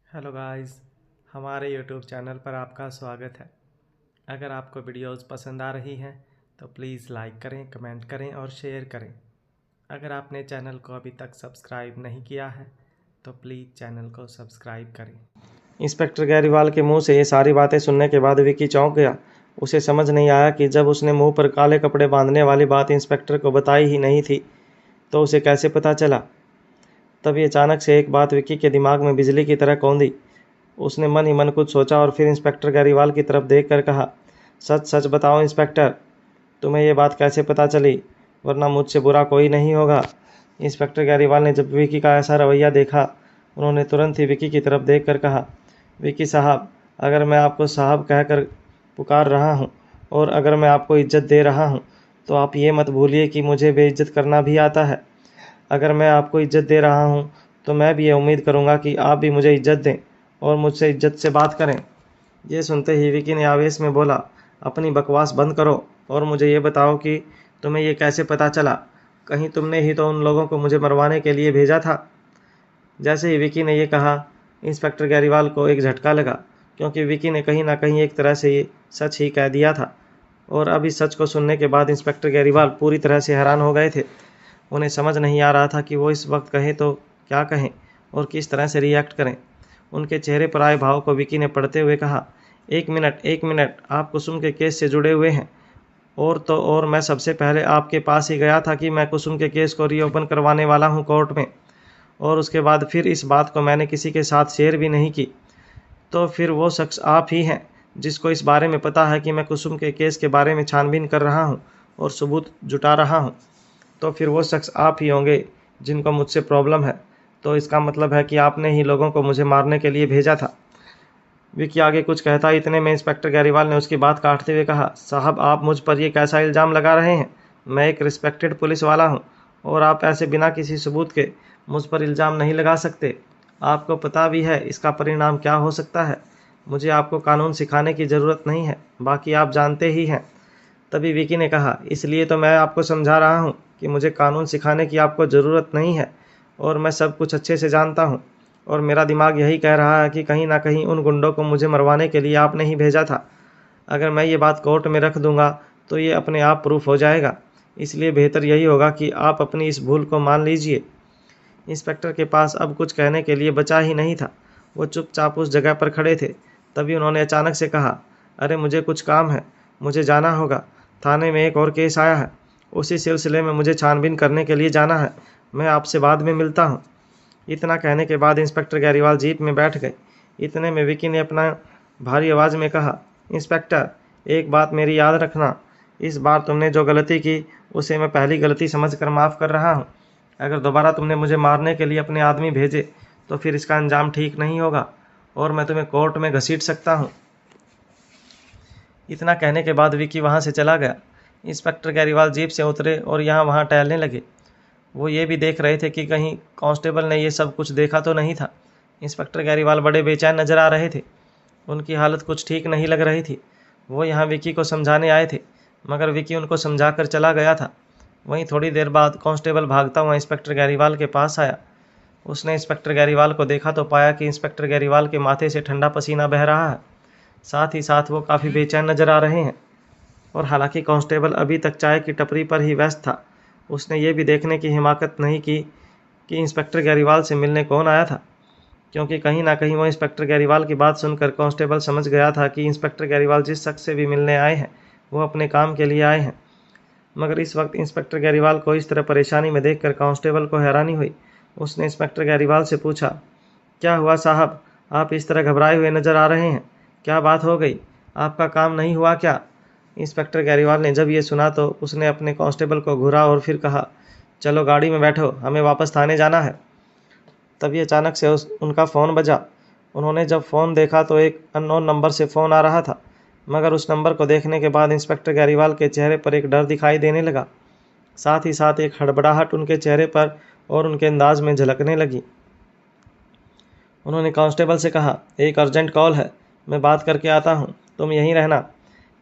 Hello guys, हमारे YouTube channel पर आपका स्वागत है। अगर आपको वीडियोस पसंद आ रही हैं तो प्लीज़ लाइक करें, कमेंट करें और शेयर करें। अगर आपने चैनल को अभी तक सब्सक्राइब नहीं किया है तो प्लीज़ चैनल को सब्सक्राइब करें। इंस्पेक्टर गैरीवाल के मुंह से ये सारी बातें सुनने के बाद विकी चौंक गया। उसे समझ नहीं आया कि जब उसने मुंह पर काले कपड़े बांधने वाली बात इंस्पेक्टर को बताई ही नहीं थी तो उसे कैसे पता चला। तभी अचानक से एक बात विकी के दिमाग में बिजली की तरह कौंधी। उसने मन ही मन कुछ सोचा और फिर इंस्पेक्टर गैरीवाल की तरफ देखकर कहा, सच सच बताओ इंस्पेक्टर, तुम्हें ये बात कैसे पता चली, वरना मुझसे बुरा कोई नहीं होगा। इंस्पेक्टर गैरीवाल ने जब विकी का ऐसा रवैया देखा, उन्होंने तुरंत ही विकी की तरफ देखकर कहा, विकी साहब, अगर मैं आपको साहब कहकर पुकार रहा हूँ और अगर मैं आपको इज्जत दे रहा हूँ तो आप ये मत भूलिए कि मुझे बेइज्जत करना भी आता है। अगर मैं आपको इज्जत दे रहा हूँ तो मैं भी ये उम्मीद करूँगा कि आप भी मुझे इज्जत दें और मुझसे इज्जत से बात करें। ये सुनते ही विकी ने आवेश में बोला, अपनी बकवास बंद करो और मुझे ये बताओ कि तुम्हें ये कैसे पता चला। कहीं तुमने ही तो उन लोगों को मुझे मरवाने के लिए भेजा था। जैसे ही विकी ने ये कहा, इंस्पेक्टर गैरीवाल को एक झटका लगा, क्योंकि विकी ने कहीं ना कहीं एक तरह से ये सच ही कह दिया था। और अब इस सच को सुनने के बाद इंस्पेक्टर गैरीवाल पूरी तरह से हैरान हो गए थे। उन्हें समझ नहीं आ रहा था कि वो इस वक्त कहें तो क्या कहें और किस तरह से रिएक्ट करें। उनके चेहरे पर आए भाव को विकी ने पढ़ते हुए कहा, एक मिनट, आप कुसुम के केस से जुड़े हुए हैं। और तो और मैं सबसे पहले आपके पास ही गया था कि मैं कुसुम के केस को रीओपन करवाने वाला हूं कोर्ट में, और उसके बाद फिर इस बात को मैंने किसी के साथ शेयर भी नहीं की। तो फिर वो शख्स आप ही हैं जिसको इस बारे में पता है कि मैं कुसुम के केस के बारे में छानबीन कर रहा हूँ और सबूत जुटा रहा हूँ। तो फिर वो शख्स आप ही होंगे जिनको मुझसे प्रॉब्लम है। तो इसका मतलब है कि आपने ही लोगों को मुझे मारने के लिए भेजा था। विकी आगे कुछ कहता, इतने में इंस्पेक्टर गैरीवाल ने उसकी बात काटते हुए कहा, साहब, आप मुझ पर ये कैसा इल्ज़ाम लगा रहे हैं। मैं एक रिस्पेक्टेड पुलिस वाला हूँ और आप ऐसे बिना किसी सबूत के मुझ पर इल्ज़ाम नहीं लगा सकते। आपको पता भी है इसका परिणाम क्या हो सकता है। मुझे आपको कानून सिखाने की ज़रूरत नहीं है, बाकी आप जानते ही हैं। तभी विकी ने कहा, इसलिए तो मैं आपको समझा रहा हूँ कि मुझे कानून सिखाने की आपको ज़रूरत नहीं है और मैं सब कुछ अच्छे से जानता हूँ। और मेरा दिमाग यही कह रहा है कि कहीं ना कहीं उन गुंडों को मुझे मरवाने के लिए आपने ही भेजा था। अगर मैं ये बात कोर्ट में रख दूंगा तो ये अपने आप प्रूफ हो जाएगा। इसलिए बेहतर यही होगा कि आप अपनी इस भूल को मान लीजिए। इंस्पेक्टर के पास अब कुछ कहने के लिए बचा ही नहीं था। वो चुपचाप उस जगह पर खड़े थे। तभी उन्होंने अचानक से कहा, अरे मुझे कुछ काम है, मुझे जाना होगा। थाने में एक और केस आया है, उसी सिलसिले में मुझे छानबीन करने के लिए जाना है। मैं आपसे बाद में मिलता हूँ। इतना कहने के बाद इंस्पेक्टर गैरीवाल जीप में बैठ गए। इतने में विकी ने अपना भारी आवाज़ में कहा, इंस्पेक्टर, एक बात मेरी याद रखना, इस बार तुमने जो गलती की उसे मैं पहली गलती समझकर माफ़ कर रहा हूँ। अगर दोबारा तुमने मुझे मारने के लिए अपने आदमी भेजे तो फिर इसका अंजाम ठीक नहीं होगा और मैं तुम्हें कोर्ट में घसीट सकता हूँ। इतना कहने के बाद विकी वहाँ से चला गया। इंस्पेक्टर गैरीवाल जीप से उतरे और यहाँ वहाँ टहलने लगे। वो ये भी देख रहे थे कि कहीं कांस्टेबल ने ये सब कुछ देखा तो नहीं था। इंस्पेक्टर गैरीवाल बड़े बेचैन नजर आ रहे थे। उनकी हालत कुछ ठीक नहीं लग रही थी। वो यहाँ विकी को समझाने आए थे, मगर विकी उनको समझाकर चला गया था। वहीं थोड़ी देर बाद कांस्टेबल भागता हुआ इंस्पेक्टर गैरीवाल के पास आया। उसने इंस्पेक्टर गैरीवाल को देखा तो पाया कि इंस्पेक्टर गैरीवाल के माथे से ठंडा पसीना बह रहा है। साथ ही साथ वो काफ़ी बेचैन नजर आ रहे हैं। और हालांकि कांस्टेबल अभी तक चाय की टपरी पर ही व्यस्त था, उसने ये भी देखने की हिमाकत नहीं की कि इंस्पेक्टर गैरीवाल से मिलने कौन आया था, क्योंकि कहीं ना कहीं वो इंस्पेक्टर गैरीवाल की बात सुनकर कांस्टेबल समझ गया था कि इंस्पेक्टर गैरीवाल जिस शख्स से भी मिलने आए हैं वो अपने काम के लिए आए हैं। मगर इस वक्त इंस्पेक्टर गैरीवाल को इस तरह परेशानी में देखकर कांस्टेबल को हैरानी हुई। उसने इंस्पेक्टर गैरीवाल से पूछा, क्या हुआ साहब, आप इस तरह घबराए हुए नजर आ रहे हैं, क्या बात हो गई, आपका काम नहीं हुआ क्या। इंस्पेक्टर गैरीवाल ने जब ये सुना तो उसने अपने कांस्टेबल को घूरा और फिर कहा, चलो गाड़ी में बैठो, हमें वापस थाने जाना है। तभी अचानक से उनका फ़ोन बजा। उन्होंने जब फ़ोन देखा तो एक अननोन नंबर से फ़ोन आ रहा था, मगर उस नंबर को देखने के बाद इंस्पेक्टर गैरीवाल के चेहरे पर एक डर दिखाई देने लगा। साथ ही साथ एक हड़बड़ाहट उनके चेहरे पर और उनके अंदाज में झलकने लगी। उन्होंने कांस्टेबल से कहा, एक अर्जेंट कॉल है, मैं बात करके आता हूँ, तुम यहीं रहना।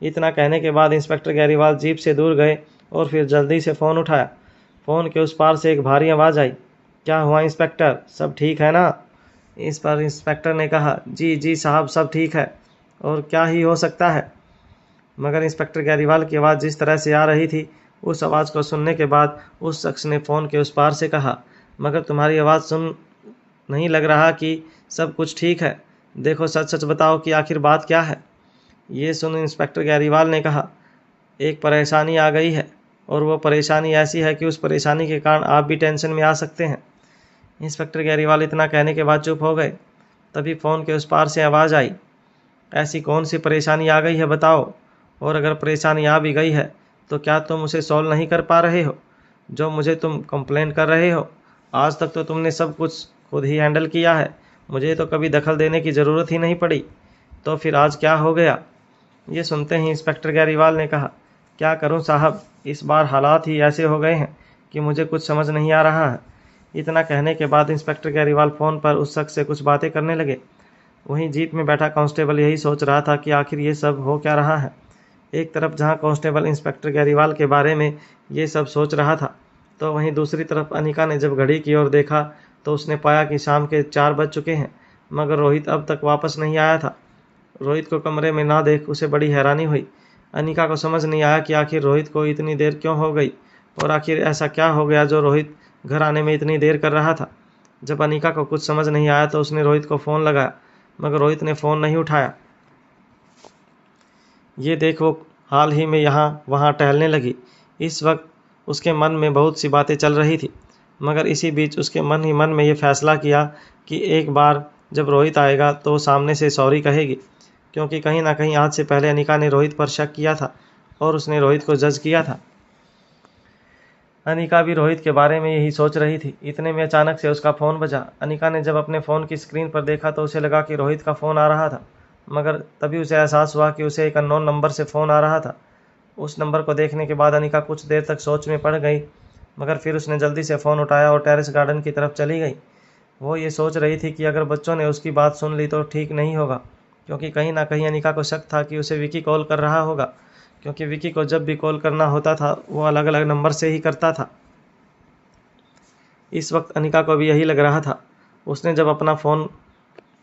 इतना कहने के बाद इंस्पेक्टर गैरीवाल जीप से दूर गए और फिर जल्दी से फ़ोन उठाया। फ़ोन के उस पार से एक भारी आवाज़ आई, क्या हुआ इंस्पेक्टर, सब ठीक है ना। इस पर इंस्पेक्टर ने कहा, जी जी साहब, सब ठीक है और क्या ही हो सकता है। मगर इंस्पेक्टर गैरीवाल की आवाज़ जिस तरह से आ रही थी, उस आवाज़ को सुनने के बाद उस शख्स ने फ़ोन के उस पार से कहा, मगर तुम्हारी आवाज़ सुन नहीं लग रहा कि सब कुछ ठीक है। देखो, सच सच बताओ कि आखिर बात क्या है। ये सुन इंस्पेक्टर गैरीवाल ने कहा, एक परेशानी आ गई है और वो परेशानी ऐसी है कि उस परेशानी के कारण आप भी टेंशन में आ सकते हैं। इंस्पेक्टर गैरीवाल इतना कहने के बाद चुप हो गए। तभी फ़ोन के उस पार से आवाज़ आई, ऐसी कौन सी परेशानी आ गई है बताओ, और अगर परेशानी आ भी गई है तो क्या तुम उसे सॉल्व नहीं कर पा रहे हो, जो मुझे तुम कंप्लेन कर रहे हो। आज तक तो तुमने सब कुछ खुद ही हैंडल किया है, मुझे तो कभी दखल देने की ज़रूरत ही नहीं पड़ी, तो फिर आज क्या हो गया। ये सुनते ही इंस्पेक्टर गैरीवाल ने कहा, क्या करूं साहब, इस बार हालात ही ऐसे हो गए हैं कि मुझे कुछ समझ नहीं आ रहा है। इतना कहने के बाद इंस्पेक्टर गैरीवाल फ़ोन पर उस शख्स से कुछ बातें करने लगे। वहीं जीप में बैठा कांस्टेबल यही सोच रहा था कि आखिर ये सब हो क्या रहा है। एक तरफ जहां कांस्टेबल इंस्पेक्टर गैरीवाल के बारे में ये सब सोच रहा था, तो वहीं दूसरी तरफ अनिका ने जब घड़ी की ओर देखा तो उसने पाया कि शाम के 4 बज चुके हैं, मगर रोहित अब तक वापस नहीं आया था। रोहित को कमरे में ना देख उसे बड़ी हैरानी हुई। अनिका को समझ नहीं आया कि आखिर रोहित को इतनी देर क्यों हो गई, और आखिर ऐसा क्या हो गया जो रोहित घर आने में इतनी देर कर रहा था। जब अनिका को कुछ समझ नहीं आया तो उसने रोहित को फ़ोन लगाया, मगर रोहित ने फ़ोन नहीं उठाया। ये देख वो हाल ही में यहाँ वहाँ टहलने लगी। इस वक्त उसके मन में बहुत सी बातें चल रही थी, मगर इसी बीच उसके मन ही मन में ये फैसला किया कि एक बार जब रोहित आएगा तो सामने से सॉरी कहेगी, क्योंकि कहीं ना कहीं आज से पहले अनिका ने रोहित पर शक किया था और उसने रोहित को जज किया था। अनिका भी रोहित के बारे में यही सोच रही थी। इतने में अचानक से उसका फ़ोन बजा। अनिका ने जब अपने फ़ोन की स्क्रीन पर देखा तो उसे लगा कि रोहित का फ़ोन आ रहा था, मगर तभी उसे एहसास हुआ कि उसे एक अननोन नंबर से फ़ोन आ रहा था। उस नंबर को देखने के बाद अनिका कुछ देर तक सोच में पड़ गई, मगर फिर उसने जल्दी से फ़ोन उठाया और टेरेस गार्डन की तरफ चली गई। वो ये सोच रही थी कि अगर बच्चों ने उसकी बात सुन ली तो ठीक नहीं होगा, क्योंकि कहीं ना कहीं अनिका को शक था कि उसे विकी कॉल कर रहा होगा, क्योंकि विकी को जब भी कॉल करना होता था वो अलग अलग नंबर से ही करता था। इस वक्त अनिका को भी यही लग रहा था। उसने जब अपना फ़ोन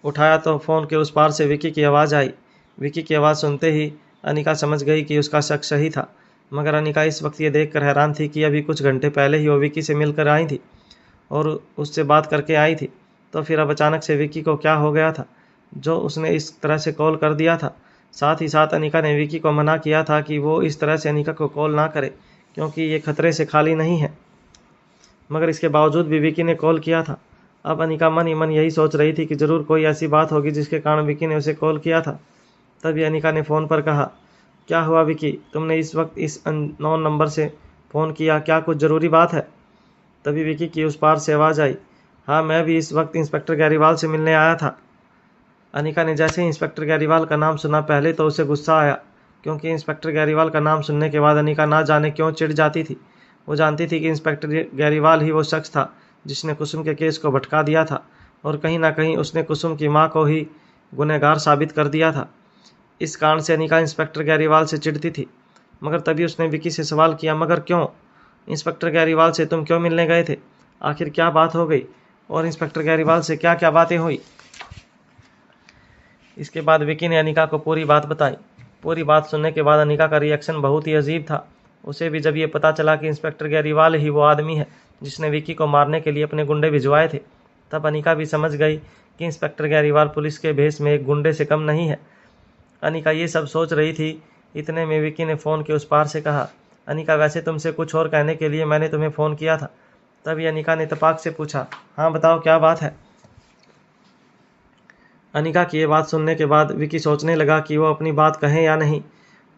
उठाया तो फ़ोन के उस पार से विकी की आवाज़ आई। विकी की आवाज़ सुनते ही अनिका समझ गई कि उसका शक सही था, मगर अनिका इस वक्त ये देखकर हैरान थी कि अभी कुछ घंटे पहले ही वो विकी से मिलकर आई थी और उससे बात करके आई थी, तो फिर अब अचानक से विकी को क्या हो गया था जो उसने इस तरह से कॉल कर दिया था। साथ ही साथ अनिका ने विकी को मना किया था कि वो इस तरह से अनिका को कॉल ना करे, क्योंकि ये खतरे से खाली नहीं है, मगर इसके बावजूद भी विकी ने कॉल किया था। अब अनिका मन ही मन यही सोच रही थी कि ज़रूर कोई ऐसी बात होगी जिसके कारण विकी ने उसे कॉल किया था। तभी अनिका ने फ़ोन पर कहा, क्या हुआ विकी, तुमने इस वक्त इस अननोन नंबर से फ़ोन किया, क्या कुछ ज़रूरी बात है। तभी विकी की उस पार से आवाज़ आई, हाँ, मैं भी इस वक्त इंस्पेक्टर गैरीवाल से मिलने आया था। अनिका ने जैसे ही इंस्पेक्टर गैरीवाल का नाम सुना, पहले तो उसे गुस्सा आया, क्योंकि इंस्पेक्टर गैरीवाल का नाम सुनने के बाद अनिका ना जाने क्यों चिढ़ जाती थी। वो जानती थी कि इंस्पेक्टर गैरीवाल ही वो शख्स था जिसने कुसुम के केस को भटका दिया था, और कहीं ना कहीं उसने कुसुम की माँ को ही गुनहगार साबित कर दिया था। इस कारण से अनिका इंस्पेक्टर गैरीवाल से चिढ़ती थी। मगर तभी उसने विकी से सवाल किया, मगर क्यों इंस्पेक्टर गैरीवाल से तुम क्यों मिलने गए थे, आखिर क्या बात हो गई, और इंस्पेक्टर गैरीवाल से क्या क्या बातें हुई। इसके बाद विकी ने अनिका को पूरी बात बताई। पूरी बात सुनने के बाद अनिका का रिएक्शन बहुत ही अजीब था। उसे भी जब ये पता चला कि इंस्पेक्टर गैरीवाल ही वो आदमी है जिसने विकी को मारने के लिए अपने गुंडे भिजवाए थे, तब अनिका भी समझ गई कि इंस्पेक्टर गैरीवाल पुलिस के भेष में एक गुंडे से कम नहीं है। अनिका ये सब सोच रही थी, इतने में विकी ने फ़ोन के उस पार से कहा, अनिका, वैसे तुमसे कुछ और कहने के लिए मैंने तुम्हें फ़ोन किया था। तभी अनिका ने तपाक से पूछा, हाँ बताओ, क्या बात है। अनिका की ये बात सुनने के बाद विकी सोचने लगा कि वो अपनी बात कहे या नहीं।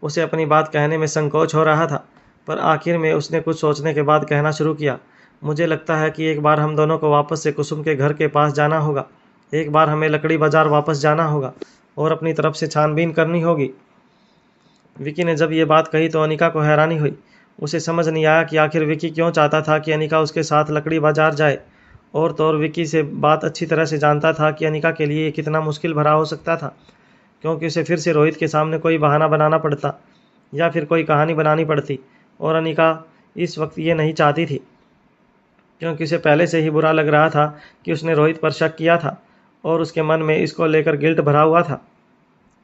उसे अपनी बात कहने में संकोच हो रहा था, पर आखिर में उसने कुछ सोचने के बाद कहना शुरू किया, मुझे लगता है कि एक बार हम दोनों को वापस से कुसुम के घर के पास जाना होगा। एक बार हमें लकड़ी बाज़ार वापस जाना होगा और अपनी तरफ से छानबीन करनी होगी। विकी ने जब ये बात कही तो अनिका को हैरानी हुई। उसे समझ नहीं आया कि आखिर विकी क्यों चाहता था कि अनिका उसके साथ लकड़ी बाज़ार जाए, और तो और विकी से बात अच्छी तरह से जानता था कि अनिका के लिए ये कितना मुश्किल भरा हो सकता था, क्योंकि उसे फिर से रोहित के सामने कोई बहाना बनाना पड़ता या फिर कोई कहानी बनानी पड़ती, और अनिका इस वक्त ये नहीं चाहती थी, क्योंकि उसे पहले से ही बुरा लग रहा था कि उसने रोहित पर शक किया था और उसके मन में इसको लेकर गिल्ट भरा हुआ था।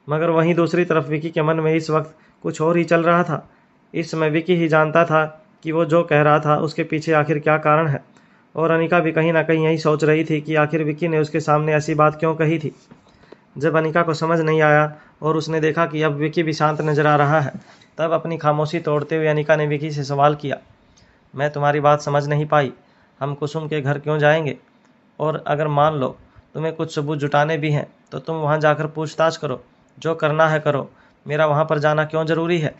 मगर वहीं दूसरी तरफ विकी के मन में इस वक्त कुछ और ही चल रहा था। इस समय विकी ही जानता था कि वो जो कह रहा था उसके पीछे आखिर क्या कारण है, और अनिका भी कहीं ना कहीं यही सोच रही थी कि आखिर विकी ने उसके सामने ऐसी बात क्यों कही थी। जब अनिका को समझ नहीं आया और उसने देखा कि अब विकी भी शांत नजर आ रहा है, तब अपनी खामोशी तोड़ते हुए अनिका ने विकी से सवाल किया, मैं तुम्हारी बात समझ नहीं पाई, हम कुसुम के घर क्यों जाएंगे? और अगर मान लो तुम्हें कुछ सबूत जुटाने भी हैं तो तुम वहाँ जाकर पूछताछ करो, जो करना है करो, मेरा वहाँ पर जाना क्यों ज़रूरी है?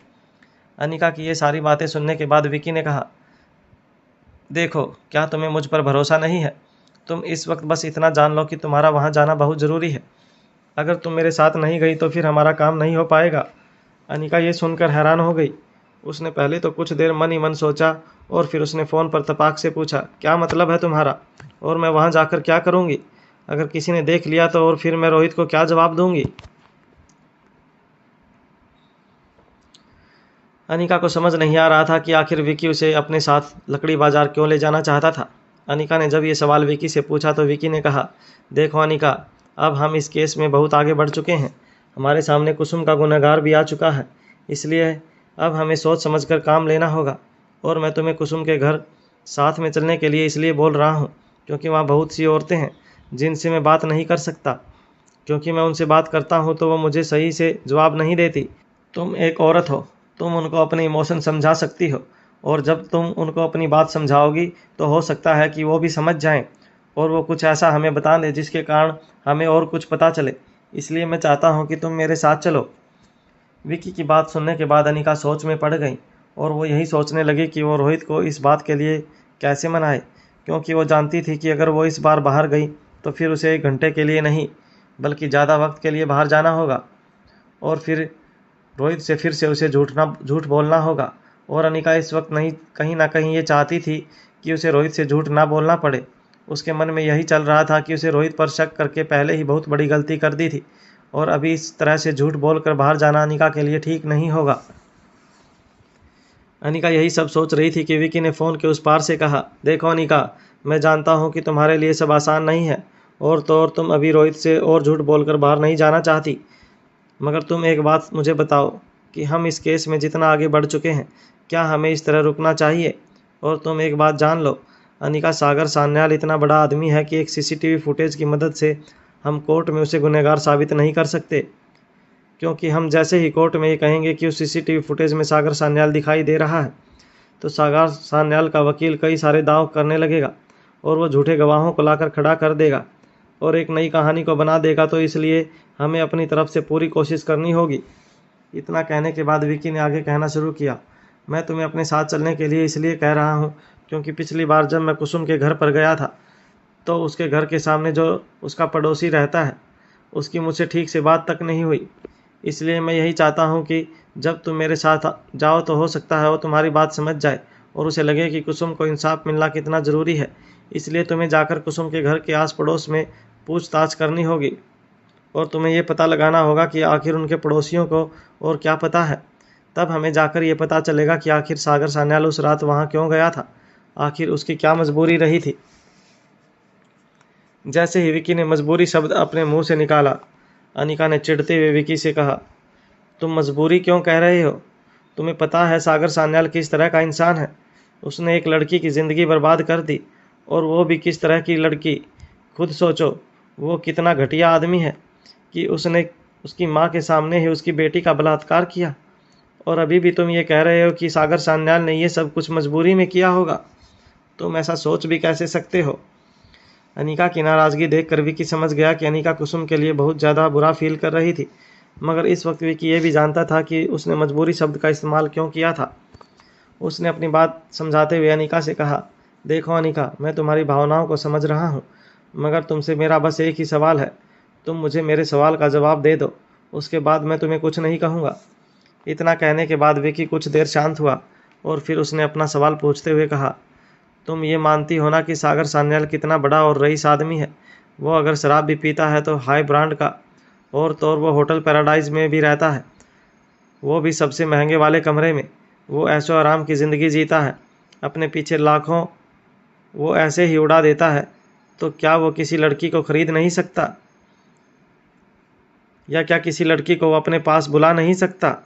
अनिका की ये सारी बातें सुनने के बाद विकी ने कहा, देखो क्या तुम्हें मुझ पर भरोसा नहीं है? तुम इस वक्त बस इतना जान लो कि तुम्हारा वहाँ जाना बहुत ज़रूरी है। अगर तुम मेरे साथ नहीं गई तो फिर हमारा काम नहीं हो पाएगा। अनिका ये सुनकर हैरान हो गई। उसने पहले तो कुछ देर मन ही मन सोचा और फिर उसने फ़ोन पर तपाक से पूछा, क्या मतलब है तुम्हारा? और मैं वहाँ जाकर क्या करूँगी? अगर किसी ने देख लिया तो और फिर मैं रोहित को क्या जवाब दूँगी? अनिका को समझ नहीं आ रहा था कि आखिर विकी उसे अपने साथ लकड़ी बाजार क्यों ले जाना चाहता था। अनिका ने जब ये सवाल विकी से पूछा तो विकी ने कहा, देखो अनिका, अब हम इस केस में बहुत आगे बढ़ चुके हैं। हमारे सामने कुसुम का गुनहगार भी आ चुका है, इसलिए अब हमें सोच समझकर काम लेना होगा। और मैं तुम्हें कुसुम के घर साथ में चलने के लिए इसलिए बोल रहा हूँ क्योंकि वहाँ बहुत सी औरतें हैं जिनसे मैं बात नहीं कर सकता, क्योंकि मैं उनसे बात करता हूँ तो वो मुझे सही से जवाब नहीं देती। तुम एक औरत हो, तुम उनको अपने इमोशन समझा सकती हो, और जब तुम उनको अपनी बात समझाओगी तो हो सकता है कि वो भी समझ जाएं और वो कुछ ऐसा हमें बता दें जिसके कारण हमें और कुछ पता चले। इसलिए मैं चाहता हूँ कि तुम मेरे साथ चलो। विकी की बात सुनने के बाद अनिका सोच में पड़ गई और वो यही सोचने लगी कि वो रोहित को इस बात के लिए कैसे मनाए, क्योंकि वो जानती थी कि अगर वो इस बार बाहर गई तो फिर उसे 1 घंटे के लिए नहीं बल्कि ज़्यादा वक्त के लिए बाहर जाना होगा, और फिर रोहित से फिर से उसे झूठ बोलना होगा। और अनिका इस वक्त नहीं कहीं ना कहीं ये चाहती थी कि उसे रोहित से झूठ ना बोलना पड़े। उसके मन में यही चल रहा था कि उसे रोहित पर शक करके पहले ही बहुत बड़ी गलती कर दी थी, और अभी इस तरह से झूठ बोलकर बाहर जाना अनिका के लिए ठीक नहीं होगा। अनिका यही सब सोच रही थी कि विकी ने फ़ोन के उस पार से कहा, देखो अनिका, मैं जानता हूँ कि तुम्हारे लिए सब आसान नहीं है, और तो और तुम अभी रोहित से और झूठ बोलकर बाहर नहीं जाना चाहती, मगर तुम एक बात मुझे बताओ कि हम इस केस में जितना आगे बढ़ चुके हैं, क्या हमें इस तरह रुकना चाहिए? और तुम एक बात जान लो अनिका, सागर सान्याल इतना बड़ा आदमी है कि एक सीसीटीवी फुटेज की मदद से हम कोर्ट में उसे गुनहगार साबित नहीं कर सकते, क्योंकि हम जैसे ही कोर्ट में ये कहेंगे कि उस सीसीटीवी फुटेज में सागर सान्याल दिखाई दे रहा है तो सागर सान्याल का वकील कई सारे दाव करने लगेगा और वो झूठे गवाहों को लाकर खड़ा कर देगा और एक नई कहानी को बना देगा। तो इसलिए हमें अपनी तरफ से पूरी कोशिश करनी होगी। इतना कहने के बाद विकी ने आगे कहना शुरू किया, मैं तुम्हें अपने साथ चलने के लिए इसलिए कह रहा हूँ क्योंकि पिछली बार जब मैं कुसुम के घर पर गया था तो उसके घर के सामने जो उसका पड़ोसी रहता है उसकी मुझसे ठीक से बात तक नहीं हुई। इसलिए मैं यही चाहता हूँ कि जब तुम मेरे साथ जाओ तो हो सकता है वो तुम्हारी बात समझ जाए और उसे लगे कि कुसुम को इंसाफ मिलना कितना ज़रूरी है। इसलिए तुम्हें जाकर कुसुम के घर के आस पड़ोस में पूछताछ करनी होगी और तुम्हें ये पता लगाना होगा कि आखिर उनके पड़ोसियों को और क्या पता है। तब हमें जाकर ये पता चलेगा कि आखिर सागर सान्याल उस रात वहाँ क्यों गया था, आखिर उसकी क्या मजबूरी रही थी। जैसे ही विकी ने मजबूरी शब्द अपने मुंह से निकाला, अनिका ने चिढ़ते हुए विकी से कहा, तुम मजबूरी क्यों कह रहे हो? तुम्हें पता है सागर सान्याल किस तरह का इंसान है? उसने एक लड़की की ज़िंदगी बर्बाद कर दी, और वो भी किस तरह की लड़की। खुद सोचो वो कितना घटिया आदमी है कि उसने उसकी माँ के सामने ही उसकी बेटी का बलात्कार किया, और अभी भी तुम ये कह रहे हो कि सागर सान्याल ने ये सब कुछ मजबूरी में किया होगा। तुम ऐसा सोच भी कैसे सकते हो? अनिका की नाराज़गी देखकर विकी समझ गया कि अनिका कुसुम के लिए बहुत ज़्यादा बुरा फील कर रही थी, मगर इस वक्त विकी ये भी जानता था कि उसने मजबूरी शब्द का इस्तेमाल क्यों किया था। उसने अपनी बात समझाते हुए अनिका से कहा, देखो अनिका, मैं तुम्हारी भावनाओं को समझ रहा हूँ, मगर तुमसे मेरा बस एक ही सवाल है, तुम मुझे मेरे सवाल का जवाब दे दो, उसके बाद मैं तुम्हें कुछ नहीं कहूँगा। इतना कहने के बाद विकी कुछ देर शांत हुआ और फिर उसने अपना सवाल पूछते हुए कहा, तुम ये मानती हो ना कि सागर सान्याल कितना बड़ा और रईस आदमी है? वो अगर शराब भी पीता है तो हाई ब्रांड का, और तो और वो होटल पैराडाइज में भी रहता है, वो भी सबसे महंगे वाले कमरे में। वो ऐशो आराम की ज़िंदगी जीता है, अपने पीछे लाखों वो ऐसे ही उड़ा देता है, तो क्या वो किसी लड़की को ख़रीद नहीं सकता? या क्या किसी लड़की को वो अपने पास बुला नहीं सकता?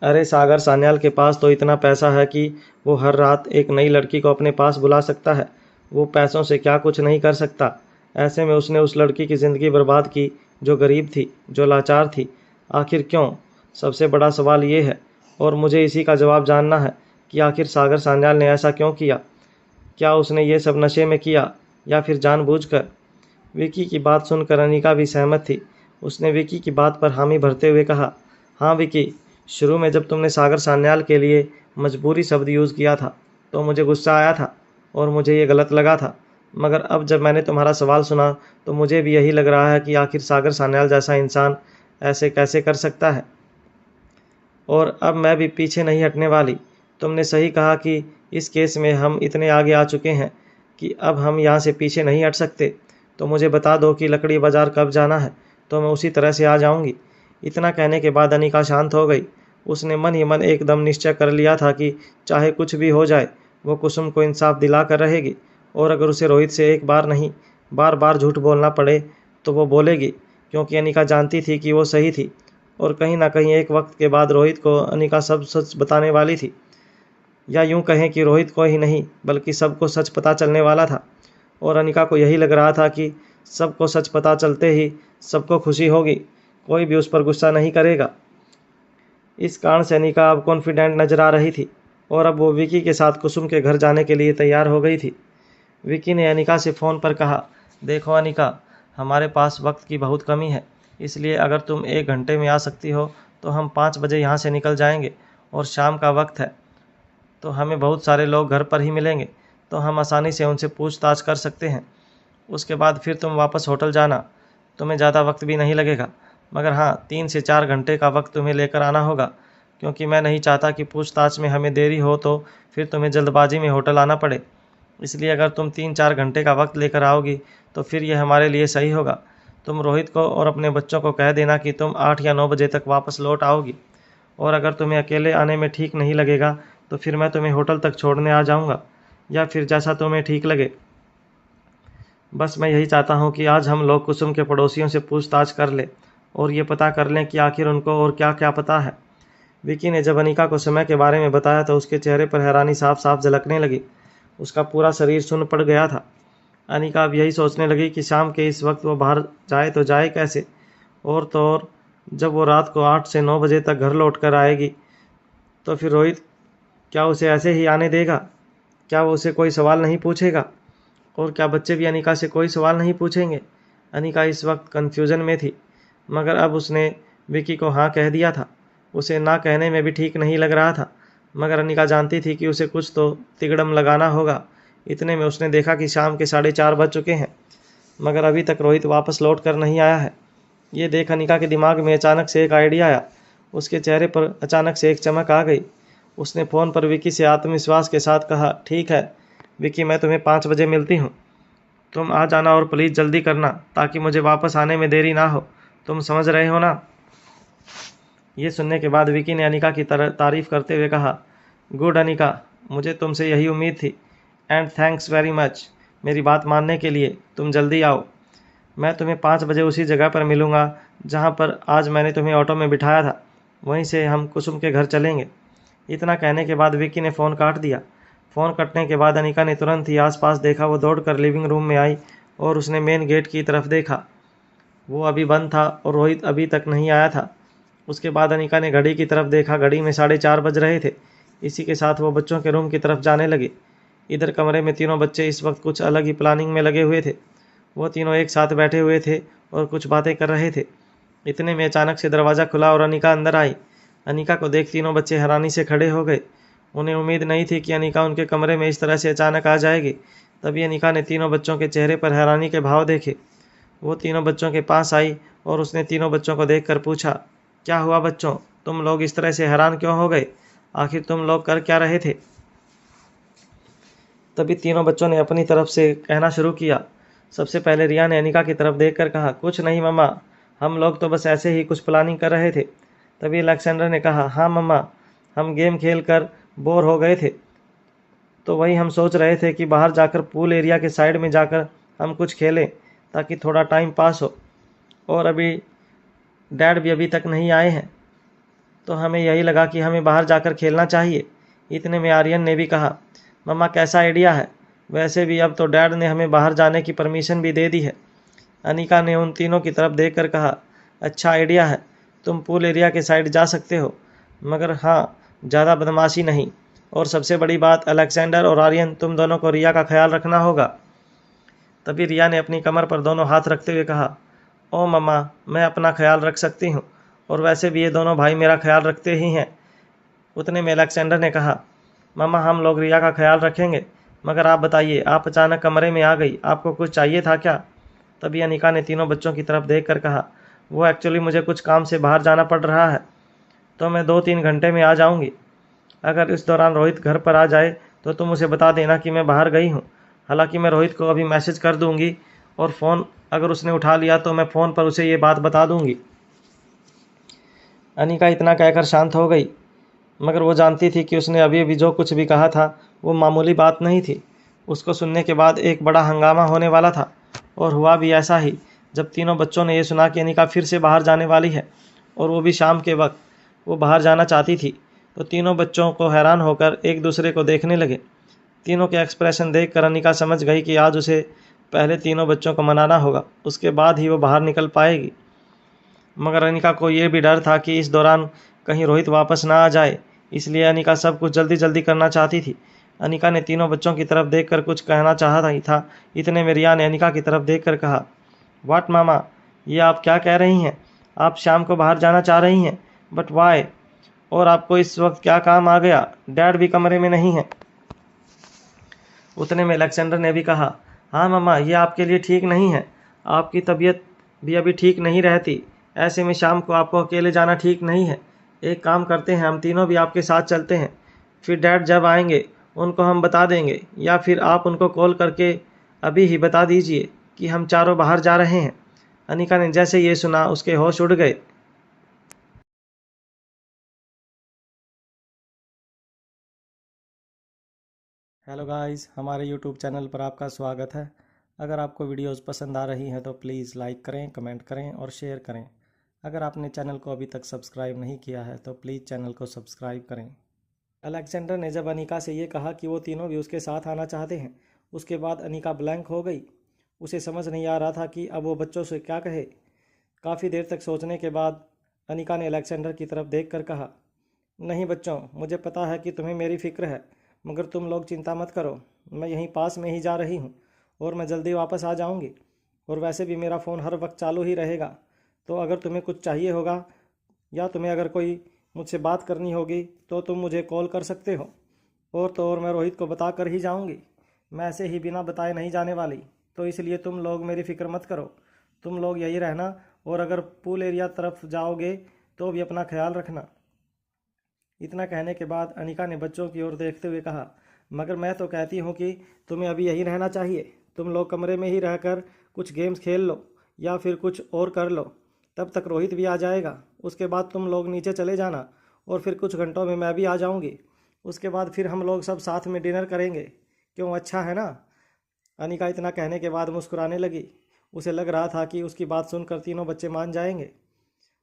अरे सागर सान्याल के पास तो इतना पैसा है कि वो हर रात एक नई लड़की को अपने पास बुला सकता है। वो पैसों से क्या कुछ नहीं कर सकता। ऐसे में उसने उस लड़की की ज़िंदगी बर्बाद की जो गरीब थी, जो लाचार थी। आखिर क्यों? सबसे बड़ा सवाल ये है, और मुझे इसी का जवाब जानना है कि आखिर सागर सान्याल ने ऐसा क्यों किया। क्या उसने ये सब नशे में किया या फिर जानबूझकर? विकी की बात सुनकर अनिका भी सहमत थी। उसने विकी की बात पर हामी भरते हुए कहा, हाँ विकी, शुरू में जब तुमने सागर सान्याल के लिए मजबूरी शब्द यूज़ किया था तो मुझे गुस्सा आया था और मुझे ये गलत लगा था। मगर अब जब मैंने तुम्हारा सवाल सुना तो मुझे भी यही लग रहा है कि आखिर सागर सान्याल जैसा इंसान ऐसे कैसे कर सकता है। और अब मैं भी पीछे नहीं हटने वाली। तुमने सही कहा कि इस केस में हम इतने आगे आ चुके हैं कि अब हम यहाँ से पीछे नहीं हट सकते। तो मुझे बता दो कि लकड़ी बाज़ार कब जाना है, तो मैं उसी तरह से आ जाऊँगी। इतना कहने के बाद अनिका शांत हो गई। उसने मन ही मन एकदम निश्चय कर लिया था कि चाहे कुछ भी हो जाए, वो कुसुम को इंसाफ दिला कर रहेगी। और अगर उसे रोहित से एक बार नहीं, बार बार झूठ बोलना पड़े तो वो बोलेगी, क्योंकि अनिका जानती थी कि वो सही थी। और कहीं ना कहीं एक वक्त के बाद रोहित को अनिका सब सच बताने वाली थी, या यूं कहें कि रोहित को ही नहीं बल्कि सबको सच पता चलने वाला था। और अनिका को यही लग रहा था कि सबको सच पता चलते ही सबको खुशी होगी, कोई भी उस पर गुस्सा नहीं करेगा। इस कारण से अनिका अब कॉन्फिडेंट नजर आ रही थी और अब वो विकी के साथ कुसुम के घर जाने के लिए तैयार हो गई थी। विकी ने अनिका से फ़ोन पर कहा, देखो अनिका, हमारे पास वक्त की बहुत कमी है, इसलिए अगर तुम 1 घंटे में आ सकती हो तो हम 5 बजे यहाँ से निकल जाएंगे। और शाम का वक्त है तो हमें बहुत सारे लोग घर पर ही मिलेंगे, तो हम आसानी से उनसे पूछताछ कर सकते हैं। उसके बाद फिर तुम वापस होटल जाना। तुम्हें ज़्यादा वक्त भी नहीं लगेगा, मगर हाँ 3 से 4 घंटे का वक्त तुम्हें लेकर आना होगा, क्योंकि मैं नहीं चाहता कि पूछताछ में हमें देरी हो तो फिर तुम्हें जल्दबाजी में होटल आना पड़े। इसलिए अगर तुम 3-4 घंटे का वक्त लेकर आओगी तो फिर यह हमारे लिए सही होगा। तुम रोहित को और अपने बच्चों को कह देना कि तुम 8 या 9 बजे तक वापस लौट आओगी। और अगर तुम्हें अकेले आने में ठीक नहीं लगेगा तो फिर मैं तुम्हें होटल तक छोड़ने आ जाऊँगा, या फिर जैसा तुम्हें ठीक लगे। बस मैं यही चाहता हूँ कि आज हम लोग कुसुम के पड़ोसियों से पूछताछ कर लें और ये पता कर लें कि आखिर उनको और क्या क्या पता है। विकी ने जब अनिका को समय के बारे में बताया तो उसके चेहरे पर हैरानी साफ साफ झलकने लगी। उसका पूरा शरीर सुन्न पड़ गया था। अनिका अब यही सोचने लगी कि शाम के इस वक्त वो बाहर जाए तो जाए कैसे, और तो और जब वो रात को 8 से 9 बजे तक घर लौट कर आएगी तो फिर रोहित क्या उसे ऐसे ही आने देगा? क्या वो उसे कोई सवाल नहीं पूछेगा? और क्या बच्चे भी अनिका से कोई सवाल नहीं पूछेंगे? अनिका इस वक्त कन्फ्यूज़न में थी, मगर अब उसने विकी को हाँ कह दिया था। उसे ना कहने में भी ठीक नहीं लग रहा था, मगर अनिका जानती थी कि उसे कुछ तो तिगड़म लगाना होगा। इतने में उसने देखा कि शाम के 4:30 बज चुके हैं, मगर अभी तक रोहित वापस लौट कर नहीं आया है। ये देख अनिका के दिमाग में अचानक से एक आइडिया आया। उसके चेहरे पर अचानक से एक चमक आ गई। उसने फ़ोन पर विकी से आत्मविश्वास के साथ कहा, ठीक है विकी, मैं तुम्हें 5 बजे मिलती हूँ। तुम आ जाना और प्लीज़ जल्दी करना ताकि मुझे वापस आने में देरी ना हो। तुम समझ रहे हो ना? ये सुनने के बाद विकी ने अनिका की तारीफ़ करते हुए कहा, गुड अनिका, मुझे तुमसे यही उम्मीद थी, एंड थैंक्स वेरी मच मेरी बात मानने के लिए। तुम जल्दी आओ। मैं तुम्हें 5 बजे उसी जगह पर मिलूँगा जहाँ पर आज मैंने तुम्हें ऑटो में बिठाया था। वहीं से हम कुसुम के घर चलेंगे। इतना कहने के बाद विकी ने फ़ोन काट दिया। फ़ोन कटने के बाद अनिका ने तुरंत ही आसपास देखा। वो दौड़कर लिविंग रूम में आई और उसने मेन गेट की तरफ देखा। वो अभी बंद था और रोहित अभी तक नहीं आया था। उसके बाद अनिका ने घड़ी की तरफ देखा। घड़ी में 4:30 बज रहे थे। इसी के साथ वो बच्चों के रूम की तरफ जाने लगी। इधर कमरे में तीनों बच्चे इस वक्त कुछ अलग ही प्लानिंग में लगे हुए थे। वो तीनों एक साथ बैठे हुए थे और कुछ बातें कर रहे थे। इतने में अचानक से दरवाज़ा खुला और अनिका अंदर आई। अनिका को देख तीनों बच्चे हैरानी से खड़े हो गए। उन्हें उम्मीद नहीं थी कि अनिका उनके कमरे में इस तरह से अचानक आ जाएगी। तभी अनिका ने तीनों बच्चों के चेहरे पर हैरानी के भाव देखे। वो तीनों बच्चों के पास आई और उसने तीनों बच्चों को देखकर पूछा, क्या हुआ बच्चों, तुम लोग इस तरह से हैरान क्यों हो गए? आखिर तुम लोग कर क्या रहे थे? तभी तीनों बच्चों ने अपनी तरफ से कहना शुरू किया। सबसे पहले रिया ने अनिका की तरफ देखकर कहा, कुछ नहीं मम्मा, हम लोग तो बस ऐसे ही कुछ प्लानिंग कर रहे थे। तभी अलेक्जेंडर ने कहा, हाँ मम्मा, हम गेम खेल कर बोर हो गए थे, तो वही हम सोच रहे थे कि बाहर जाकर पूल एरिया के साइड में जाकर हम कुछ खेलें ताकि थोड़ा टाइम पास हो। और अभी डैड भी अभी तक नहीं आए हैं, तो हमें यही लगा कि हमें बाहर जाकर खेलना चाहिए। इतने में आर्यन ने भी कहा, मम्मा कैसा आइडिया है, वैसे भी अब तो डैड ने हमें बाहर जाने की परमिशन भी दे दी है। अनिका ने उन तीनों की तरफ देखकर कहा, अच्छा आइडिया है, तुम पूल एरिया के साइड जा सकते हो, मगर हाँ, ज़्यादा बदमाशी नहीं। और सबसे बड़ी बात, अलेक्जेंडर और आर्यन, तुम दोनों को रिया का ख्याल रखना होगा। तभी रिया ने अपनी कमर पर दोनों हाथ रखते हुए कहा, ओ मम्मा, मैं अपना ख्याल रख सकती हूँ, और वैसे भी ये दोनों भाई मेरा ख्याल रखते ही हैं। उतने में अलेक्जेंडर ने कहा, मम्मा हम लोग रिया का ख्याल रखेंगे, मगर आप बताइए, आप अचानक कमरे में आ गई, आपको कुछ चाहिए था क्या? तभी अनिका ने तीनों बच्चों की तरफ देख कर कहा, वो एक्चुअली मुझे कुछ काम से बाहर जाना पड़ रहा है, तो मैं 2-3 घंटे में आ जाऊंगी। अगर इस दौरान रोहित घर पर आ जाए तो तुम उसे बता देना कि मैं बाहर गई हूँ। हालांकि मैं रोहित को अभी मैसेज कर दूंगी, और फ़ोन अगर उसने उठा लिया तो मैं फ़ोन पर उसे ये बात बता दूंगी। अनिका इतना कहकर शांत हो गई, मगर वो जानती थी कि उसने अभी अभी जो कुछ भी कहा था वो मामूली बात नहीं थी। उसको सुनने के बाद एक बड़ा हंगामा होने वाला था, और हुआ भी ऐसा ही। जब तीनों बच्चों ने ये सुना कि अनिका फिर से बाहर जाने वाली है, और वो भी शाम के वक्त वो बाहर जाना चाहती थी, तो तीनों बच्चों को हैरान होकर एक दूसरे को देखने लगे। तीनों के एक्सप्रेशन देखकर अनिका समझ गई कि आज उसे पहले तीनों बच्चों को मनाना होगा, उसके बाद ही वो बाहर निकल पाएगी। मगर अनिका को ये भी डर था कि इस दौरान कहीं रोहित वापस ना आ जाए, इसलिए अनिका सब कुछ जल्दी जल्दी करना चाहती थी। अनिका ने तीनों बच्चों की तरफ देखकर कुछ कहना चाहता ही था, इतने में रिया ने अनिका की तरफ देखकर कहा, वाट मामा, ये आप क्या कह रही हैं? आप शाम को बाहर जाना चाह रही हैं, बट वाई? और आपको इस वक्त क्या काम आ गया? डैड भी कमरे में नहीं है। उतने में अलेक्जेंडर ने भी कहा, हाँ मामा, ये आपके लिए ठीक नहीं है, आपकी तबीयत भी अभी ठीक नहीं रहती, ऐसे में शाम को आपको अकेले जाना ठीक नहीं है। एक काम करते हैं, हम तीनों भी आपके साथ चलते हैं, फिर डैड जब आएंगे उनको हम बता देंगे, या फिर आप उनको कॉल करके अभी ही बता दीजिए कि हम चारों बाहर जा रहे हैं। अनिका ने जैसे ये सुना उसके होश उड़ गए। हेलो गाइस, हमारे यूट्यूब चैनल पर आपका स्वागत है। अगर आपको वीडियोस पसंद आ रही हैं तो प्लीज़ लाइक करें, कमेंट करें और शेयर करें। अगर आपने चैनल को अभी तक सब्सक्राइब नहीं किया है तो प्लीज़ चैनल को सब्सक्राइब करें। अलेक्जेंडर ने जब अनिका से ये कहा कि वो तीनों भी उसके साथ आना चाहते हैं, उसके बाद अनिका ब्लैंक हो गई। उसे समझ नहीं आ रहा था कि अब वो बच्चों से क्या कहे। काफ़ी देर तक सोचने के बाद अनिका ने अलेक्जेंडर की तरफ देख कर कहा, नहीं बच्चों, मुझे पता है कि तुम्हें मेरी फ़िक्र है, मगर तुम लोग चिंता मत करो, मैं यहीं पास में ही जा रही हूँ, और मैं जल्दी वापस आ जाऊँगी। और वैसे भी मेरा फ़ोन हर वक्त चालू ही रहेगा, तो अगर तुम्हें कुछ चाहिए होगा या तुम्हें अगर कोई मुझसे बात करनी होगी तो तुम मुझे कॉल कर सकते हो। और तो और मैं रोहित को बता कर ही जाऊँगी, मैं ऐसे ही बिना बताए नहीं जाने वाली, तो इसलिए तुम लोग मेरी फ़िक्र मत करो, तुम लोग यही रहना, और अगर पूल एरिया तरफ जाओगे तो भी अपना ख्याल रखना। इतना कहने के बाद अनिका ने बच्चों की ओर देखते हुए कहा, मगर मैं तो कहती हूँ कि तुम्हें अभी यहीं रहना चाहिए, तुम लोग कमरे में ही रहकर कुछ गेम्स खेल लो या फिर कुछ और कर लो, तब तक रोहित भी आ जाएगा। उसके बाद तुम लोग नीचे चले जाना, और फिर कुछ घंटों में मैं भी आ जाऊँगी। उसके बाद फिर हम लोग सब साथ में डिनर करेंगे, क्यों, अच्छा है ना? अनिका इतना कहने के बाद मुस्कुराने लगी। उसे लग रहा था कि उसकी बात सुनकर तीनों बच्चे मान जाएंगे।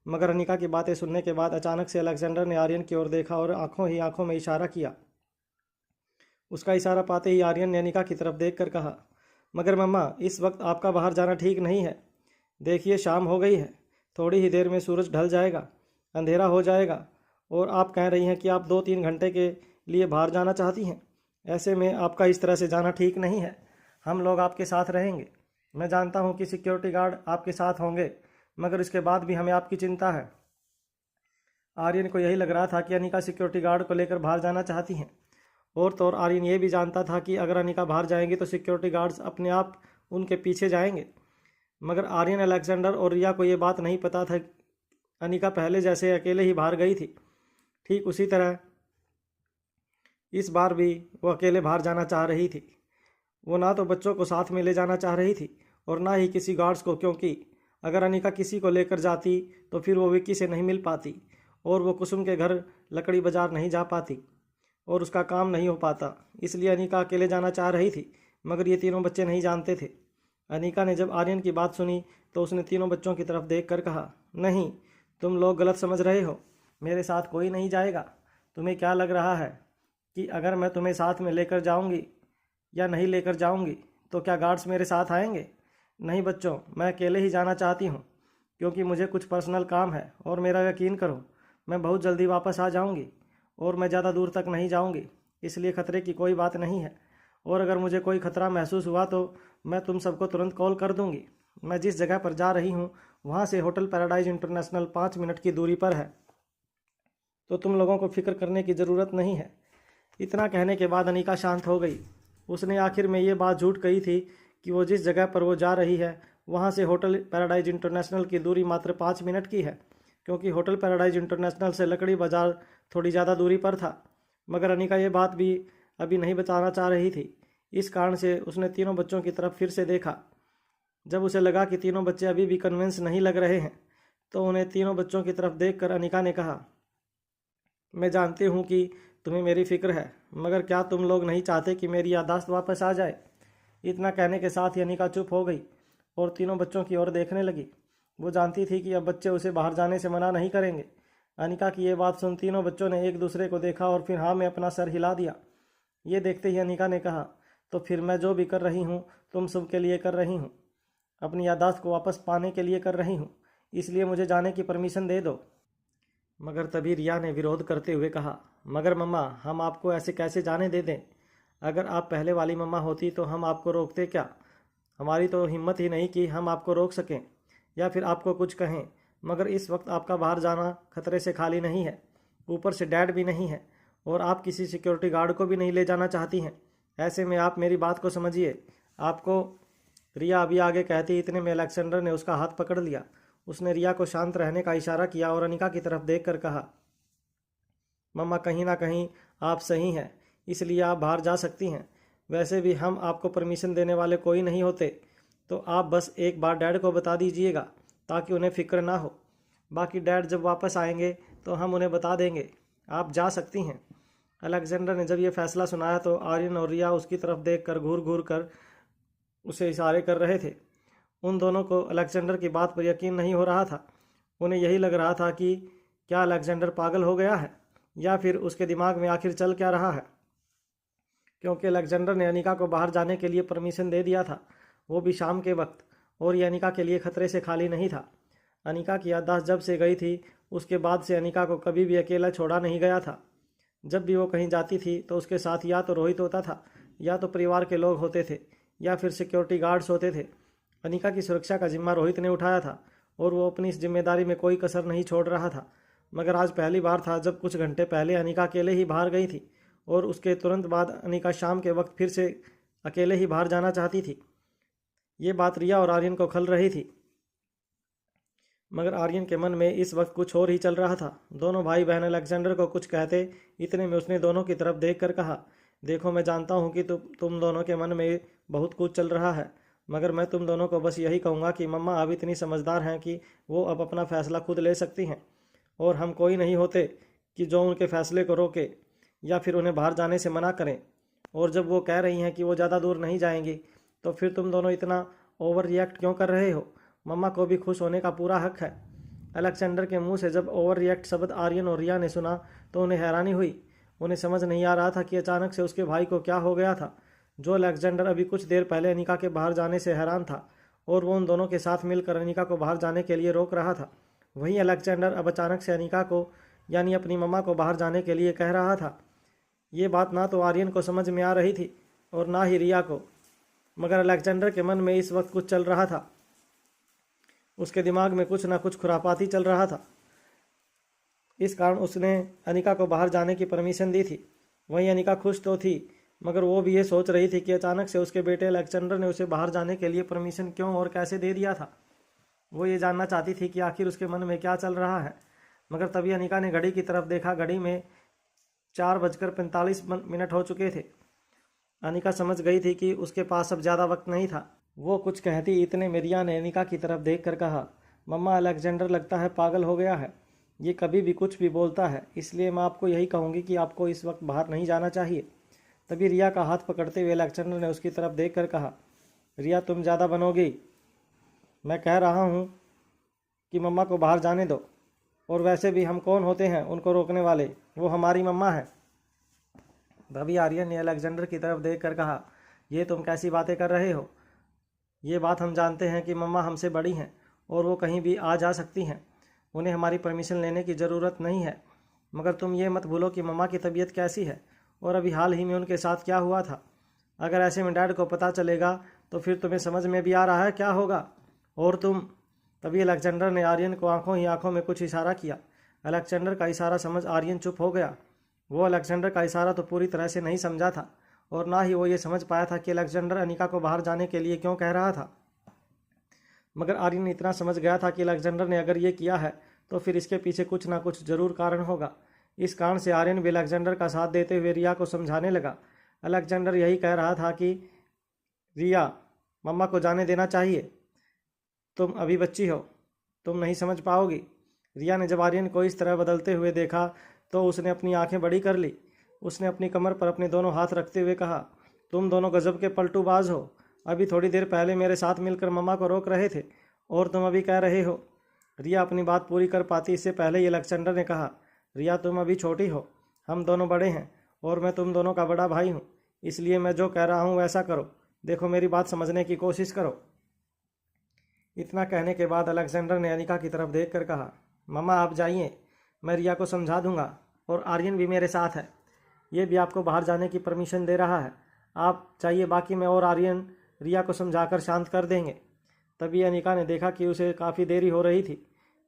मगर अनिका की बातें सुनने के बाद अचानक से अलेक्जेंडर ने आर्यन की ओर देखा और आंखों ही आंखों में इशारा किया। उसका इशारा पाते ही आर्यन ने अनिका की तरफ देखकर कहा, मगर मम्मा, इस वक्त आपका बाहर जाना ठीक नहीं है। देखिए, शाम हो गई है, थोड़ी ही देर में सूरज ढल जाएगा, अंधेरा हो जाएगा, और आप कह रही हैं कि आप 2-3 घंटे के लिए बाहर जाना चाहती हैं। ऐसे में आपका इस तरह से जाना ठीक नहीं है। हम लोग आपके साथ रहेंगे। मैं जानता हूँ कि सिक्योरिटी गार्ड आपके साथ होंगे, मगर इसके बाद भी हमें आपकी चिंता है। आर्यन को यही लग रहा था कि अनिका सिक्योरिटी गार्ड को लेकर बाहर जाना चाहती हैं, और तो और आर्यन ये भी जानता था कि अगर अनिका बाहर जाएंगी तो सिक्योरिटी गार्ड्स अपने आप उनके पीछे जाएंगे। मगर आर्यन, अलेक्जेंडर और रिया को ये बात नहीं पता था। अनिका पहले जैसे अकेले ही बाहर गई थी, ठीक उसी तरह इस बार भी वो अकेले बाहर जाना चाह रही थी। वो ना तो बच्चों को साथ में ले जाना चाह रही थी और ना ही किसी गार्ड्स को, क्योंकि अगर अनिका किसी को लेकर जाती तो फिर वो विक्की से नहीं मिल पाती, और वो कुसुम के घर लकड़ी बाजार नहीं जा पाती, और उसका काम नहीं हो पाता। इसलिए अनिका अकेले जाना चाह रही थी, मगर ये तीनों बच्चे नहीं जानते थे। अनिका ने जब आर्यन की बात सुनी तो उसने तीनों बच्चों की तरफ देख कर कहा, नहीं, तुम लोग गलत समझ रहे हो, मेरे साथ कोई नहीं जाएगा। तुम्हें क्या लग रहा है कि अगर मैं तुम्हें साथ में लेकर जाऊंगी या नहीं लेकर जाऊंगी तो क्या गार्ड्स मेरे साथ आएंगे? नहीं बच्चों, मैं अकेले ही जाना चाहती हूँ, क्योंकि मुझे कुछ पर्सनल काम है और मेरा यकीन करो मैं बहुत जल्दी वापस आ जाऊंगी और मैं ज़्यादा दूर तक नहीं जाऊंगी, इसलिए खतरे की कोई बात नहीं है। और अगर मुझे कोई खतरा महसूस हुआ तो मैं तुम सबको तुरंत कॉल कर दूंगी। मैं जिस जगह पर जा रही हूँ वहाँ से होटल पैराडाइज इंटरनेशनल 5 मिनट की दूरी पर है, तो तुम लोगों को फिक्र करने की ज़रूरत नहीं है। इतना कहने के बाद अनिका शांत हो गई। उसने आखिर में ये बात झूठ कही थी कि वो जिस जगह पर वो जा रही है वहाँ से होटल पैराडाइज इंटरनेशनल की दूरी मात्र 5 मिनट की है, क्योंकि होटल पैराडाइज इंटरनेशनल से लकड़ी बाजार थोड़ी ज़्यादा दूरी पर था। मगर अनिका ये बात भी अभी नहीं बताना चाह रही थी। इस कारण से उसने तीनों बच्चों की तरफ फिर से देखा। जब उसे लगा कि तीनों बच्चे अभी भी कन्विंस नहीं लग रहे हैं तो उन्हें तीनों बच्चों की तरफ देखकर अनिका ने कहा, मैं जानती हूँ कि तुम्हें मेरी फिक्र है, मगर क्या तुम लोग नहीं चाहते कि मेरी याददाश्त वापस आ जाए? इतना कहने के साथ ही अनिका चुप हो गई और तीनों बच्चों की ओर देखने लगी। वो जानती थी कि अब बच्चे उसे बाहर जाने से मना नहीं करेंगे। अनिका की ये बात सुन तीनों बच्चों ने एक दूसरे को देखा और फिर हाँ में अपना सर हिला दिया। ये देखते ही अनिका ने कहा, तो फिर मैं जो भी कर रही हूँ तुम सब के लिए कर रही हूँ, अपनी याददाश्त को वापस पाने के लिए कर रही हूँ, इसलिए मुझे जाने की परमिशन दे दो। मगर तभी रिया ने विरोध करते हुए कहा, मगर मम्मा, हम आपको ऐसे कैसे जाने दे दें? अगर आप पहले वाली मम्मा होती तो हम आपको रोकते क्या? हमारी तो हिम्मत ही नहीं कि हम आपको रोक सकें या फिर आपको कुछ कहें। मगर इस वक्त आपका बाहर जाना खतरे से खाली नहीं है, ऊपर से डैड भी नहीं है और आप किसी सिक्योरिटी गार्ड को भी नहीं ले जाना चाहती हैं। ऐसे में आप मेरी बात को समझिए। आपको, रिया अभी आगे कहती इतने में अलेक्जेंडर ने उसका हाथ पकड़ लिया। उसने रिया को शांत रहने का इशारा किया और अनिका की तरफ देखकर कहा, मम्मा, कहीं ना कहीं आप सही हैं, इसलिए आप बाहर जा सकती हैं। वैसे भी हम आपको परमिशन देने वाले कोई नहीं होते, तो आप बस एक बार डैड को बता दीजिएगा ताकि उन्हें फिक्र ना हो। बाकी डैड जब वापस आएंगे तो हम उन्हें बता देंगे। आप जा सकती हैं। अलेक्जेंडर ने जब ये फैसला सुनाया तो आर्यन और रिया उसकी तरफ देखकर घूर घूर कर उसे इशारे कर रहे थे। उन दोनों को अलेक्जेंडर की बात पर यकीन नहीं हो रहा था। उन्हें यही लग रहा था कि क्या अलेक्जेंडर पागल हो गया है या फिर उसके दिमाग में आखिर चल क्या रहा है, क्योंकि अलेक्जेंडर ने अनिका को बाहर जाने के लिए परमिशन दे दिया था, वो भी शाम के वक्त, और ये अनिका के लिए खतरे से खाली नहीं था। अनिका की याददाश्त जब से गई थी उसके बाद से अनिका को कभी भी अकेला छोड़ा नहीं गया था। जब भी वो कहीं जाती थी तो उसके साथ या तो रोहित होता था या तो परिवार के लोग होते थे या फिर सिक्योरिटी गार्ड्स होते थे। अनिका की सुरक्षा का जिम्मा रोहित ने उठाया था और वो अपनी इस जिम्मेदारी में कोई कसर नहीं छोड़ रहा था। मगर आज पहली बार था जब कुछ घंटे पहले अनिका अकेले ही बाहर गई थी और उसके तुरंत बाद अनिका शाम के वक्त फिर से अकेले ही बाहर जाना चाहती थी। ये बात रिया और आर्यन को खल रही थी, मगर आर्यन के मन में इस वक्त कुछ और ही चल रहा था। दोनों भाई बहन अलेक्जेंडर को कुछ कहते, इतने में उसने दोनों की तरफ देखकर कहा, देखो, मैं जानता हूँ कि तुम दोनों के मन में बहुत कुछ चल रहा है, मगर मैं तुम दोनों को बस यही कहूँगा कि मम्मा अब इतनी समझदार हैं कि वो अब अपना फ़ैसला खुद ले सकती हैं और हम कोई नहीं होते कि जो उनके फ़ैसले को रोके या फिर उन्हें बाहर जाने से मना करें। और जब वो कह रही हैं कि वो ज़्यादा दूर नहीं जाएंगी तो फिर तुम दोनों इतना ओवर रिएक्ट क्यों कर रहे हो? मम्मा को भी खुश होने का पूरा हक है। अलेक्जेंडर के मुंह से जब ओवर रिएक्ट शब्द आर्यन और रिया ने सुना तो उन्हें हैरानी हुई। उन्हें समझ नहीं आ रहा था कि अचानक से उसके भाई को क्या हो गया था। जो अलेक्जेंडर अभी कुछ देर पहले अनिका के बाहर जाने से हैरान था और वो उन दोनों के साथ मिलकर अनिका को बाहर जाने के लिए रोक रहा था, वहीं अलेक्जेंडर अब अचानक से अनिका को यानी अपनी मम्मा को बाहर जाने के लिए कह रहा था। ये बात ना तो आर्यन को समझ में आ रही थी और ना ही रिया को, मगर अलेक्जेंडर के मन में इस वक्त कुछ चल रहा था। उसके दिमाग में कुछ ना कुछ खुरापाती चल रहा था। इस कारण उसने अनिका को बाहर जाने की परमिशन दी थी। वहीं अनिका खुश तो थी, मगर वो भी ये सोच रही थी कि अचानक से उसके बेटे अलेक्जेंडर ने उसे बाहर जाने के लिए परमिशन क्यों और कैसे दे दिया था। वो ये जानना चाहती थी कि आखिर उसके मन में क्या चल रहा है। मगर तभी अनिका ने घड़ी की तरफ देखा। घड़ी में 4:45 हो चुके थे। अनिका समझ गई थी कि उसके पास अब ज़्यादा वक्त नहीं था। वो कुछ कहती, इतने में रिया ने अनिका की तरफ देखकर कहा, मम्मा, अलेक्जेंडर लगता है पागल हो गया है। ये कभी भी कुछ भी बोलता है, इसलिए मैं आपको यही कहूँगी कि आपको इस वक्त बाहर नहीं जाना चाहिए। तभी रिया का हाथ पकड़ते हुए अलेक्जेंडर ने उसकी तरफ देखकर कहा, रिया, तुम ज़्यादा बनोगी। मैं कह रहा हूँ कि मम्मा को बाहर जाने दो। और वैसे भी हम कौन होते हैं उनको रोकने वाले, वो हमारी मम्मा है। तभी आर्यन ने अलेक्जेंडर की तरफ देख कर कहा, ये तुम कैसी बातें कर रहे हो? ये बात हम जानते हैं कि मम्मा हमसे बड़ी हैं और वो कहीं भी आ जा सकती हैं, उन्हें हमारी परमिशन लेने की ज़रूरत नहीं है। मगर तुम ये मत भूलो कि मम्मा की तबीयत कैसी है और अभी हाल ही में उनके साथ क्या हुआ था। अगर ऐसे में डैड को पता चलेगा तो फिर तुम्हें समझ में भी आ रहा है क्या होगा। और तुम। तभी अलेक्जेंडर ने आर्यन को आंखों ही आंखों में कुछ इशारा किया। अलेक्जेंडर का इशारा समझ आर्यन चुप हो गया। वो अलेक्जेंडर का इशारा तो पूरी तरह से नहीं समझा था और ना ही वो ये समझ पाया था कि अलेक्जेंडर अनिका को बाहर जाने के लिए क्यों कह रहा था। मगर आर्यन इतना समझ गया था कि अलेक्जेंडर ने अगर ये किया है तो फिर इसके पीछे कुछ ना कुछ जरूर कारण होगा। इस कारण से आर्यन भी अलेक्जेंडर का साथ देते हुए रिया को समझाने लगा। अलेक्जेंडर यही कह रहा था कि रिया, मम्मा को जाने देना चाहिए, तुम अभी बच्ची हो, तुम नहीं समझ पाओगी। रिया ने जब आर्यन को इस तरह बदलते हुए देखा तो उसने अपनी आंखें बड़ी कर ली। उसने अपनी कमर पर अपने दोनों हाथ रखते हुए कहा, तुम दोनों गजब के पलटूबाज हो। अभी थोड़ी देर पहले मेरे साथ मिलकर मम्मा को रोक रहे थे और तुम अभी कह रहे हो। रिया अपनी बात पूरी कर पाती इससे पहले ही अलेक्जेंडर ने कहा, रिया तुम अभी छोटी हो, हम दोनों बड़े हैं और मैं तुम दोनों का बड़ा भाई हूँ, इसलिए मैं जो कह रहा हूँ वैसा करो। देखो, मेरी बात समझने की कोशिश करो। इतना कहने के बाद अलेक्जेंडर ने अनिका की तरफ देख कर कहा, मम्मा आप जाइए, मैं रिया को समझा दूंगा और आर्यन भी मेरे साथ है, ये भी आपको बाहर जाने की परमिशन दे रहा है। आप चाहिए, बाकी मैं और आर्यन रिया को समझाकर शांत कर देंगे। तभी अनिका ने देखा कि उसे काफ़ी देरी हो रही थी।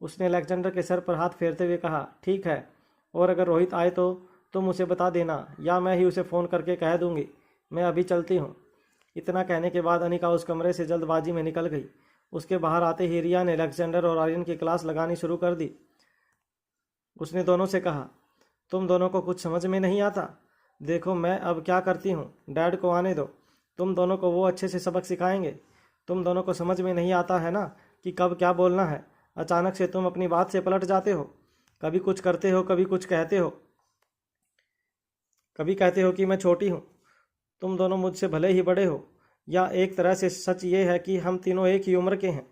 उसने अलेक्जेंडर के सर पर हाथ फेरते हुए कहा, ठीक है, और अगर रोहित आए तो तुम उसे बता देना या मैं ही उसे फ़ोन करके कह दूंगी। मैं अभी चलती हूँ। इतना कहने के बाद अनिका उस कमरे से जल्दबाजी में निकल गई। उसके बाहर आते ही रिया ने अलेक्जेंडर और आर्यन की क्लास लगानी शुरू कर दी। उसने दोनों से कहा, तुम दोनों को कुछ समझ में नहीं आता। देखो, मैं अब क्या करती हूँ, डैड को आने दो, तुम दोनों को वो अच्छे से सबक सिखाएंगे। तुम दोनों को समझ में नहीं आता है ना कि कब क्या बोलना है। अचानक से तुम अपनी बात से पलट जाते हो, कभी कुछ करते हो, कभी कुछ कहते हो, कभी कहते हो कि मैं छोटी हूँ। तुम दोनों मुझसे भले ही बड़े हो, या एक तरह से सच ये है कि हम तीनों एक ही उम्र के हैं।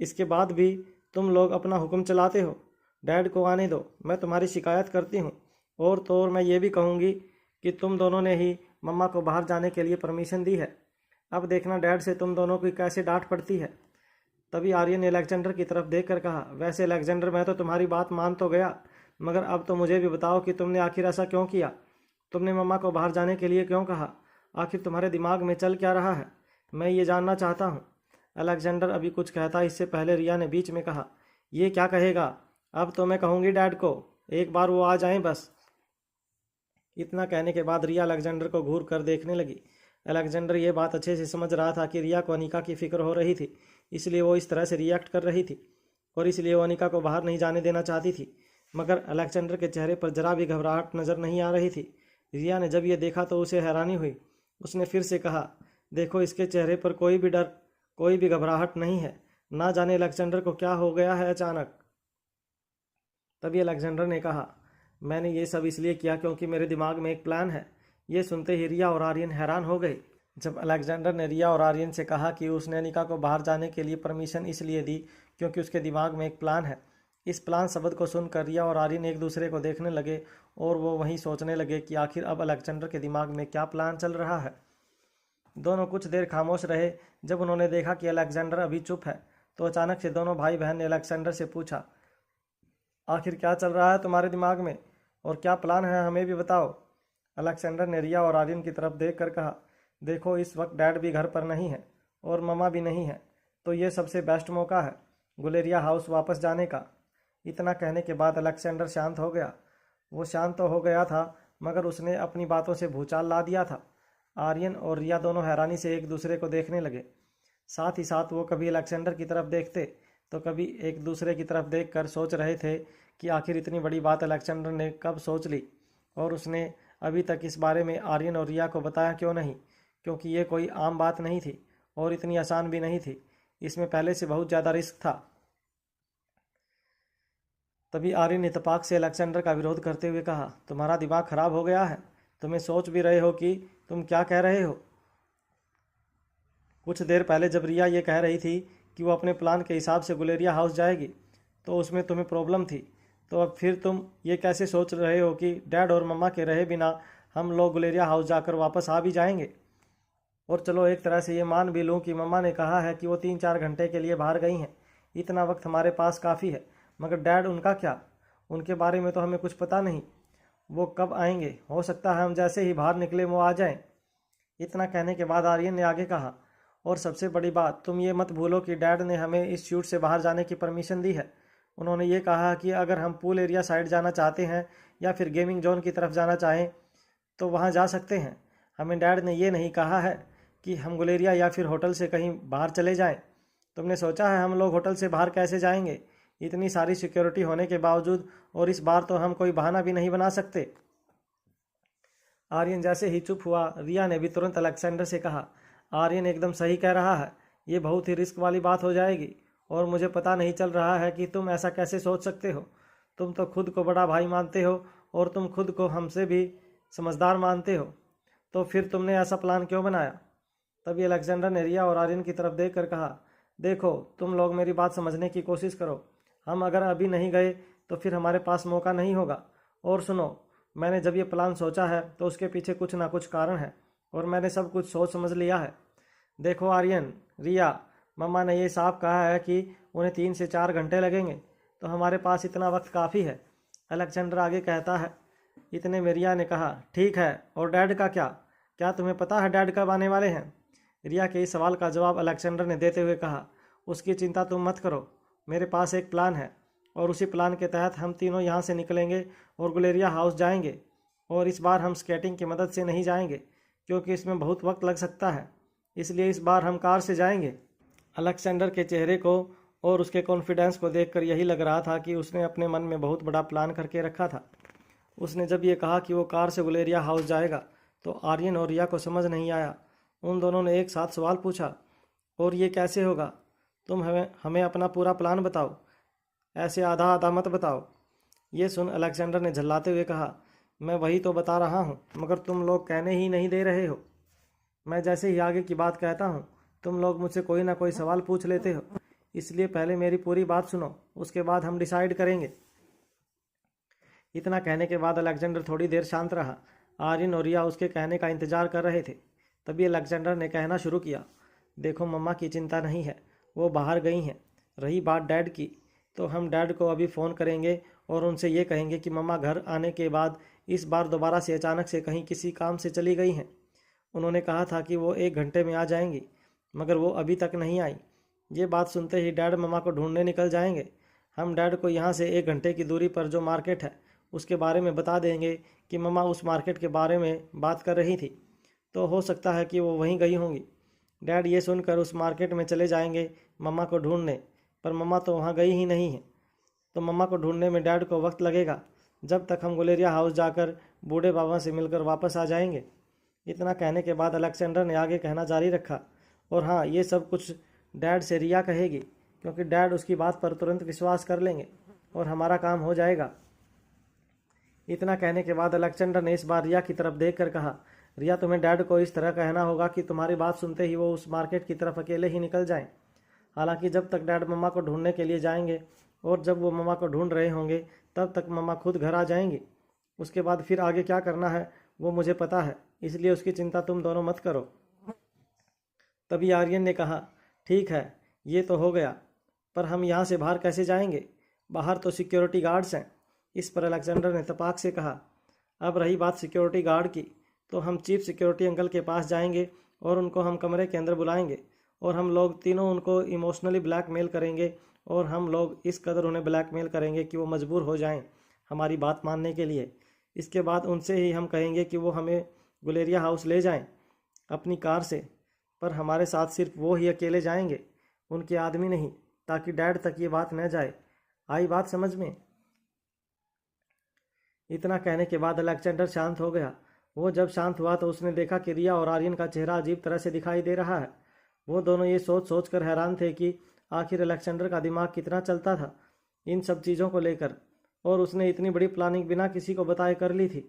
इसके बाद भी तुम लोग अपना हुक्म चलाते हो। डैड को आने दो, मैं तुम्हारी शिकायत करती हूँ। और तो और मैं ये भी कहूँगी कि तुम दोनों ने ही मम्मा को बाहर जाने के लिए परमिशन दी है। अब देखना डैड से तुम दोनों की कैसे डांट पड़ती है। तभी आर्यन ने अलेक्जेंडर की तरफ देख कर कहा, वैसे अलेक्जेंडर, मैं तो तुम्हारी बात मान तो गया, मगर अब तो मुझे भी बताओ कि तुमने आखिर ऐसा क्यों किया। तुमने मम्मा को बाहर जाने के लिए क्यों कहा? आखिर तुम्हारे दिमाग में चल क्या रहा है? मैं ये जानना चाहता हूँ। अलेक्जेंडर अभी कुछ कहता इससे पहले रिया ने बीच में कहा, ये क्या कहेगा? अब तो मैं कहूँगी डैड को, एक बार वो आ जाएं बस। इतना कहने के बाद रिया अलेक्जेंडर को घूर कर देखने लगी। अलेक्जेंडर ये बात अच्छे से समझ रहा था कि रिया को अनिका की फिक्र हो रही थी, इसलिए वो इस तरह से रिएक्ट कर रही थी और इसलिए वो अनिका को बाहर नहीं जाने देना चाहती थी। मगर अलेक्जेंडर के चेहरे पर जरा भी घबराहट नजर नहीं आ रही थी। रिया ने जब ये देखा तो उसे हैरानी हुई। उसने फिर से कहा, देखो, इसके चेहरे पर कोई भी डर, कोई भी घबराहट नहीं है। ना जाने अलेक्जेंडर को क्या हो गया है अचानक। तभी अलेक्जेंडर ने कहा, मैंने ये सब इसलिए किया क्योंकि मेरे दिमाग में एक प्लान है। ये सुनते ही रिया और आर्यन हैरान हो गए। जब अलेक्जेंडर ने रिया और आर्यन से कहा कि उसने अनिका को बाहर जाने के लिए परमिशन इसलिए दी क्योंकि उसके दिमाग में एक प्लान है, इस प्लान शब्द को सुनकर रिया और आर्यन एक दूसरे को देखने लगे और वो वहीं सोचने लगे कि आखिर अब अलेक्जेंडर के दिमाग में क्या प्लान चल रहा है। दोनों कुछ देर खामोश रहे। जब उन्होंने देखा कि अलेक्जेंडर अभी चुप है तो अचानक से दोनों भाई बहन ने अलेक्जेंडर से पूछा, आखिर क्या चल रहा है तुम्हारे दिमाग में और क्या प्लान है, हमें भी बताओ। अलेक्जेंडर ने रिया और आर्यन की तरफ देख कर कहा, देखो, इस वक्त डैड भी घर पर नहीं है और मम्मा भी नहीं है, तो ये सबसे बेस्ट मौका है गुलेरिया हाउस वापस जाने का। इतना कहने के बाद अलेक्जेंडर शांत हो गया। वो शांत तो हो गया था मगर उसने अपनी बातों से भूचाल ला दिया था। आर्यन और रिया दोनों हैरानी से एक दूसरे को देखने लगे। साथ ही साथ वो कभी अलेक्जेंडर की तरफ देखते तो कभी एक दूसरे की तरफ देखकर सोच रहे थे कि आखिर इतनी बड़ी बात अलेक्जेंडर ने कब सोच ली और उसने अभी तक इस बारे में आर्यन और रिया को बताया क्यों नहीं, क्योंकि ये कोई आम बात नहीं थी और इतनी आसान भी नहीं थी। इसमें पहले से बहुत ज़्यादा रिस्क था। तभी आर्यन ने इत्तेफाक से अलेक्जेंडर का विरोध करते हुए कहा, तुम्हारा दिमाग खराब हो गया है, तुम्हें सोच भी रहे हो कि तुम क्या कह रहे हो। कुछ देर पहले जब रिया ये कह रही थी कि वो अपने प्लान के हिसाब से गुलेरिया हाउस जाएगी तो उसमें तुम्हें प्रॉब्लम थी, तो अब फिर तुम ये कैसे सोच रहे हो कि डैड और मम्मा के रहे बिना हम लोग गुलेरिया हाउस जाकर वापस आ भी जाएंगे? और चलो एक तरह से ये मान भी लूँ कि मम्मा ने कहा है कि वो 3-4 घंटे के लिए बाहर गई हैं, इतना वक्त हमारे पास काफ़ी है। मगर डैड, उनका क्या? उनके बारे में तो हमें कुछ पता नहीं। वो कब आएंगे? हो सकता है हम जैसे ही बाहर निकले वो आ जाएं। इतना कहने के बाद आर्यन ने आगे कहा, और सबसे बड़ी बात, तुम ये मत भूलो कि डैड ने हमें इस शूट से बाहर जाने की परमिशन दी है। उन्होंने ये कहा कि अगर हम पूल एरिया साइड जाना चाहते हैं या फिर गेमिंग जोन की तरफ जाना चाहें तो वहाँ जा सकते हैं। हमें डैड ने ये नहीं कहा है कि हम गुलेरिया या फिर होटल से कहीं बाहर चले जाएं। तुमने सोचा है हम लोग होटल से बाहर कैसे जाएंगे, इतनी सारी सिक्योरिटी होने के बावजूद? और इस बार तो हम कोई बहाना भी नहीं बना सकते। आर्यन जैसे ही चुप हुआ, रिया ने भी तुरंत अलेक्जेंडर से कहा, आर्यन एकदम सही कह रहा है, ये बहुत ही रिस्क वाली बात हो जाएगी। और मुझे पता नहीं चल रहा है कि तुम ऐसा कैसे सोच सकते हो। तुम तो खुद को बड़ा भाई मानते हो और तुम खुद को हमसे भी समझदार मानते हो, तो फिर तुमने ऐसा प्लान क्यों बनाया? तभी अलेक्जेंडर ने रिया और आर्यन की तरफ देख कर कहा, देखो तुम लोग मेरी बात समझने की कोशिश करो। हम अगर अभी नहीं गए तो फिर हमारे पास मौका नहीं होगा। और सुनो, मैंने जब ये प्लान सोचा है तो उसके पीछे कुछ ना कुछ कारण है और मैंने सब कुछ सोच समझ लिया है। देखो आर्यन, रिया, मम्मा ने ये साफ कहा है कि उन्हें 3 से 4 घंटे लगेंगे, तो हमारे पास इतना वक्त काफ़ी है। अलेक्जेंडर आगे कहता है। इतने में रिया ने कहा, ठीक है, और डैड का क्या? क्या तुम्हें पता है डैड कब आने वाले हैं? रिया के इस सवाल का जवाब अलेक्जेंडर ने देते हुए कहा, उसकी चिंता तुम मत करो, मेरे पास एक प्लान है और उसी प्लान के तहत हम तीनों यहाँ से निकलेंगे और गुलेरिया हाउस जाएंगे। और इस बार हम स्केटिंग की मदद से नहीं जाएंगे क्योंकि इसमें बहुत वक्त लग सकता है, इसलिए इस बार हम कार से जाएंगे। अलेक्जेंडर के चेहरे को और उसके कॉन्फिडेंस को देखकर यही लग रहा था कि उसने अपने मन में बहुत बड़ा प्लान करके रखा था। उसने जब ये कहा कि वो कार से गुलेरिया हाउस जाएगा तो आर्यन और रिया को समझ नहीं आया। उन दोनों ने एक साथ सवाल पूछा, और ये कैसे होगा? तुम हमें अपना पूरा प्लान बताओ, ऐसे आधा आधा मत बताओ। ये सुन अलेक्जेंडर ने झल्लाते हुए कहा, मैं वही तो बता रहा हूँ मगर तुम लोग कहने ही नहीं दे रहे हो। मैं जैसे ही आगे की बात कहता हूँ तुम लोग मुझसे कोई ना कोई सवाल पूछ लेते हो, इसलिए पहले मेरी पूरी बात सुनो, उसके बाद हम डिसाइड करेंगे। इतना कहने के बाद अलेक्जेंडर थोड़ी देर शांत रहा। आर्यन और रिया उसके कहने का इंतजार कर रहे थे। तभी अलेक्जेंडर ने कहना शुरू किया, देखो मम्मा की चिंता नहीं है, वो बाहर गई हैं। रही बात डैड की, तो हम डैड को अभी फ़ोन करेंगे और उनसे ये कहेंगे कि मम्मा घर आने के बाद इस बार दोबारा से अचानक से कहीं किसी काम से चली गई हैं। उन्होंने कहा था कि वो 1 घंटे में आ जाएंगी, मगर वो अभी तक नहीं आई। ये बात सुनते ही डैड मम्मा को ढूंढने निकल जाएंगे। हम डैड को यहाँ से 1 घंटे की दूरी पर जो मार्केट है उसके बारे में बता देंगे कि मम्मा उस मार्केट के बारे में बात कर रही थी, तो हो सकता है कि वो वहीं गई होंगी। डैड ये सुनकर उस मार्केट में चले जाएंगे मम्मा को ढूंढने, पर मम्मा तो वहाँ गई ही नहीं है, तो मम्मा को ढूंढने में डैड को वक्त लगेगा, जब तक हम गुलेरिया हाउस जाकर बूढ़े बाबा से मिलकर वापस आ जाएंगे। इतना कहने के बाद अलेक्जेंडर ने आगे कहना जारी रखा, और हाँ, ये सब कुछ डैड से रिया कहेगी क्योंकि डैड उसकी बात पर तुरंत विश्वास कर लेंगे और हमारा काम हो जाएगा। इतना कहने के बाद अलेक्जेंडर ने इस बार रिया की तरफ देख कर कहा, रिया, तुम्हें डैड को इस तरह कहना होगा कि तुम्हारी बात सुनते ही वो उस मार्केट की तरफ अकेले ही निकल जाएं। हालांकि जब तक डैड मम्मा को ढूंढने के लिए जाएंगे और जब वो मम्मा को ढूंढ रहे होंगे तब तक मम्मा खुद घर आ जाएंगी। उसके बाद फिर आगे क्या करना है वो मुझे पता है, इसलिए उसकी चिंता तुम दोनों मत करो। तभी आर्यन ने कहा, ठीक है, ये तो हो गया, पर हम यहाँ से बाहर कैसे जाएंगे? बाहर तो सिक्योरिटी गार्ड्स हैं। इस पर अलेक्जेंडर ने तपाक से कहा, अब रही बात सिक्योरिटी गार्ड की, तो हम चीफ सिक्योरिटी अंकल के पास जाएंगे और उनको हम कमरे के अंदर बुलाएंगे और हम लोग तीनों उनको इमोशनली ब्लैकमेल करेंगे और हम लोग इस कदर उन्हें ब्लैकमेल करेंगे कि वो मजबूर हो जाएं हमारी बात मानने के लिए। इसके बाद उनसे ही हम कहेंगे कि वो हमें गुलेरिया हाउस ले जाएं अपनी कार से, पर हमारे साथ सिर्फ वो ही अकेले जाएंगे, उनके आदमी नहीं, ताकि डैड तक ये बात न जाए। आई बात समझ में? इतना कहने के बाद अलेक्जेंडर शांत हो गया। वो जब शांत हुआ तो उसने देखा कि रिया और आर्यन का चेहरा अजीब तरह से दिखाई दे रहा है। वो दोनों ये सोच सोच कर हैरान थे कि आखिर अलेक्जेंडर का दिमाग कितना चलता था इन सब चीज़ों को लेकर, और उसने इतनी बड़ी प्लानिंग बिना किसी को बताए कर ली थी।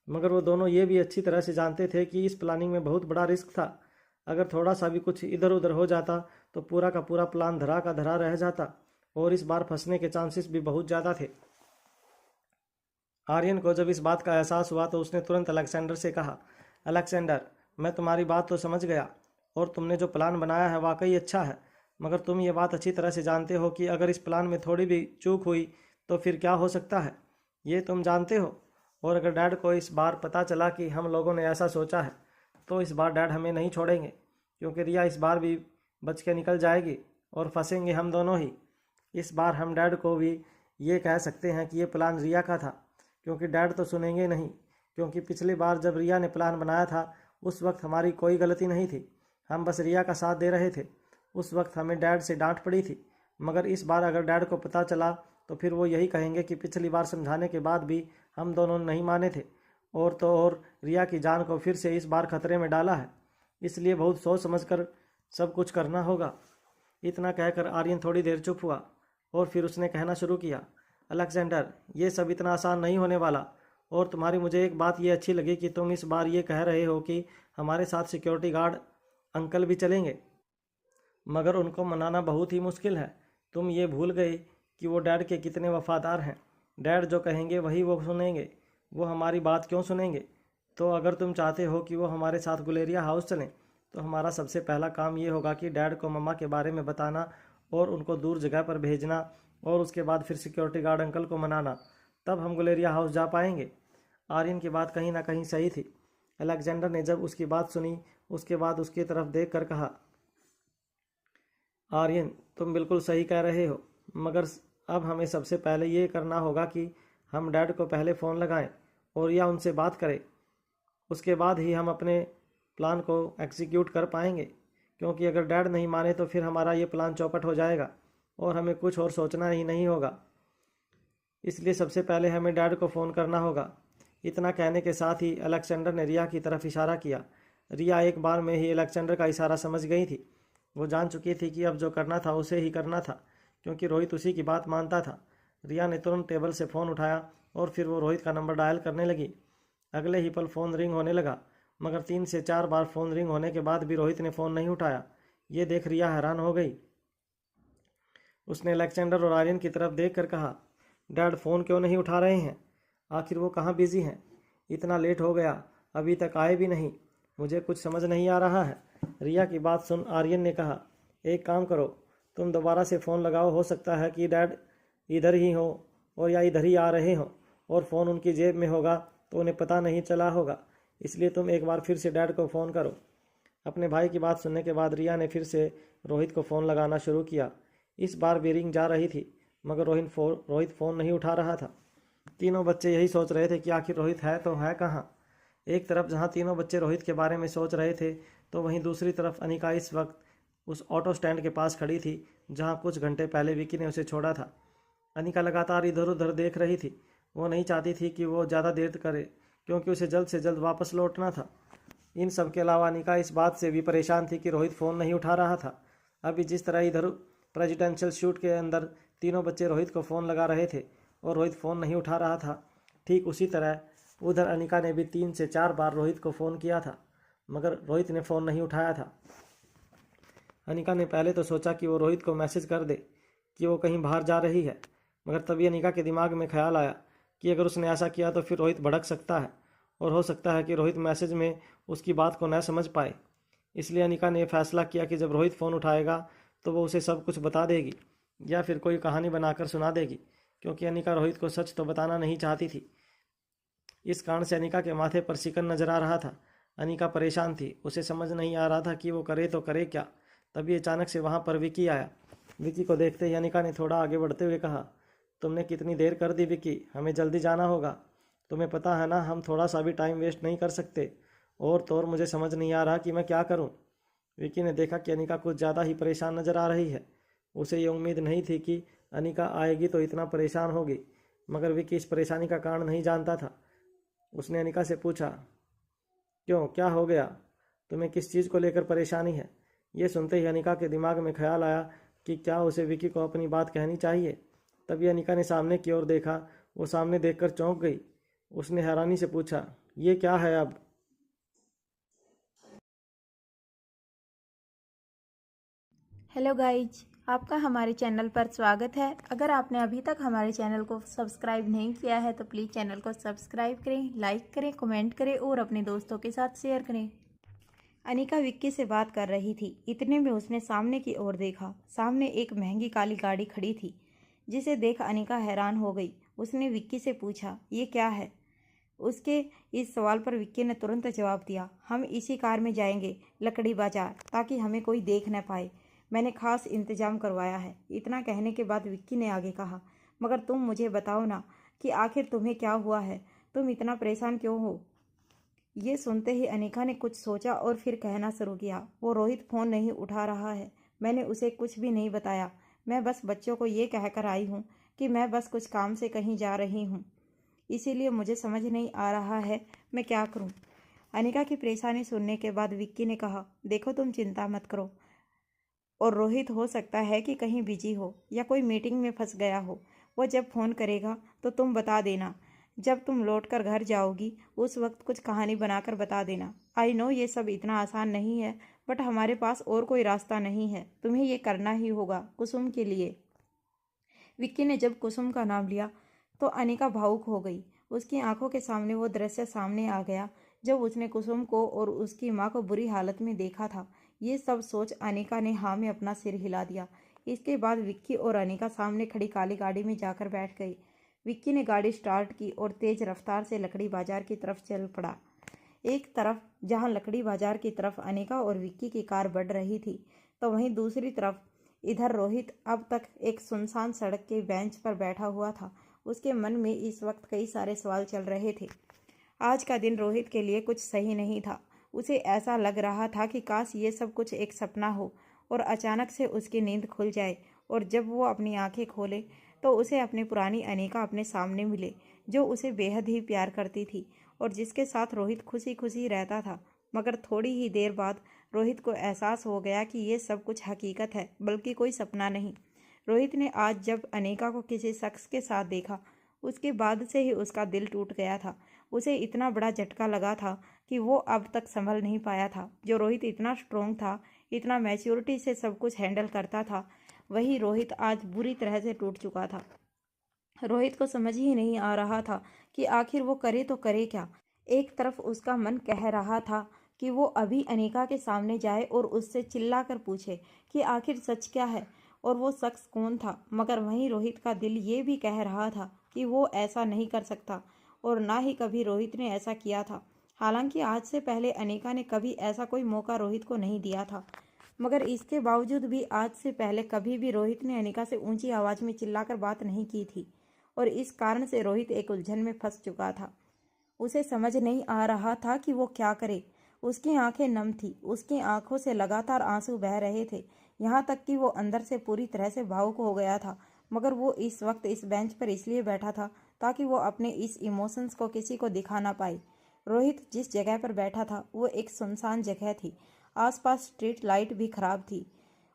मगर वो दोनों ये भी अच्छी तरह से जानते थे कि इस प्लानिंग में बहुत बड़ा रिस्क था। अगर थोड़ा सा भी कुछ इधर उधर हो जाता तो पूरा का पूरा प्लान धरा का धरा रह जाता और इस बार फंसने के चांसेस भी बहुत ज़्यादा थे। आर्यन को जब इस बात का एहसास हुआ तो उसने तुरंत अलेक्जेंडर से कहा, अलेक्जेंडर, मैं तुम्हारी बात तो समझ गया और तुमने जो प्लान बनाया है वाकई अच्छा है, मगर तुम ये बात अच्छी तरह से जानते हो कि अगर इस प्लान में थोड़ी भी चूक हुई तो फिर क्या हो सकता है, ये तुम जानते हो। और अगर डैड को इस बार पता चला कि हम लोगों ने ऐसा सोचा है तो इस बार डैड हमें नहीं छोड़ेंगे, क्योंकि रिया इस बार भी बच के निकल जाएगी और फंसेंगे हम दोनों ही। इस बार हम डैड को भी ये कह सकते हैं कि ये प्लान रिया का था, क्योंकि डैड तो सुनेंगे नहीं, क्योंकि पिछली बार जब रिया ने प्लान बनाया था उस वक्त हमारी कोई गलती नहीं थी, हम बस रिया का साथ दे रहे थे। उस वक्त हमें डैड से डांट पड़ी थी, मगर इस बार अगर डैड को पता चला तो फिर वो यही कहेंगे कि पिछली बार समझाने के बाद भी हम दोनों नहीं माने थे, और तो और रिया की जान को फिर से इस बार खतरे में डाला है, इसलिए बहुत सोच समझ कर सब कुछ करना होगा। इतना कहकर आर्यन थोड़ी देर चुप हुआ और फिर उसने कहना शुरू किया, अलेक्जेंडर, ये सब इतना आसान नहीं होने वाला, और तुम्हारी मुझे एक बात ये अच्छी लगी कि तुम इस बार ये कह रहे हो कि हमारे साथ सिक्योरिटी गार्ड अंकल भी चलेंगे, मगर उनको मनाना बहुत ही मुश्किल है। तुम ये भूल गए कि वो डैड के कितने वफादार हैं। डैड जो कहेंगे वही वो सुनेंगे, वो हमारी बात क्यों सुनेंगे। तो अगर तुम चाहते हो कि वो हमारे साथ गुलेरिया हाउस चलें तो हमारा सबसे पहला काम ये होगा कि डैड को मम्मा के बारे में बताना और उनको दूर जगह पर भेजना, और उसके बाद फिर सिक्योरिटी गार्ड अंकल को मनाना, तब हम गुलेरिया हाउस जा पाएंगे। आर्यन की बात कहीं ना कहीं सही थी। अलेक्जेंडर ने जब उसकी बात सुनी उसके बाद उसकी तरफ देख कर कहा, आर्यन, तुम बिल्कुल सही कह रहे हो, मगर अब हमें सबसे पहले ये करना होगा कि हम डैड को पहले फ़ोन लगाएं और या उनसे बात करें, उसके बाद ही हम अपने प्लान को एग्जीक्यूट कर पाएंगे, क्योंकि अगर डैड नहीं माने तो फिर हमारा ये प्लान चौपट हो जाएगा और हमें कुछ और सोचना ही नहीं होगा। इसलिए सबसे पहले हमें डैड को फ़ोन करना होगा। इतना कहने के साथ ही अलेक्जेंडर ने रिया की तरफ इशारा किया। रिया एक बार में ही अलेक्जेंडर का इशारा समझ गई थी। वो जान चुकी थी कि अब जो करना था उसे ही करना था, क्योंकि रोहित उसी की बात मानता था। रिया ने तुरंत टेबल से फ़ोन उठाया और फिर वो रोहित का नंबर डायल करने लगी। अगले ही पल फ़ोन रिंग होने लगा, मगर 3 से 4 बार फ़ोन रिंग होने के बाद भी रोहित ने फ़ोन नहीं उठाया। ये देख रिया हैरान हो गई। उसने अलेक्जेंडर और आर्यन की तरफ देख कर कहा, डैड फ़ोन क्यों नहीं उठा रहे हैं? आखिर वो कहाँ बिज़ी हैं? इतना लेट हो गया, अभी तक आए भी नहीं, मुझे कुछ समझ नहीं आ रहा है। रिया की बात सुन आर्यन ने कहा, एक काम करो, तुम दोबारा से फ़ोन लगाओ, हो सकता है कि डैड इधर ही हो और या इधर ही आ रहे हों, और फ़ोन उनकी जेब में होगा तो उन्हें पता नहीं चला होगा, इसलिए तुम एक बार फिर से डैड को फ़ोन करो। अपने भाई की बात सुनने के बाद रिया ने फिर से रोहित को फ़ोन लगाना शुरू किया। इस बार भी रिंग जा रही थी, मगर रोहित फ़ोन नहीं उठा रहा था। तीनों बच्चे यही सोच रहे थे कि आखिर रोहित है तो है कहाँ। एक तरफ जहाँ तीनों बच्चे रोहित के बारे में सोच रहे थे, तो वहीं दूसरी तरफ अनिका इस वक्त उस ऑटो स्टैंड के पास खड़ी थी जहाँ कुछ घंटे पहले विकी ने उसे छोड़ा था। अनिका लगातार इधर उधर देख रही थी। वो नहीं चाहती थी कि वो ज़्यादा देर करे, क्योंकि उसे जल्द से जल्द वापस लौटना था। इन सब के अलावा अनिका इस बात से भी परेशान थी कि रोहित फ़ोन नहीं उठा रहा था। अभी जिस तरह इधर प्रेजिडेंशियल शूट के अंदर तीनों बच्चे रोहित को फ़ोन लगा रहे थे और रोहित फ़ोन नहीं उठा रहा था, ठीक उसी तरह उधर अनिका ने भी 3 से 4 बार रोहित को फ़ोन किया था, मगर रोहित ने फ़ोन नहीं उठाया था। अनिका ने पहले तो सोचा कि वो रोहित को मैसेज कर दे कि वो कहीं बाहर जा रही है, मगर तभी अनिका के दिमाग में ख्याल आया कि अगर उसने ऐसा किया तो फिर रोहित भड़क सकता है और हो सकता है कि रोहित मैसेज में उसकी बात को न समझ पाए। इसलिए अनिका ने फैसला किया कि जब रोहित फ़ोन उठाएगा तो वो उसे सब कुछ बता देगी या फिर कोई कहानी बनाकर सुना देगी, क्योंकि अनिका रोहित को सच तो बताना नहीं चाहती थी। इस कारण से अनिका के माथे पर शिकन नजर आ रहा था। अनिका परेशान थी, उसे समझ नहीं आ रहा था कि वो करे तो करे क्या। तभी अचानक से वहाँ पर विकी आया। विकी को देखते ही अनिका ने थोड़ा आगे बढ़ते हुए कहा, तुमने कितनी देर कर दी विकी, हमें जल्दी जाना होगा। तुम्हें पता है ना, हम थोड़ा सा भी टाइम वेस्ट नहीं कर सकते, और तो और मुझे समझ नहीं आ रहा कि मैं क्या करूं। विकी ने देखा कि अनिका कुछ ज़्यादा ही परेशान नज़र आ रही है। उसे ये उम्मीद नहीं थी कि अनिका आएगी तो इतना परेशान होगी, मगर विकी इस परेशानी का कारण नहीं जानता था। उसने अनिका से पूछा, क्यों, क्या हो गया, तुम्हें किस चीज़ को लेकर परेशानी है? ये सुनते ही अनिका के दिमाग में ख्याल आया कि क्या उसे विकी को अपनी बात कहनी चाहिए। तभी अनिका ने सामने की ओर देखा। वो सामने देखकर चौंक गई। उसने हैरानी से पूछा, ये क्या है अब? हेलो गाइज, आपका हमारे चैनल पर स्वागत है। अगर आपने अभी तक हमारे चैनल को सब्सक्राइब नहीं किया है तो प्लीज़ चैनल को सब्सक्राइब करें, लाइक करें, कमेंट करें और अपने दोस्तों के साथ शेयर करें। अनिका विक्की से बात कर रही थी। इतने में उसने सामने की ओर देखा। सामने एक महंगी काली गाड़ी खड़ी थी, जिसे देख अनिका हैरान हो गई। उसने विक्की से पूछा, ये क्या है? उसके इस सवाल पर विक्की ने तुरंत जवाब दिया, हम इसी कार में जाएंगे लकड़ी बाजार, ताकि हमें कोई देख न पाए। मैंने खास इंतजाम करवाया है। इतना कहने के बाद विक्की ने आगे कहा, मगर तुम मुझे बताओ ना कि आखिर तुम्हें क्या हुआ है? तुम इतना परेशान क्यों हो? ये सुनते ही अनिका ने कुछ सोचा और फिर कहना शुरू किया, वो रोहित फ़ोन नहीं उठा रहा है। मैंने उसे कुछ भी नहीं बताया। मैं बस बच्चों को ये कहकर आई हूँ कि मैं बस कुछ काम से कहीं जा रही हूँ, इसीलिए मुझे समझ नहीं आ रहा है मैं क्या करूँ। अनिका की परेशानी सुनने के बाद विक्की ने कहा, देखो तुम चिंता मत करो, और रोहित हो सकता है कि कहीं बिजी हो या कोई मीटिंग में फंस गया हो। वो जब फ़ोन करेगा तो तुम बता देना। जब तुम लौट कर घर जाओगी उस वक्त कुछ कहानी बनाकर बता देना। आई नो ये सब इतना आसान नहीं है, बट हमारे पास और कोई रास्ता नहीं है। तुम्हें ये करना ही होगा कुसुम के लिए। विक्की ने जब कुसुम का नाम लिया तो अनिका भावुक हो गई। उसकी आंखों के सामने वो दृश्य सामने आ गया जब उसने कुसुम को और उसकी माँ को बुरी हालत में देखा था। ये सब सोच अनिका ने हाँ में अपना सिर हिला दिया। इसके बाद विक्की और अनिका सामने खड़ी काली गाड़ी में जाकर बैठ गई। विक्की ने गाड़ी स्टार्ट की और तेज रफ्तार से लकड़ी बाजार की तरफ चल पड़ा। एक तरफ जहां लकड़ी बाजार की तरफ अनिका और विक्की की कार बढ़ रही थी, तो वहीं दूसरी तरफ इधर रोहित अब तक एक सुनसान सड़क के बेंच पर बैठा हुआ था। उसके मन में इस वक्त कई सारे सवाल चल रहे थे। आज का दिन रोहित के लिए कुछ सही नहीं था। उसे ऐसा लग रहा था कि काश ये सब कुछ एक सपना हो और अचानक से उसकी नींद खुल जाए, और जब वो अपनी आंखें खोले तो उसे अपनी पुरानी अनिका अपने सामने मिले, जो उसे बेहद ही प्यार करती थी और जिसके साथ रोहित खुशी खुशी रहता था। मगर थोड़ी ही देर बाद रोहित को एहसास हो गया कि ये सब कुछ हकीकत है, बल्कि कोई सपना नहीं। रोहित ने आज जब अनिका को किसी शख्स के साथ देखा, उसके बाद से ही उसका दिल टूट गया था। उसे इतना बड़ा झटका लगा था कि वो अब तक संभल नहीं पाया था। जो रोहित इतना स्ट्रोंग था, इतना मैच्योरिटी से सब कुछ हैंडल करता था, वही रोहित आज बुरी तरह से टूट चुका था। रोहित को समझ ही नहीं आ रहा था कि आखिर वो करे तो करे क्या। एक तरफ उसका मन कह रहा था कि वो अभी अनिका के सामने जाए और उससे चिल्लाकर पूछे कि आखिर सच क्या है और वो शख्स कौन था, मगर वहीं रोहित का दिल ये भी कह रहा था कि वो ऐसा नहीं कर सकता और ना ही कभी रोहित ने ऐसा किया था। हालांकि आज से पहले अनिका ने कभी ऐसा कोई मौका रोहित को नहीं दिया था, मगर इसके बावजूद भी आज से पहले कभी भी रोहित ने अनिका से ऊंची आवाज़ में चिल्लाकर बात नहीं की थी, और इस कारण से रोहित एक उलझन में फंस चुका था। उसे समझ नहीं आ रहा था कि वो क्या करे। उसकी आंखें नम थी, उसकी आंखों से लगातार आंसू बह रहे थे, यहाँ तक कि वो अंदर से पूरी तरह से भावुक हो गया था। मगर वो इस वक्त इस बेंच पर इसलिए बैठा था ताकि वो अपने इस इमोशंस को किसी को दिखा ना पाए। रोहित जिस जगह पर बैठा था वो एक सुनसान जगह थी। आसपास स्ट्रीट लाइट भी खराब थी।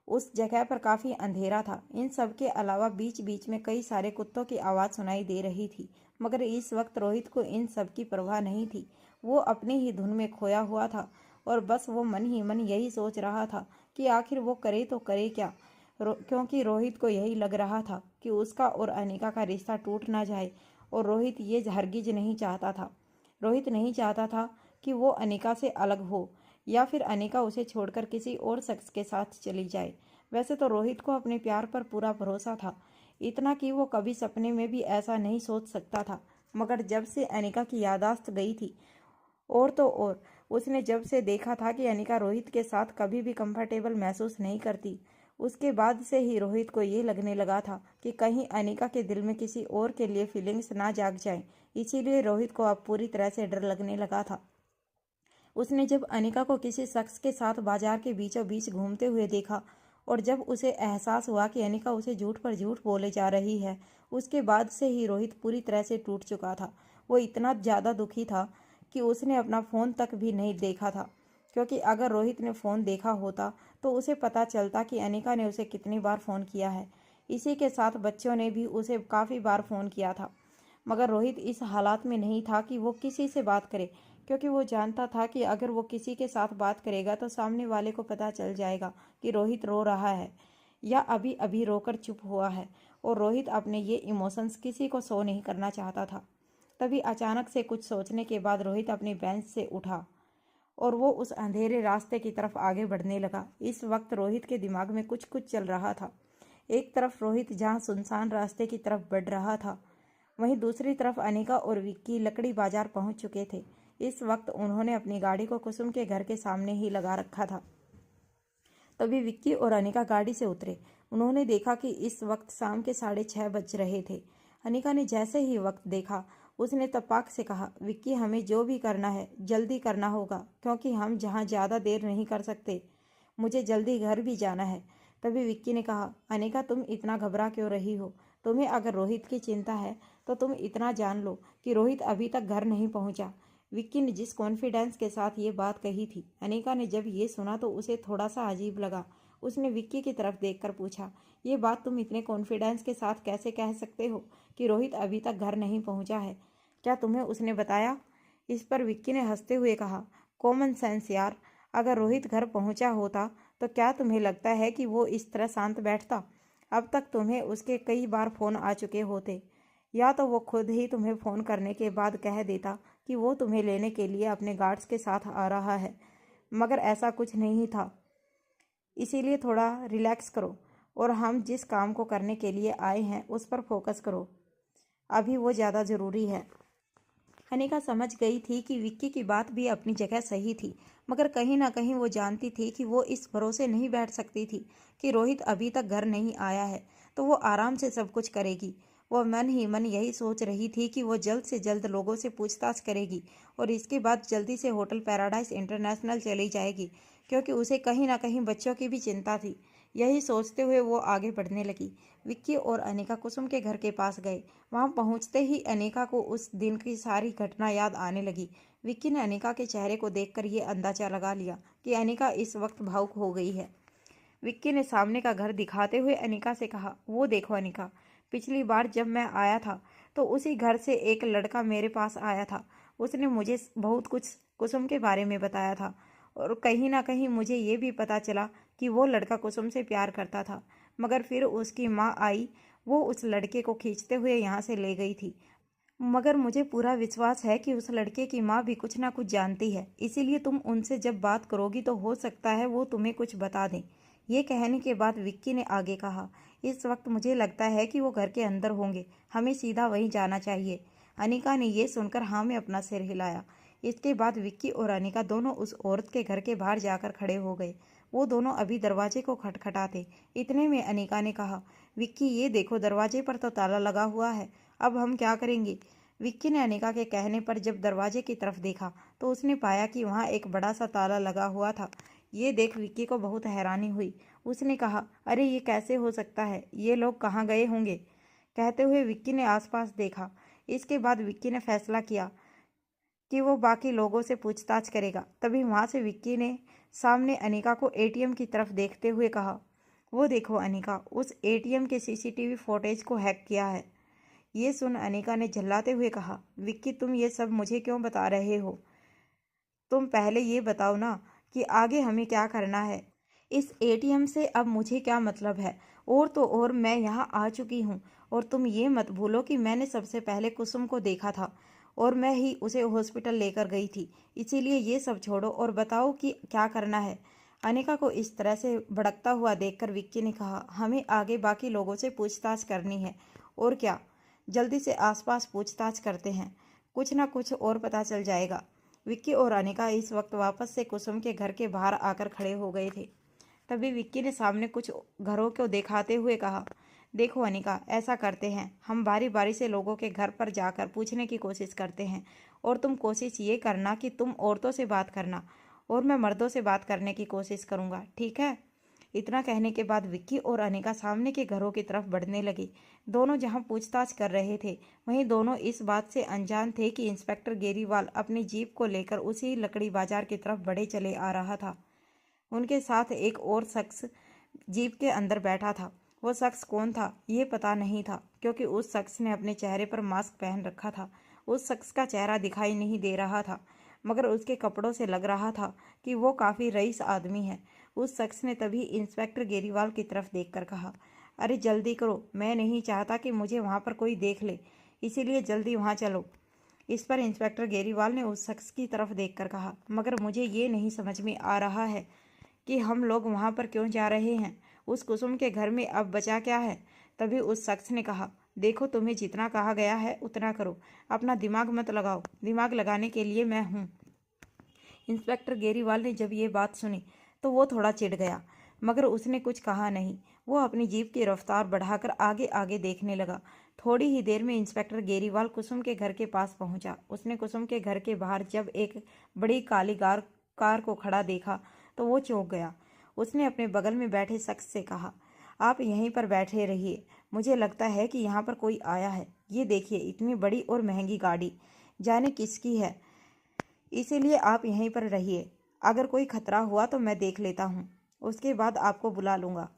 उस जगह पर काफ़ी अंधेरा था। इन सब के अलावा बीच बीच में कई सारे कुत्तों की आवाज़ सुनाई दे रही थी, मगर इस वक्त रोहित को इन सब की परवाह नहीं थी। वो अपनी ही धुन में खोया हुआ था और बस वो मन ही मन यही सोच रहा था कि आखिर वो करे तो करे क्या। क्योंकि रोहित को यही लग रहा था कि उसका और अनिका का रिश्ता टूट ना जाए, और रोहित ये हरगिज नहीं चाहता था। रोहित नहीं चाहता था कि वो अनिका से अलग हो या फिर अनिका उसे छोड़कर किसी और शख्स के साथ चली जाए। वैसे तो रोहित को अपने प्यार पर पूरा भरोसा था, इतना कि वो कभी सपने में भी ऐसा नहीं सोच सकता था। मगर जब से अनिका की यादाश्त गई थी, और तो और उसने जब से देखा था कि अनिका रोहित के साथ कभी भी कंफर्टेबल महसूस नहीं करती, उसके बाद से ही रोहित को ये लगने लगा था कि कहीं अनिका के दिल में किसी और के लिए फीलिंग्स ना जाग जाए। इसीलिए रोहित को अब पूरी तरह से डर लगने लगा था। उसने जब अनिका को किसी शख्स के साथ बाजार के बीचों बीच घूमते हुए देखा, और जब उसे एहसास हुआ कि अनिका उसे झूठ पर झूठ बोले जा रही है, उसके बाद से ही रोहित पूरी तरह से टूट चुका था। वो इतना ज़्यादा दुखी था कि उसने अपना फ़ोन तक भी नहीं देखा था, क्योंकि अगर रोहित ने फ़ोन देखा होता तो उसे पता चलता कि अनिका ने उसे कितनी बार फ़ोन किया है। इसी के साथ बच्चों ने भी उसे काफ़ी बार फ़ोन किया था। मगर रोहित इस हालात में नहीं था कि वो किसी से बात करे, क्योंकि वो जानता था कि अगर वो किसी के साथ बात करेगा तो सामने वाले को पता चल जाएगा कि रोहित रो रहा है। या अभी अभी रोकर चुप हुआ है। और रोहित अपने ये इमोशंस किसी को शो नहीं करना चाहता था। तभी अचानक से कुछ सोचने के बाद रोहित अपनी बेंच से उठा और वो उस अंधेरे रास्ते की तरफ आगे बढ़ने लगा। इस वक्त रोहित के दिमाग में कुछ कुछ चल रहा था। एक तरफ रोहित जहाँ सुनसान रास्ते की तरफ बढ़ रहा था, वहीं दूसरी तरफ अनिका और विक्की लकड़ी बाजार पहुंच चुके थे। इस वक्त उन्होंने अपनी गाड़ी को कुसुम के घर के सामने ही लगा रखा था। तभी विक्की और अनिका गाड़ी से उतरे। उन्होंने देखा कि इस वक्त शाम के 6:30 बज रहे थे। अनिका ने जैसे ही वक्त देखा, उसने तपाक से कहा, विक्की हमें जो भी करना है जल्दी करना होगा, क्योंकि हम जहाँ ज़्यादा देर नहीं कर सकते। मुझे जल्दी घर भी जाना है। तभी विक्की ने कहा, अनिका तुम इतना घबरा क्यों रही हो? तुम्हें अगर रोहित की चिंता है तो तुम इतना जान लो कि रोहित अभी तक घर नहीं पहुंचा। विक्की ने जिस कॉन्फिडेंस के साथ ये बात कही थी, अनिका ने जब ये सुना तो उसे थोड़ा सा अजीब लगा। उसने विक्की की तरफ देखकर पूछा, ये बात तुम इतने कॉन्फिडेंस के साथ कैसे कह सकते हो कि रोहित अभी तक घर नहीं पहुंचा है? क्या तुम्हें उसने बताया? इस पर विक्की ने हंसते हुए कहा, कॉमन सेंस यार, अगर रोहित घर पहुंचा होता तो क्या तुम्हें लगता है कि वो इस तरह शांत बैठता? अब तक तुम्हें उसके कई बार फ़ोन आ चुके होते, या तो वो खुद ही तुम्हें फ़ोन करने के बाद कह देता कि वो तुम्हें लेने के लिए अपने गार्ड्स के साथ आ रहा है। मगर ऐसा कुछ नहीं था। इसीलिए थोड़ा रिलैक्स करो और हम जिस काम को करने के लिए आए हैं उस पर फोकस करो। अभी वो ज़्यादा ज़रूरी है। अनिका समझ गई थी कि विक्की की बात भी अपनी जगह सही थी, मगर कहीं ना कहीं वो जानती थी कि वो इस भरोसे नहीं बैठ सकती थी कि रोहित अभी तक घर नहीं आया है तो वो आराम से सब कुछ करेगी। वो मन ही मन यही सोच रही थी कि वो जल्द से जल्द लोगों से पूछताछ करेगी और इसके बाद जल्दी से होटल पैराडाइज इंटरनेशनल चली जाएगी, क्योंकि उसे कहीं ना कहीं बच्चों की भी चिंता थी। यही सोचते हुए वो आगे बढ़ने लगी। विक्की और अनिका कुसुम के घर के पास गए। वहां पहुंचते ही अनिका को उस दिन की सारी घटना याद आने लगी। विक्की ने अनिका के चेहरे को देखकर ये अंदाजा लगा लिया कि अनिका इस वक्त भावुक हो गई है। विक्की ने सामने का घर दिखाते हुए अनिका से कहा, वो देखो अनिका, पिछली बार जब मैं आया था तो उसी घर से एक लड़का मेरे पास आया था। उसने मुझे बहुत कुछ कुसुम के बारे में बताया था और कहीं ना कहीं मुझे ये भी पता चला कि वो लड़का कुसुम से प्यार करता था। मगर फिर उसकी माँ आई, वो उस लड़के को खींचते हुए यहाँ से ले गई थी। मगर मुझे पूरा विश्वास है कि उस लड़के की माँ भी कुछ ना कुछ जानती है, इसीलिए तुम उनसे जब बात करोगी तो हो सकता है वो तुम्हें कुछ बता दें। ये कहने के बाद विक्की ने आगे कहा, इस वक्त मुझे लगता है कि वो घर के अंदर होंगे, हमें सीधा वहीं जाना चाहिए। अनिका ने ये सुनकर हाँ में अपना सिर हिलाया। इसके बाद विक्की और अनिका दोनों उस औरत के घर के बाहर जाकर खड़े हो गए। वो दोनों अभी दरवाजे को खटखटाते। इतने में अनिका ने कहा, विक्की ये देखो, दरवाजे पर तो ताला लगा हुआ है, अब हम क्या करेंगे? विक्की ने अनिका के कहने पर जब दरवाजे की तरफ देखा तो उसने पाया कि वहाँ एक बड़ा सा ताला लगा हुआ था। ये देख विक्की को बहुत हैरानी हुई। उसने कहा, अरे ये कैसे हो सकता है, ये लोग कहाँ गए होंगे? कहते हुए विक्की ने आसपास देखा। इसके बाद विक्की ने फैसला किया कि वो बाकी लोगों से पूछताछ करेगा। तभी वहाँ से विक्की ने सामने अनिका को एटीएम की तरफ देखते हुए कहा, वो देखो अनिका, उस एटीएम के सीसीटीवी फुटेज को हैक किया है। ये सुन अनिका ने झल्लाते हुए कहा, विक्की तुम ये सब मुझे क्यों बता रहे हो? तुम पहले ये बताओ ना कि आगे हमें क्या करना है। इस एटीएम से अब मुझे क्या मतलब है? और तो और मैं यहाँ आ चुकी हूँ, और तुम ये मत भूलो कि मैंने सबसे पहले कुसुम को देखा था और मैं ही उसे हॉस्पिटल लेकर गई थी। इसीलिए ये सब छोड़ो और बताओ कि क्या करना है। अनिका को इस तरह से भड़कता हुआ देखकर विक्की ने कहा, हमें आगे बाकी लोगों से पूछताछ करनी है। और क्या, जल्दी से आसपास पूछताछ करते हैं, कुछ ना कुछ और पता चल जाएगा। विक्की और अनिका इस वक्त वापस से कुसुम के घर के बाहर आकर खड़े हो गए थे। तभी विक्की ने सामने कुछ घरों को दिखाते हुए कहा, देखो अनिका, ऐसा करते हैं, हम बारी बारी से लोगों के घर पर जाकर पूछने की कोशिश करते हैं, और तुम कोशिश ये करना कि तुम औरतों से बात करना और मैं मर्दों से बात करने की कोशिश करूँगा, ठीक है? इतना कहने के बाद विक्की और अनिका सामने के घरों की तरफ बढ़ने लगे। दोनों जहां पूछताछ कर रहे थे, वहीं दोनों इस बात से अनजान थे कि इंस्पेक्टर गेरीवाल अपनी जीप को लेकर उसी लकड़ी बाजार की तरफ बढ़े चले आ रहा था। उनके साथ एक और शख्स जीप के अंदर बैठा था। वो शख्स कौन था ये पता नहीं था, क्योंकि उस शख्स ने अपने चेहरे पर मास्क पहन रखा था। उस शख्स का चेहरा दिखाई नहीं दे रहा था, मगर उसके कपड़ों से लग रहा था कि वो काफ़ी रईस आदमी है। उस शख्स ने तभी इंस्पेक्टर गेरीवाल की तरफ देखकर कहा, अरे जल्दी करो, मैं नहीं चाहता कि मुझे वहाँ पर कोई देख ले, इसीलिए जल्दी वहाँ चलो। इस पर इंस्पेक्टर गेरीवाल ने उस शख्स की तरफ देखकर कहा, मगर मुझे ये नहीं समझ में आ रहा है कि हम लोग वहाँ पर क्यों जा रहे हैं। उस कुसुम के घर में अब बचा क्या है। तभी उस शख्स ने कहा, देखो तुम्हें जितना कहा गया है उतना करो, अपना दिमाग मत लगाओ, दिमाग लगाने के लिए मैं हूँ। इंस्पेक्टर गेरीवाल ने जब ये बात सुनी तो वो थोड़ा चिढ़ गया, मगर उसने कुछ कहा नहीं। वो अपनी जीप की रफ्तार बढ़ाकर आगे आगे देखने लगा। थोड़ी ही देर में इंस्पेक्टर गेरीवाल कुसुम के घर के पास पहुंचा। उसने कुसुम के घर के बाहर जब एक बड़ी काली कार को खड़ा देखा तो वो चौंक गया। उसने अपने बगल में बैठे शख्स से कहा, आप यहीं पर बैठे रहिए, मुझे लगता है कि यहाँ पर कोई आया है। ये देखिए, इतनी बड़ी और महंगी गाड़ी, जाने किसकी है, इसीलिए आप यहीं पर रहिए। अगर कोई खतरा हुआ तो मैं देख लेता हूँ, उसके बाद आपको बुला लूँगा।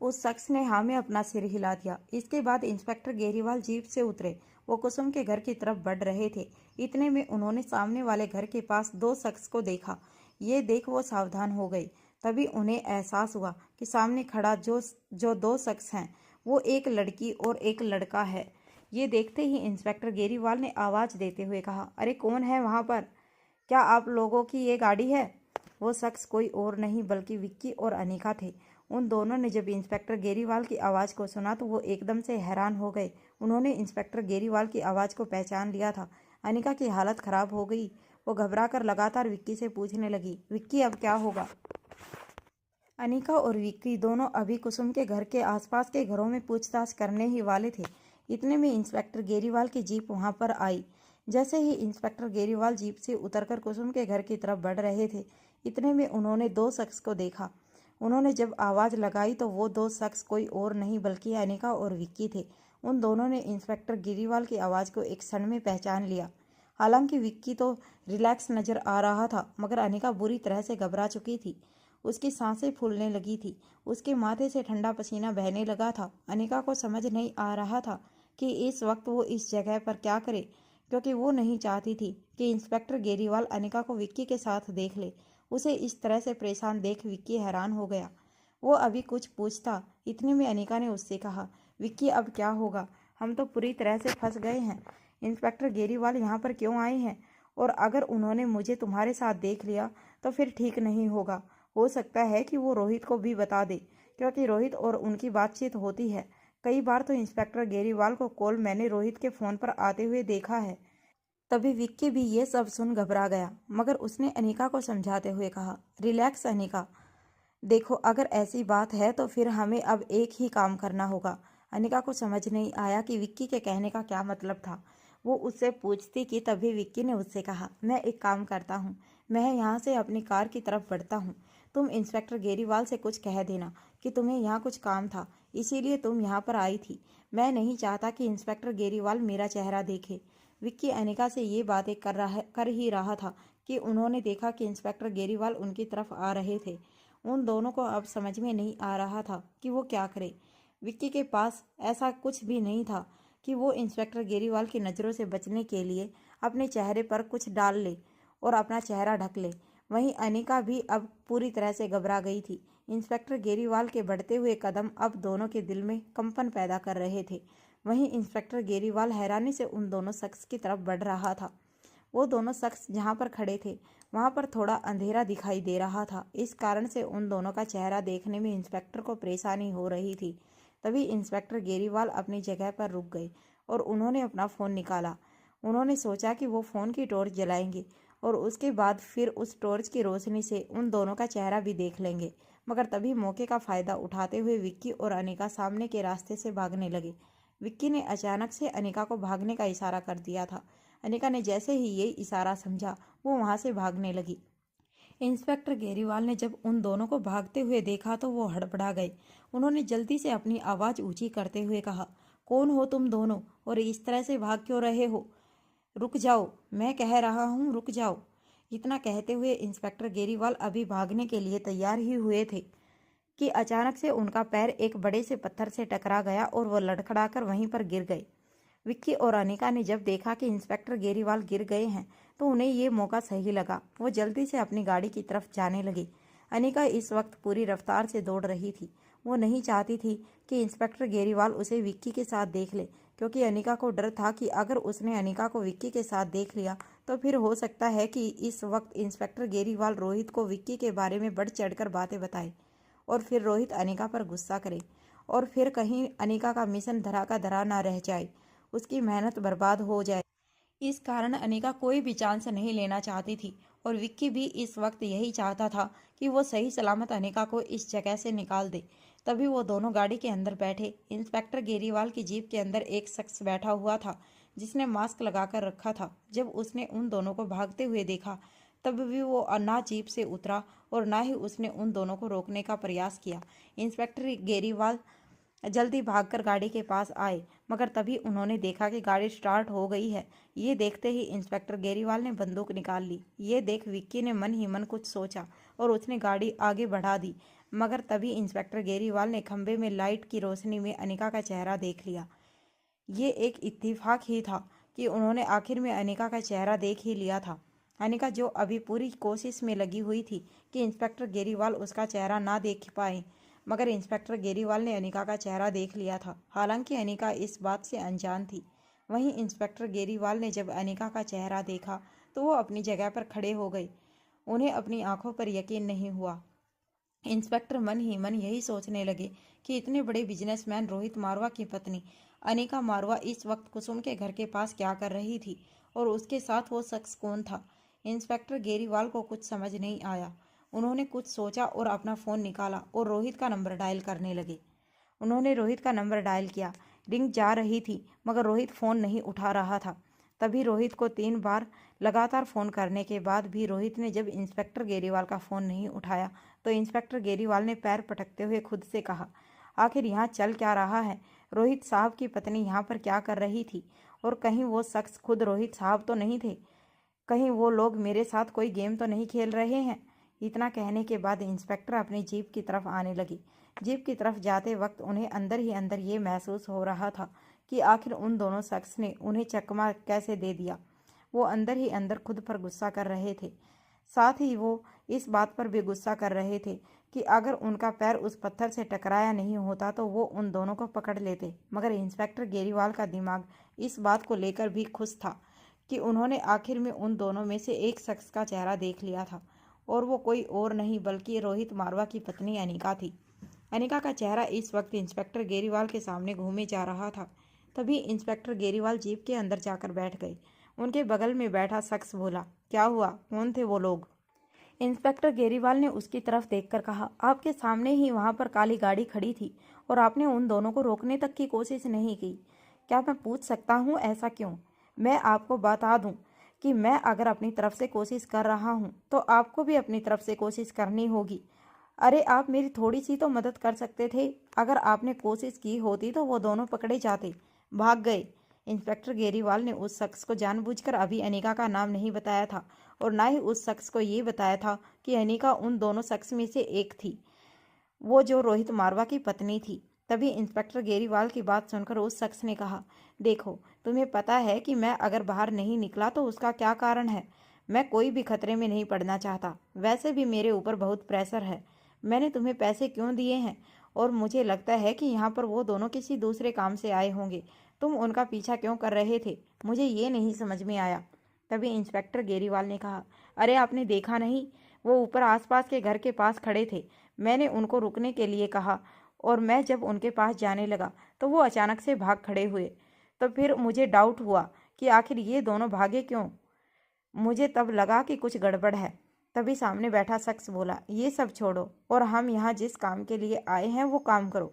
उस शख्स ने हाँ में अपना सिर हिला दिया। इसके बाद इंस्पेक्टर गेरीवाल जीप से उतरे। वो कुसुम के घर की तरफ बढ़ रहे थे। इतने में उन्होंने सामने वाले घर के पास दो शख्स को देखा। ये देख वो सावधान हो गई। तभी उन्हें एहसास हुआ कि सामने खड़ा जो दो शख्स हैं वो एक लड़की और एक लड़का है। ये देखते ही इंस्पेक्टर गेरीवाल ने आवाज़ देते हुए कहा, अरे कौन है वहाँ पर? क्या आप लोगों की ये गाड़ी है? वो शख्स कोई और नहीं बल्कि विक्की और अनिका थे। उन दोनों ने जब इंस्पेक्टर गेरीवाल की आवाज़ को सुना तो वो एकदम से हैरान हो गए। उन्होंने इंस्पेक्टर गेरीवाल की आवाज़ को पहचान लिया था। अनिका की हालत ख़राब हो गई। वो घबराकर लगातार विक्की से पूछने लगी, विक्की अब क्या होगा? अनिका और विक्की दोनों अभी कुसुम के घर के आसपास के घरों में पूछताछ करने ही वाले थे। इतने में इंस्पेक्टर गेरीवाल की जीप वहां पर आई। जैसे ही इंस्पेक्टर गेरीवाल जीप से उतरकर कुसुम के घर की तरफ बढ़ रहे थे, इतने में उन्होंने दो शख्स को देखा। उन्होंने जब आवाज़ लगाई तो वो दो शख्स कोई और नहीं बल्कि अनिका और विक्की थे। उन दोनों ने इंस्पेक्टर गेरीवाल की आवाज़ को एक क्षण में पहचान लिया। हालांकि विक्की तो रिलैक्स नज़र आ रहा था, मगर अनिका बुरी तरह से घबरा चुकी थी। उसकी सांसें फूलने लगी थी। उसके माथे से ठंडा पसीना बहने लगा था। अनिका को समझ नहीं आ रहा था कि इस वक्त वो इस जगह पर क्या करे, क्योंकि वो नहीं चाहती थी कि इंस्पेक्टर गेरीवाल अनिका को विक्की के साथ देख ले। उसे इस तरह से परेशान देख विक्की हैरान हो गया। वो अभी कुछ पूछता, इतने में अनिका ने उससे कहा, विक्की अब क्या होगा? हम तो पूरी तरह से फंस गए हैं। इंस्पेक्टर गेरीवाल यहाँ पर क्यों आए हैं? और अगर उन्होंने मुझे तुम्हारे साथ देख लिया तो फिर ठीक नहीं होगा। हो सकता है कि वो रोहित को भी बता दे, क्योंकि रोहित और उनकी बातचीत होती है। कई बार तो इंस्पेक्टर गेरीवाल को कॉल मैंने रोहित के फ़ोन पर आते हुए देखा है। तभी विक्की भी ये सब सुन घबरा गया, मगर उसने अनिका को समझाते हुए कहा, रिलैक्स अनिका, देखो अगर ऐसी बात है तो फिर हमें अब एक ही काम करना होगा। अनिका को समझ नहीं आया कि विक्की के कहने का क्या मतलब था। वो उससे पूछती कि तभी विक्की ने उससे कहा, मैं एक काम करता हूँ, मैं यहाँ से अपनी कार की तरफ बढ़ता हूँ। तुम इंस्पेक्टर गेरीवाल से कुछ कह देना कि तुम्हें यहाँ कुछ काम था, इसीलिए तुम यहाँ पर आई थी। मैं नहीं चाहता कि इंस्पेक्टर गेरीवाल मेरा चेहरा देखे। विक्की अनिका से ये बातें कर ही रहा था कि उन्होंने देखा कि इंस्पेक्टर गेरीवाल उनकी तरफ आ रहे थे। उन दोनों को अब समझ में नहीं आ रहा था कि वो क्या करे। विक्की के पास ऐसा कुछ भी नहीं था कि वो इंस्पेक्टर गेरीवाल की नज़रों से बचने के लिए अपने चेहरे पर कुछ डाल ले और अपना चेहरा ढक ले। वहीं अनिका भी अब पूरी तरह से घबरा गई थी। इंस्पेक्टर गेरीवाल के बढ़ते हुए कदम अब दोनों के दिल में कंपन पैदा कर रहे थे। वहीं इंस्पेक्टर गेरीवाल हैरानी से उन दोनों शख्स की तरफ बढ़ रहा था। वो दोनों शख्स जहाँ पर खड़े थे वहाँ पर थोड़ा अंधेरा दिखाई दे रहा था। इस कारण से उन दोनों का चेहरा देखने में इंस्पेक्टर को परेशानी हो रही थी। तभी इंस्पेक्टर गेरीवाल अपनी जगह पर रुक गए और उन्होंने अपना फ़ोन निकाला। उन्होंने सोचा कि वो फ़ोन की टॉर्च जलाएंगे और उसके बाद फिर उस टॉर्च की रोशनी से उन दोनों का चेहरा भी देख लेंगे। मगर तभी मौके का फ़ायदा उठाते हुए विक्की और अनिका सामने के रास्ते से भागने लगे। विक्की ने अचानक से अनिका को भागने का इशारा कर दिया था। अनिका ने जैसे ही ये इशारा समझा वो वहाँ से भागने लगी। इंस्पेक्टर गेरीवाल ने जब उन दोनों को भागते हुए देखा तो वो हड़बड़ा गए। उन्होंने जल्दी से अपनी आवाज़ ऊंची करते हुए कहा, कौन हो तुम दोनों और इस तरह से भाग क्यों रहे हो? रुक जाओ, मैं कह रहा हूँ रुक जाओ। इतना कहते हुए इंस्पेक्टर गेरीवाल अभी भागने के लिए तैयार ही हुए थे कि अचानक से उनका पैर एक बड़े से पत्थर से टकरा गया और वो लड़खड़ाकर वहीं पर गिर गए। विक्की और अनिका ने जब देखा कि इंस्पेक्टर गेरीवाल गिर गए हैं तो उन्हें ये मौका सही लगा। वो जल्दी से अपनी गाड़ी की तरफ जाने लगे। अनिका इस वक्त पूरी रफ्तार से दौड़ रही थी। वो नहीं चाहती थी कि इंस्पेक्टर गेरीवाल उसे विक्की के साथ देख ले, क्योंकि अनिका को डर था कि अगर उसने अनिका को विक्की के साथ देख लिया तो फिर हो सकता है कि इस वक्त इंस्पेक्टर गेरीवाल रोहित को विक्की के बारे में बढ़ चढ़कर बातें बताए और फिर रोहित अनिका पर गुस्सा करे और फिर कहीं अनिका का मिशन धरा का धरा ना रह जाए, उसकी मेहनत बर्बाद हो जाए। इस कारण अनिका कोई भी चांस नहीं लेना चाहती थी और विक्की भी इस वक्त यही चाहता था कि वो सही सलामत अनिका को इस जगह से निकाल दे। तभी वो दोनों गाड़ी के अंदर बैठे। इंस्पेक्टर गेरीवाल की जीप के अंदर एक शख्स बैठा हुआ था जिसने मास्क लगाकर रखा था। जब उसने उन दोनों को भागते हुए देखा तब भी वो ना जीप से उतरा और ना ही उसने उन दोनों को रोकने का प्रयास किया। इंस्पेक्टर गेरीवाल जल्दी भागकर गाड़ी के पास आए, मगर तभी उन्होंने देखा कि गाड़ी स्टार्ट हो गई है। ये देखते ही इंस्पेक्टर गेरीवाल ने बंदूक निकाल ली। ये देख विक्की ने मन ही मन कुछ सोचा और उसने गाड़ी आगे बढ़ा दी, मगर तभी इंस्पेक्टर गेरीवाल ने खंबे में लाइट की रोशनी में अनिका का चेहरा देख लिया। ये एक इत्तेफाक ही था कि उन्होंने आखिर में अनिका का चेहरा देख ही लिया था। अनिका जो अभी पूरी कोशिश में लगी हुई थी कि इंस्पेक्टर गेरीवाल उसका चेहरा ना देख पाए, मगर इंस्पेक्टर गेरीवाल ने अनिका का चेहरा देख लिया था। हालांकि अनिका इस बात से अनजान थी। वहीं इंस्पेक्टर गेरीवाल ने जब अनिका का चेहरा देखा तो वो अपनी जगह पर खड़े हो गए। उन्हें अपनी आंखों पर यकीन नहीं हुआ। इंस्पेक्टर मन ही मन यही सोचने लगे कि इतने बड़े बिजनेसमैन रोहित मारवा की पत्नी अनिका मारवा इस वक्त कुसुम के घर के पास क्या कर रही थी और उसके साथ वो शख्स कौन था। इंस्पेक्टर गेरीवाल को कुछ समझ नहीं आया। उन्होंने कुछ सोचा और अपना फ़ोन निकाला और रोहित का नंबर डायल करने लगे। उन्होंने रोहित का नंबर डायल किया। रिंग जा रही थी मगर रोहित फ़ोन नहीं उठा रहा था। तभी रोहित को 3 बार लगातार फ़ोन करने के बाद भी रोहित ने जब इंस्पेक्टर गेरीवाल का फ़ोन नहीं उठाया तो इंस्पेक्टर गेरीवाल ने पैर पटकते हुए खुद से कहा, आखिर यहाँ चल क्या रहा है? रोहित साहब की पत्नी यहाँ पर क्या कर रही थी? और कहीं वो शख्स खुद रोहित साहब तो नहीं थे? कहीं वो लोग मेरे साथ कोई गेम तो नहीं खेल रहे हैं? इतना कहने के बाद इंस्पेक्टर अपनी जीप की तरफ आने लगे। जीप की तरफ जाते वक्त उन्हें अंदर ही अंदर ये महसूस हो रहा था कि आखिर उन दोनों शख्स ने उन्हें चकमा कैसे दे दिया। वो अंदर ही अंदर खुद पर गुस्सा कर रहे थे। साथ ही वो इस बात पर भी गुस्सा कर रहे थे कि अगर उनका पैर उस पत्थर से टकराया नहीं होता तो वो उन दोनों को पकड़ लेते। मगर इंस्पेक्टर गेरीवाल का दिमाग इस बात को लेकर भी खुश था कि उन्होंने आखिर में उन दोनों में से एक शख्स का चेहरा देख लिया था और वो कोई और नहीं बल्कि रोहित मारवा की पत्नी अनिका थी। अनिका का चेहरा इस वक्त इंस्पेक्टर गेरीवाल के सामने घूमे जा रहा था। तभी इंस्पेक्टर गेरीवाल जीप के अंदर जाकर बैठ गए। उनके बगल में बैठा शख्स बोला, क्या हुआ? कौन थे वो लोग? इंस्पेक्टर गेरीवाल ने उसकी तरफ देखकर कहा, आपके सामने ही वहां पर काली गाड़ी खड़ी थी और आपने उन दोनों को रोकने तक की कोशिश नहीं की। क्या मैं पूछ सकता हूँ ऐसा क्यों? मैं आपको बता दूं कि मैं अगर अपनी तरफ से कोशिश कर रहा हूं तो आपको भी अपनी तरफ से कोशिश करनी होगी। अरे आप मेरी थोड़ी सी तो मदद कर सकते थे। अगर आपने कोशिश की होती तो वो दोनों पकड़े जाते, भाग गए। इंस्पेक्टर गेरीवाल ने उस शख्स को जानबूझकर अभी अनिका का नाम नहीं बताया था और ना ही उस शख्स को ये बताया था कि अनिका उन दोनों शख्स में से एक थी, वो जो रोहित मारवा की पत्नी थी। तभी इंस्पेक्टर गेरीवाल की बात सुनकर उस शख्स ने कहा, देखो तुम्हें पता है कि मैं अगर बाहर नहीं निकला तो उसका क्या कारण है। मैं कोई भी खतरे में नहीं पड़ना चाहता। वैसे भी मेरे ऊपर बहुत प्रेशर है। मैंने तुम्हें पैसे क्यों दिए हैं और मुझे लगता है कि यहाँ पर वो दोनों किसी दूसरे काम से आए होंगे। तुम उनका पीछा क्यों कर रहे थे? मुझे ये नहीं समझ में आया। तभी इंस्पेक्टर गेरीवाल ने कहा, अरे आपने देखा नहीं, वो ऊपर आसपास के घर के पास खड़े थे। मैंने उनको रुकने के लिए कहा और मैं जब उनके पास जाने लगा तो वो अचानक से भाग खड़े हुए। तो फिर मुझे डाउट हुआ कि आखिर ये दोनों भागे क्यों। मुझे तब लगा कि कुछ गड़बड़ है। तभी सामने बैठा शख्स बोला, ये सब छोड़ो और हम यहाँ जिस काम के लिए आए हैं वो काम करो।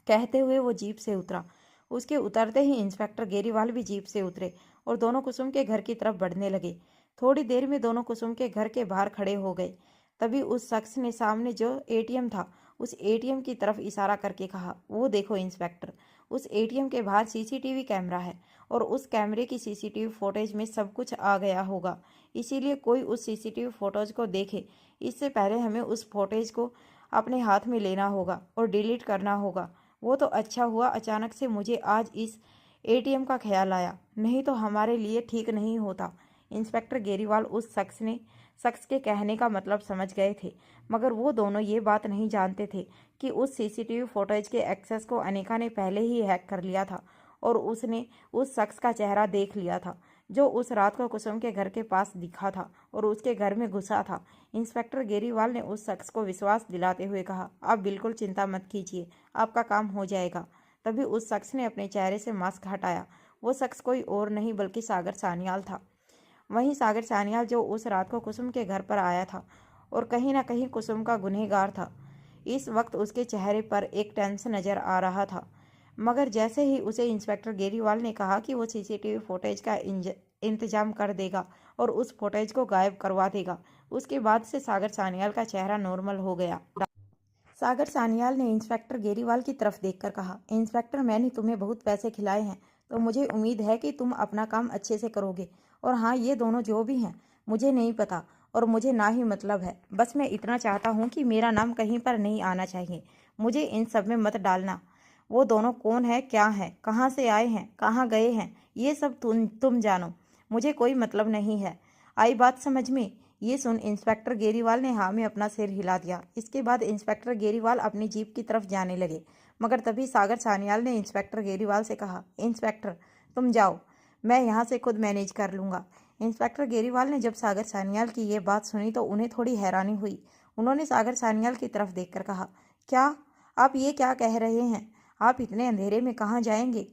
कहते हुए वो जीप से उतरा। उसके उतरते ही इंस्पेक्टर गेरीवाल भी जीप से उतरे और दोनों कुसुम के घर की तरफ बढ़ने लगे। थोड़ी देर में दोनों कुसुम के घर के बाहर खड़े हो गए। तभी उस शख्स ने सामने जो एटीएम था उस एटीएम की तरफ इशारा करके कहा, वो देखो इंस्पेक्टर, उस एटीएम के बाहर सीसीटीवी कैमरा है और उस कैमरे की सीसीटीवी फुटेज में सब कुछ आ गया होगा। इसीलिए कोई उस सीसीटीवी फुटेज को देखे इससे पहले हमें उस फुटेज को अपने हाथ में लेना होगा और डिलीट करना होगा। वो तो अच्छा हुआ अचानक से मुझे आज इस एटीएम का ख्याल आया, नहीं तो हमारे लिए ठीक नहीं होता। इंस्पेक्टर गेरीवाल उस शख्स ने शख्स के कहने का मतलब समझ गए थे, मगर वो दोनों ये बात नहीं जानते थे कि उस सीसीटीवी फुटेज के एक्सेस को अनिका ने पहले ही हैक कर लिया था और उसने उस शख्स का चेहरा देख लिया था जो उस रात को कुसुम के घर के पास दिखा था और उसके घर में घुसा था। इंस्पेक्टर गेरीवाल ने उस शख्स को विश्वास दिलाते हुए कहा, आप बिल्कुल चिंता मत कीजिए, आपका काम हो जाएगा। तभी उस शख्स ने अपने चेहरे से मास्क हटाया। वो शख्स कोई और नहीं बल्कि सागर सान्याल था। वहीं सागर सान्याल जो उस रात को कुसुम के घर पर आया था और कहीं ना कहीं कुसुम का गुनहगार था। इस वक्त उसके चेहरे पर एक टेंशन नजर आ रहा था, मगर जैसे ही उसे इंस्पेक्टर गेरीवाल ने कहा कि वो सीसीटीवी फुटेज का इंतजाम कर देगा और उस फुटेज को गायब करवा देगा, उसके बाद से सागर सान्याल का चेहरा नॉर्मल हो गया। सागर सान्याल ने इंस्पेक्टर गेरीवाल की तरफ देखकर कहा, इंस्पेक्टर, मैंने तुम्हें बहुत पैसे खिलाए हैं तो मुझे उम्मीद है कि तुम अपना काम अच्छे से करोगे। और हाँ, ये दोनों जो भी हैं मुझे नहीं पता और मुझे ना ही मतलब है। बस मैं इतना चाहता हूँ कि मेरा नाम कहीं पर नहीं आना चाहिए। मुझे इन सब में मत डालना। वो दोनों कौन है, क्या है, कहाँ से आए हैं, कहाँ गए हैं, ये सब तुम जानो, मुझे कोई मतलब नहीं है। आई बात समझ में? ये सुन इंस्पेक्टर गेरीवाल ने हाँ में अपना सिर हिला दिया। इसके बाद इंस्पेक्टर गेरीवाल अपनी जीप की तरफ जाने लगे, मगर तभी सागर सान्याल ने इंस्पेक्टर गेरीवाल से कहा, इंस्पेक्टर तुम जाओ, मैं यहाँ से खुद मैनेज कर लूँगा। इंस्पेक्टर गेरीवाल ने जब सागर सान्याल की ये बात सुनी तो उन्हें थोड़ी हैरानी हुई। उन्होंने सागर सान्याल की तरफ देखकर कहा, क्या आप ये क्या कह रहे हैं? आप इतने अंधेरे में कहाँ जाएंगे?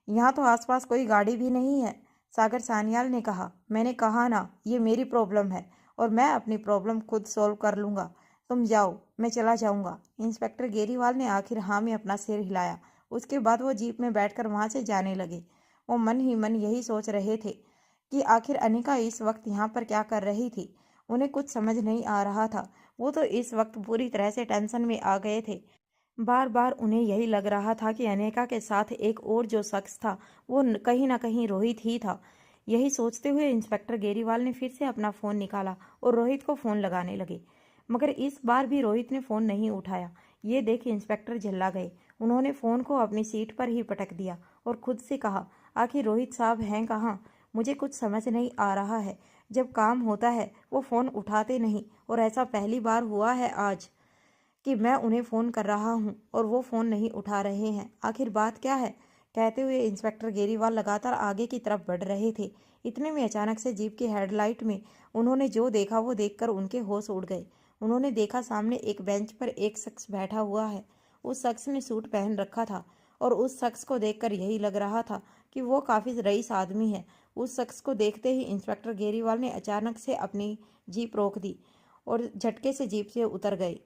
यहाँ तो आसपास कोई गाड़ी भी नहीं है। सागर सान्याल ने कहा, मैंने कहा ना, ये मेरी प्रॉब्लम है और मैं अपनी प्रॉब्लम खुद सॉल्व कर लूँगा। तुम जाओ, मैं चला जाऊँगा। इंस्पेक्टर गेरीवाल ने आखिर हाँ में अपना सिर हिलाया। उसके बाद वो जीप में बैठकर वहाँ से जाने लगे। वो मन ही मन यही सोच रहे थे कि आखिर अनिका इस वक्त यहाँ पर क्या कर रही थी। उन्हें कुछ समझ नहीं आ रहा था। वो तो इस वक्त पूरी तरह से टेंशन में आ गए थे। बार बार उन्हें यही लग रहा था कि अनिका के साथ एक और जो शख्स था वो कहीं ना कहीं रोहित ही था। यही सोचते हुए इंस्पेक्टर गेरीवाल ने फिर से अपना फ़ोन निकाला और रोहित को फ़ोन लगाने लगे, मगर इस बार भी रोहित ने फ़ोन नहीं उठाया। ये देख इंस्पेक्टर झल्ला गए। उन्होंने फ़ोन को अपनी सीट पर ही पटक दिया और खुद से कहा, आखिर रोहित साहब हैं कहाँ? मुझे कुछ समझ नहीं आ रहा है। जब काम होता है वो फ़ोन उठाते नहीं और ऐसा पहली बार हुआ है आज कि मैं उन्हें फ़ोन कर रहा हूँ और वो फ़ोन नहीं उठा रहे हैं। आखिर बात क्या है? कहते हुए इंस्पेक्टर गेरीवाल लगातार आगे की तरफ बढ़ रहे थे। इतने में अचानक से जीप की हेडलाइट में उन्होंने जो देखा वो देखकर उनके होश उड़ गए। उन्होंने देखा सामने एक बेंच पर एक शख्स बैठा हुआ है। उस शख्स ने सूट पहन रखा था और उस शख्स को देखकर यही लग रहा था कि वो काफ़ी रईस आदमी है। उस शख्स को देखते ही इंस्पेक्टर गेरीवाल ने अचानक से अपनी जीप रोक दी और झटके से जीप से उतर गए।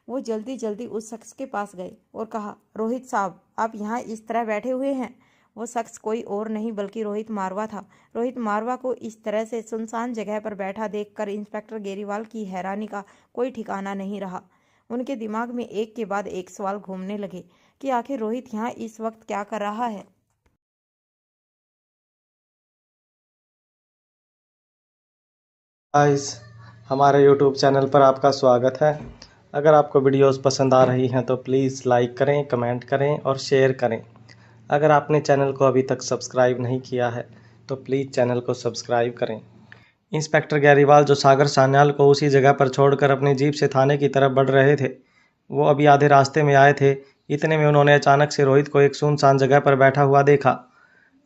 वो जल्दी जल्दी उस शख्स के पास गए और कहा, रोहित साहब, आप यहाँ इस तरह बैठे हुए हैं? वो शख्स कोई और नहीं बल्कि रोहित मारवा था। रोहित मारवा को इस तरह से सुनसान जगह पर बैठा देखकर इंस्पेक्टर गेरीवाल की हैरानी का कोई ठिकाना नहीं रहा। उनके दिमाग में एक के बाद एक सवाल घूमने लगे कि आखिर रोहित यहाँ इस वक्त क्या कर रहा है। गाइस, हमारे YouTube चैनल पर आपका स्वागत है। अगर आपको वीडियोस पसंद आ रही हैं तो प्लीज़ लाइक करें, कमेंट करें और शेयर करें। अगर आपने चैनल को अभी तक सब्सक्राइब नहीं किया है तो प्लीज़ चैनल को सब्सक्राइब करें। इंस्पेक्टर गेरीवाल जो सागर सान्याल को उसी जगह पर छोड़कर अपनी जीप से थाने की तरफ बढ़ रहे थे, वो अभी आधे रास्ते में आए थे। इतने में उन्होंने अचानक से रोहित को एक सुनसान जगह पर बैठा हुआ देखा।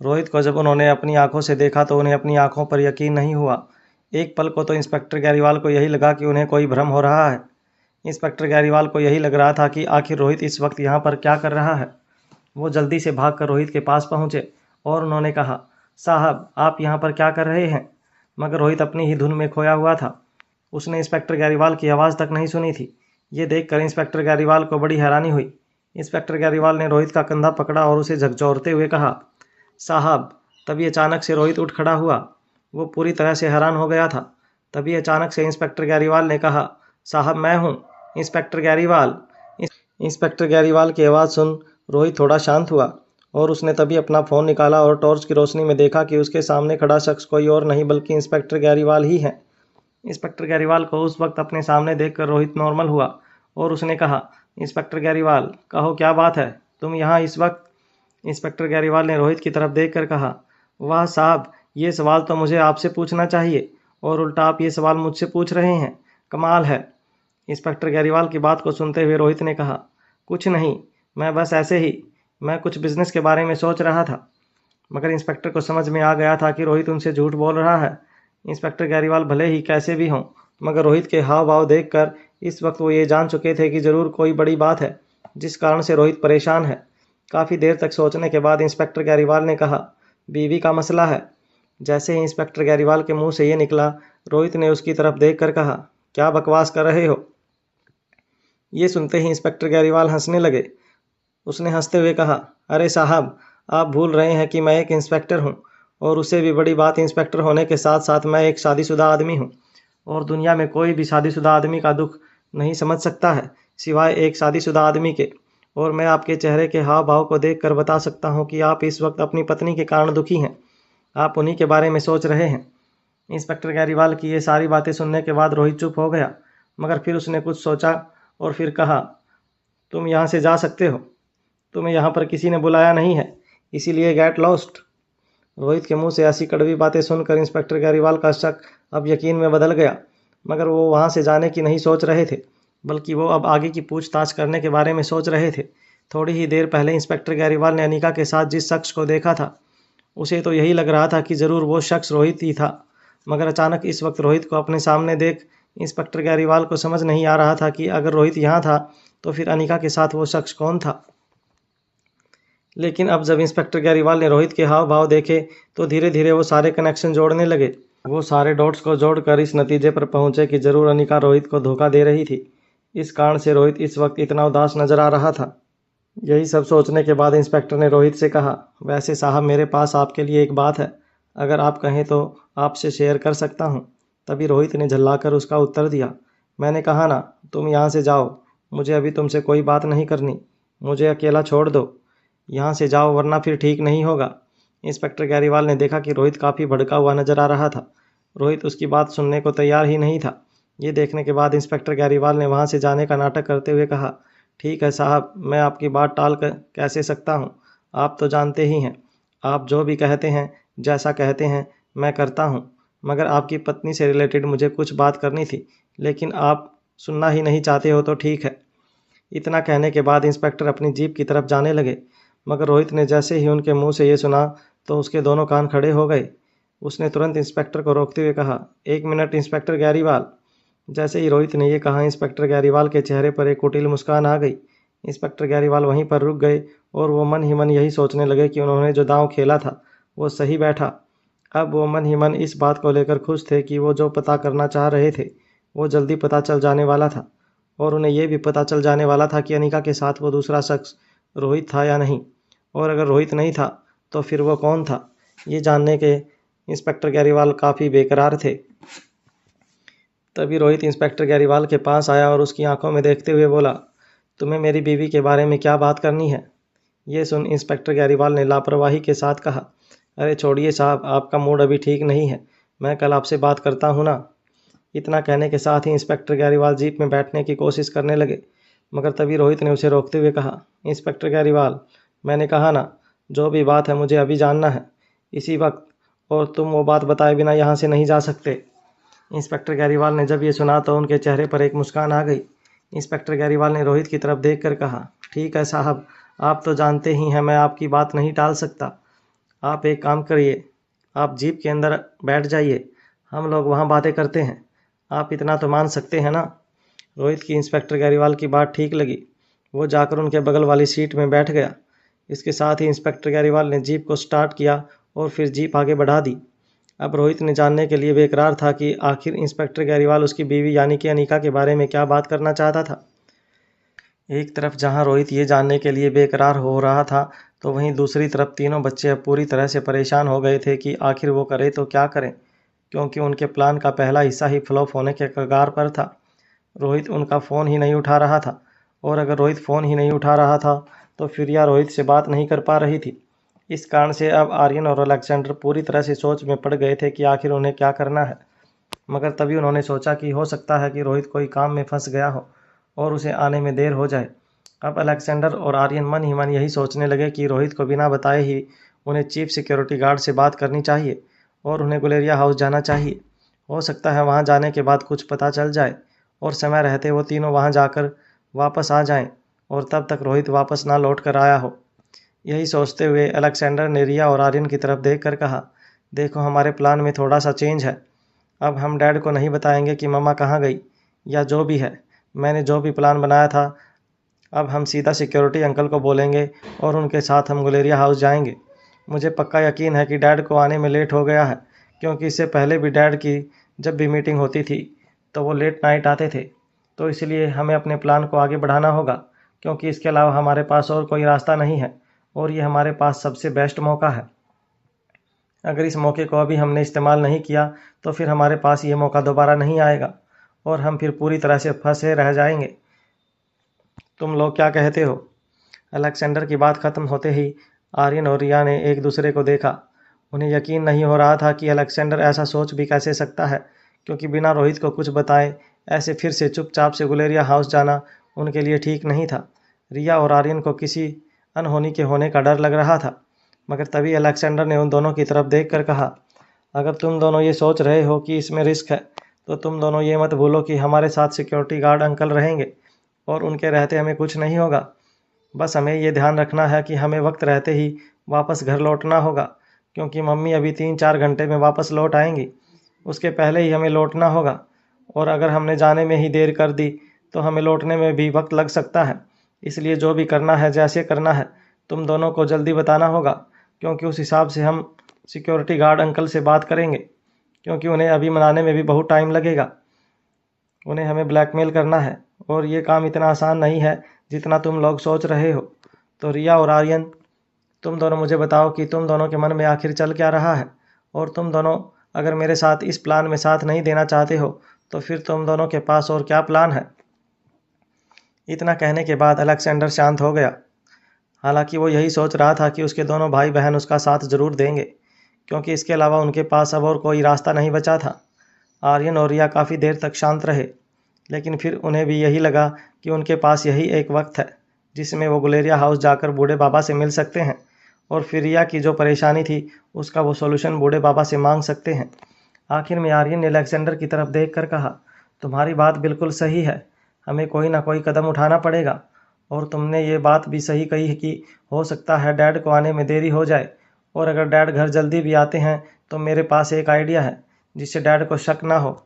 रोहित को जब उन्होंने अपनी आंखों से देखा तो उन्हें अपनी आंखों पर यकीन नहीं हुआ। एक पल को तो इंस्पेक्टर गेरीवाल को यही लगा कि उन्हें कोई भ्रम हो रहा है। इंस्पेक्टर गेरीवाल को यही लग रहा था कि आखिर रोहित इस वक्त यहाँ पर क्या कर रहा है। वो जल्दी से भागकर रोहित के पास पहुँचे और उन्होंने कहा, साहब, आप यहाँ पर क्या कर रहे हैं? मगर रोहित अपनी ही धुन में खोया हुआ था। उसने इंस्पेक्टर गेरीवाल की आवाज़ तक नहीं सुनी थी। ये देखकर इंस्पेक्टर गेरीवाल को बड़ी हैरानी हुई। इंस्पेक्टर गेरीवाल ने रोहित का कंधा पकड़ा और उसे झकझोरते हुए कहा, साहब। तभी अचानक से रोहित उठ खड़ा हुआ। वो पूरी तरह से हैरान हो गया था। तभी अचानक से इंस्पेक्टर गेरीवाल ने कहा, साहब, मैं हूँ इंस्पेक्टर गेरीवाल। इंस्पेक्टर गेरीवाल की आवाज़ सुन रोहित थोड़ा शांत हुआ और उसने तभी अपना फ़ोन निकाला और टॉर्च की रोशनी में देखा कि उसके सामने खड़ा शख्स कोई और नहीं बल्कि इंस्पेक्टर गेरीवाल ही है। इंस्पेक्टर गेरीवाल को उस वक्त अपने सामने देखकर रोहित नॉर्मल हुआ और उसने कहा, इंस्पेक्टर गेरीवाल, कहो क्या बात है, तुम यहाँ इस वक्त? इंस्पेक्टर गेरीवाल ने रोहित की तरफ देखकर कहा, वाह साहब, ये सवाल तो मुझे आपसे पूछना चाहिए। और उल्टा आप ये सवाल मुझसे पूछ रहे हैं, कमाल है। इंस्पेक्टर गैरीवाल की बात को सुनते हुए रोहित ने कहा, कुछ नहीं, मैं बस ऐसे ही, मैं कुछ बिजनेस के बारे में सोच रहा था। मगर इंस्पेक्टर को समझ में आ गया था कि रोहित उनसे झूठ बोल रहा है। इंस्पेक्टर गैरीवाल भले ही कैसे भी हों, मगर रोहित के हाव भाव देखकर इस वक्त वो ये जान चुके थे कि ज़रूर कोई बड़ी बात है जिस कारण से रोहित परेशान है। काफ़ी देर तक सोचने के बाद इंस्पेक्टर गैरीवाल ने कहा, बीवी का मसला है। जैसे ही इंस्पेक्टर गैरीवाल के मुंह से ये निकला, रोहित ने उसकी तरफ देख कर कहा, क्या बकवास कर रहे हो। ये सुनते ही इंस्पेक्टर गैरीवाल हंसने लगे। उसने हंसते हुए कहा, अरे साहब, आप भूल रहे हैं कि मैं एक इंस्पेक्टर हूँ, और उससे भी बड़ी बात, इंस्पेक्टर होने के साथ साथ मैं एक शादीशुदा आदमी हूँ, और दुनिया में कोई भी शादीशुदा आदमी का दुख नहीं समझ सकता है सिवाय एक शादीशुदा आदमी के। और मैं आपके चेहरे के हाव भाव को देख कर बता सकता हूँ कि आप इस वक्त अपनी पत्नी के कारण दुखी हैं। आप उन्हीं के बारे में सोच रहे हैं। इंस्पेक्टर गैरीवाल की ये सारी बातें सुनने के बाद रोहित चुप हो गया, मगर फिर उसने कुछ सोचा और फिर कहा, तुम यहाँ से जा सकते हो, तुम्हें यहाँ पर किसी ने बुलाया नहीं है, इसीलिए गेट लॉस्ट। रोहित के मुंह से ऐसी कड़वी बातें सुनकर इंस्पेक्टर गैरीवाल का शक अब यकीन में बदल गया, मगर वो वहाँ से जाने की नहीं सोच रहे थे, बल्कि वो अब आगे की पूछताछ करने के बारे में सोच रहे थे। थोड़ी ही देर पहले इंस्पेक्टर गैरीवाल ने अनिका के साथ जिस शख्स को देखा था, उसे तो यही लग रहा था कि ज़रूर वो शख्स रोहित ही था, मगर अचानक इस वक्त रोहित को अपने सामने देख इंस्पेक्टर गैरीवाल को समझ नहीं आ रहा था कि अगर रोहित यहाँ था तो फिर अनिका के साथ वो शख्स कौन था। लेकिन अब जब इंस्पेक्टर गैरीवाल ने रोहित के हाव भाव देखे तो धीरे धीरे वो सारे कनेक्शन जोड़ने लगे। वो सारे डॉट्स को जोड़कर इस नतीजे पर पहुंचे कि ज़रूर अनिका रोहित को धोखा दे रही थी। इस कारण से रोहित इस वक्त इतना उदास नजर आ रहा था। यही सब सोचने के बाद इंस्पेक्टर ने रोहित से कहा, वैसे साहब, मेरे पास आपके लिए एक बात है, अगर आप कहें तो आपसे शेयर कर सकता हूँ। तभी रोहित ने झल्लाकर उसका उत्तर दिया, मैंने कहा ना, तुम यहाँ से जाओ, मुझे अभी तुमसे कोई बात नहीं करनी, मुझे अकेला छोड़ दो, यहाँ से जाओ वरना फिर ठीक नहीं होगा। इंस्पेक्टर गैरीवाल ने देखा कि रोहित काफ़ी भड़का हुआ नजर आ रहा था। रोहित उसकी बात सुनने को तैयार ही नहीं था। ये देखने के बाद इंस्पेक्टर गैरीवाल ने वहाँ से जाने का नाटक करते हुए कहा, ठीक है साहब, मैं आपकी बात टाल कर कैसे सकता हूँ, आप तो जानते ही हैं, आप जो भी कहते हैं, जैसा कहते हैं मैं करता हूँ। मगर आपकी पत्नी से रिलेटेड मुझे कुछ बात करनी थी, लेकिन आप सुनना ही नहीं चाहते हो तो ठीक है। इतना कहने के बाद इंस्पेक्टर अपनी जीप की तरफ जाने लगे, मगर रोहित ने जैसे ही उनके मुंह से ये सुना तो उसके दोनों कान खड़े हो गए। उसने तुरंत इंस्पेक्टर को रोकते हुए कहा, एक मिनट इंस्पेक्टर गैरीवाल। जैसे ही रोहित ने यह कहा, इंस्पेक्टर गैरीवाल के चेहरे पर एक कुटिल मुस्कान आ गई। इंस्पेक्टर गैरीवाल वहीं पर रुक गए और वो मन ही मन यही सोचने लगे कि उन्होंने जो दांव खेला था वो सही बैठा। अब वो मन ही मन इस बात को लेकर खुश थे कि वो जो पता करना चाह रहे थे वो जल्दी पता चल जाने वाला था, और उन्हें यह भी पता चल जाने वाला था कि अनिका के साथ वो दूसरा शख्स रोहित था या नहीं, और अगर रोहित नहीं था तो फिर वो कौन था। ये जानने के इंस्पेक्टर गैरीवाल काफ़ी बेकरार थे। तभी रोहित इंस्पेक्टर गैरीवाल के पास आया और उसकी आंखों में देखते हुए बोला, तुम्हें मेरी बीवी के बारे में क्या बात करनी है। ये सुन इंस्पेक्टर गैरीवाल ने लापरवाही के साथ कहा, अरे छोड़िए साहब, आपका मूड अभी ठीक नहीं है, मैं कल आपसे बात करता हूँ ना। इतना कहने के साथ ही इंस्पेक्टर गैरीवाल जीप में बैठने की कोशिश करने लगे, मगर तभी रोहित ने उसे रोकते हुए कहा, इंस्पेक्टर गैरीवाल, मैंने कहा ना, जो भी बात है मुझे अभी जानना है, इसी वक्त, और तुम वो बात बताए बिना यहाँ से नहीं जा सकते। इंस्पेक्टर गैरीवाल ने जब ये सुना तो उनके चेहरे पर एक मुस्कान आ गई। इंस्पेक्टर गैरीवाल ने रोहित की तरफ देखकर कहा, ठीक है साहब, आप तो जानते ही हैं मैं आपकी बात नहीं टाल सकता। आप एक काम करिए, आप जीप के अंदर बैठ जाइए, हम लोग वहाँ बातें करते हैं, आप इतना तो मान सकते हैं ना। रोहित की इंस्पेक्टर गैरीवाल की बात ठीक लगी। वो जाकर उनके बगल वाली सीट में बैठ गया। इसके साथ ही इंस्पेक्टर गैरीवाल ने जीप को स्टार्ट किया और फिर जीप आगे बढ़ा दी। अब रोहित ने जानने के लिए बेकरार था कि आखिर इंस्पेक्टर गैरीवाल उसकी बीवी यानी कि अनिका के बारे में क्या बात करना चाहता था। एक तरफ जहां रोहित ये जानने के लिए बेकरार हो रहा था, तो वहीं दूसरी तरफ तीनों बच्चे अब पूरी तरह से परेशान हो गए थे कि आखिर वो करें तो क्या करें, क्योंकि उनके प्लान का पहला हिस्सा ही फ्लॉप होने के कगार पर था। रोहित उनका फ़ोन ही नहीं उठा रहा था, और अगर रोहित फ़ोन ही नहीं उठा रहा था तो फिर यह रोहित से बात नहीं कर पा रही थी। इस कारण से अब आर्यन और अलेक्जेंडर पूरी तरह से सोच में पड़ गए थे कि आखिर उन्हें क्या करना है। मगर तभी उन्होंने सोचा कि हो सकता है कि रोहित कोई काम में फंस गया हो और उसे आने में देर हो जाए। अब अलेक्जेंडर और आर्यन मन ही मन यही सोचने लगे कि रोहित को बिना बताए ही उन्हें चीफ सिक्योरिटी गार्ड से बात करनी चाहिए और उन्हें गुलेरिया हाउस जाना चाहिए हो सकता है वहाँ जाने के बाद कुछ पता चल जाए और समय रहते वो तीनों वहाँ जाकर वापस आ जाएं और तब तक रोहित वापस ना लौट कर आया हो। यही सोचते हुए अलेक्जेंडर ने रिया और आर्यन की तरफ देख कर कहा, देखो हमारे प्लान में थोड़ा सा चेंज है। अब हम डैड को नहीं बताएंगे कि मम्मा कहाँ गई या जो भी है। मैंने जो भी प्लान बनाया था, अब हम सीधा सिक्योरिटी अंकल को बोलेंगे और उनके साथ हम गुलेरिया हाउस जाएंगे। मुझे पक्का यकीन है कि डैड को आने में लेट हो गया है, क्योंकि इससे पहले भी डैड की जब भी मीटिंग होती थी तो वो लेट नाइट आते थे। तो इसलिए हमें अपने प्लान को आगे बढ़ाना होगा, क्योंकि इसके अलावा हमारे पास और कोई रास्ता नहीं है और ये हमारे पास सबसे बेस्ट मौका है। अगर इस मौके को अभी हमने इस्तेमाल नहीं किया तो फिर हमारे पास ये मौका दोबारा नहीं आएगा और हम फिर पूरी तरह से फंसे रह जाएंगे। तुम लोग क्या कहते हो? अलेक्जेंडर की बात खत्म होते ही आर्यन और रिया ने एक दूसरे को देखा। उन्हें यकीन नहीं हो रहा था कि अलेक्जेंडर ऐसा सोच भी कैसे सकता है, क्योंकि बिना रोहित को कुछ बताए ऐसे फिर से चुपचाप से गुलेरिया हाउस जाना उनके लिए ठीक नहीं था। रिया और आर्यन को किसी अनहोनी के होने का डर लग रहा था, मगर तभी अलेक्जेंडर ने उन दोनों की तरफ देख कर कहा, अगर तुम दोनों ये सोच रहे हो कि इसमें रिस्क है तो तुम दोनों ये मत भूलो कि हमारे साथ सिक्योरिटी गार्ड अंकल रहेंगे और उनके रहते हमें कुछ नहीं होगा। बस हमें ये ध्यान रखना है कि हमें वक्त रहते ही वापस घर लौटना होगा, क्योंकि मम्मी अभी 3-4 घंटे में वापस लौट आएंगी। उसके पहले ही हमें लौटना होगा और अगर हमने जाने में ही देर कर दी तो हमें लौटने में भी वक्त लग सकता है। इसलिए जो भी करना है, जैसे करना है, तुम दोनों को जल्दी बताना होगा, क्योंकि उस हिसाब से हम सिक्योरिटी गार्ड अंकल से बात करेंगे, क्योंकि उन्हें अभी मनाने में भी बहुत टाइम लगेगा। उन्हें हमें ब्लैकमेल करना है और ये काम इतना आसान नहीं है जितना तुम लोग सोच रहे हो। तो रिया और आर्यन, तुम दोनों मुझे बताओ कि तुम दोनों के मन में आखिर चल क्या रहा है, और तुम दोनों अगर मेरे साथ इस प्लान में साथ नहीं देना चाहते हो तो फिर तुम दोनों के पास और क्या प्लान है? इतना कहने के बाद अलेक्जेंडर शांत हो गया। हालांकि वो यही सोच रहा था कि उसके दोनों भाई बहन उसका साथ जरूर देंगे, क्योंकि इसके अलावा उनके पास अब और कोई रास्ता नहीं बचा था। आर्यन और रिया काफ़ी देर तक शांत रहे, लेकिन फिर उन्हें भी यही लगा कि उनके पास यही एक वक्त है जिसमें वो गुलेरिया हाउस जाकर बूढ़े बाबा से मिल सकते हैं और फिर रिया की जो परेशानी थी उसका वो सॉल्यूशन बूढ़े बाबा से मांग सकते हैं। आखिर में आर्यन ने अलेक्जेंडर की तरफ देख कर कहा, तुम्हारी बात बिल्कुल सही है, हमें कोई ना कोई कदम उठाना पड़ेगा। और तुमने ये बात भी सही कही कि हो सकता है डैड को आने में देरी हो जाए, और अगर डैड घर जल्दी भी आते हैं तो मेरे पास एक आइडिया है जिससे डैड को शक ना हो।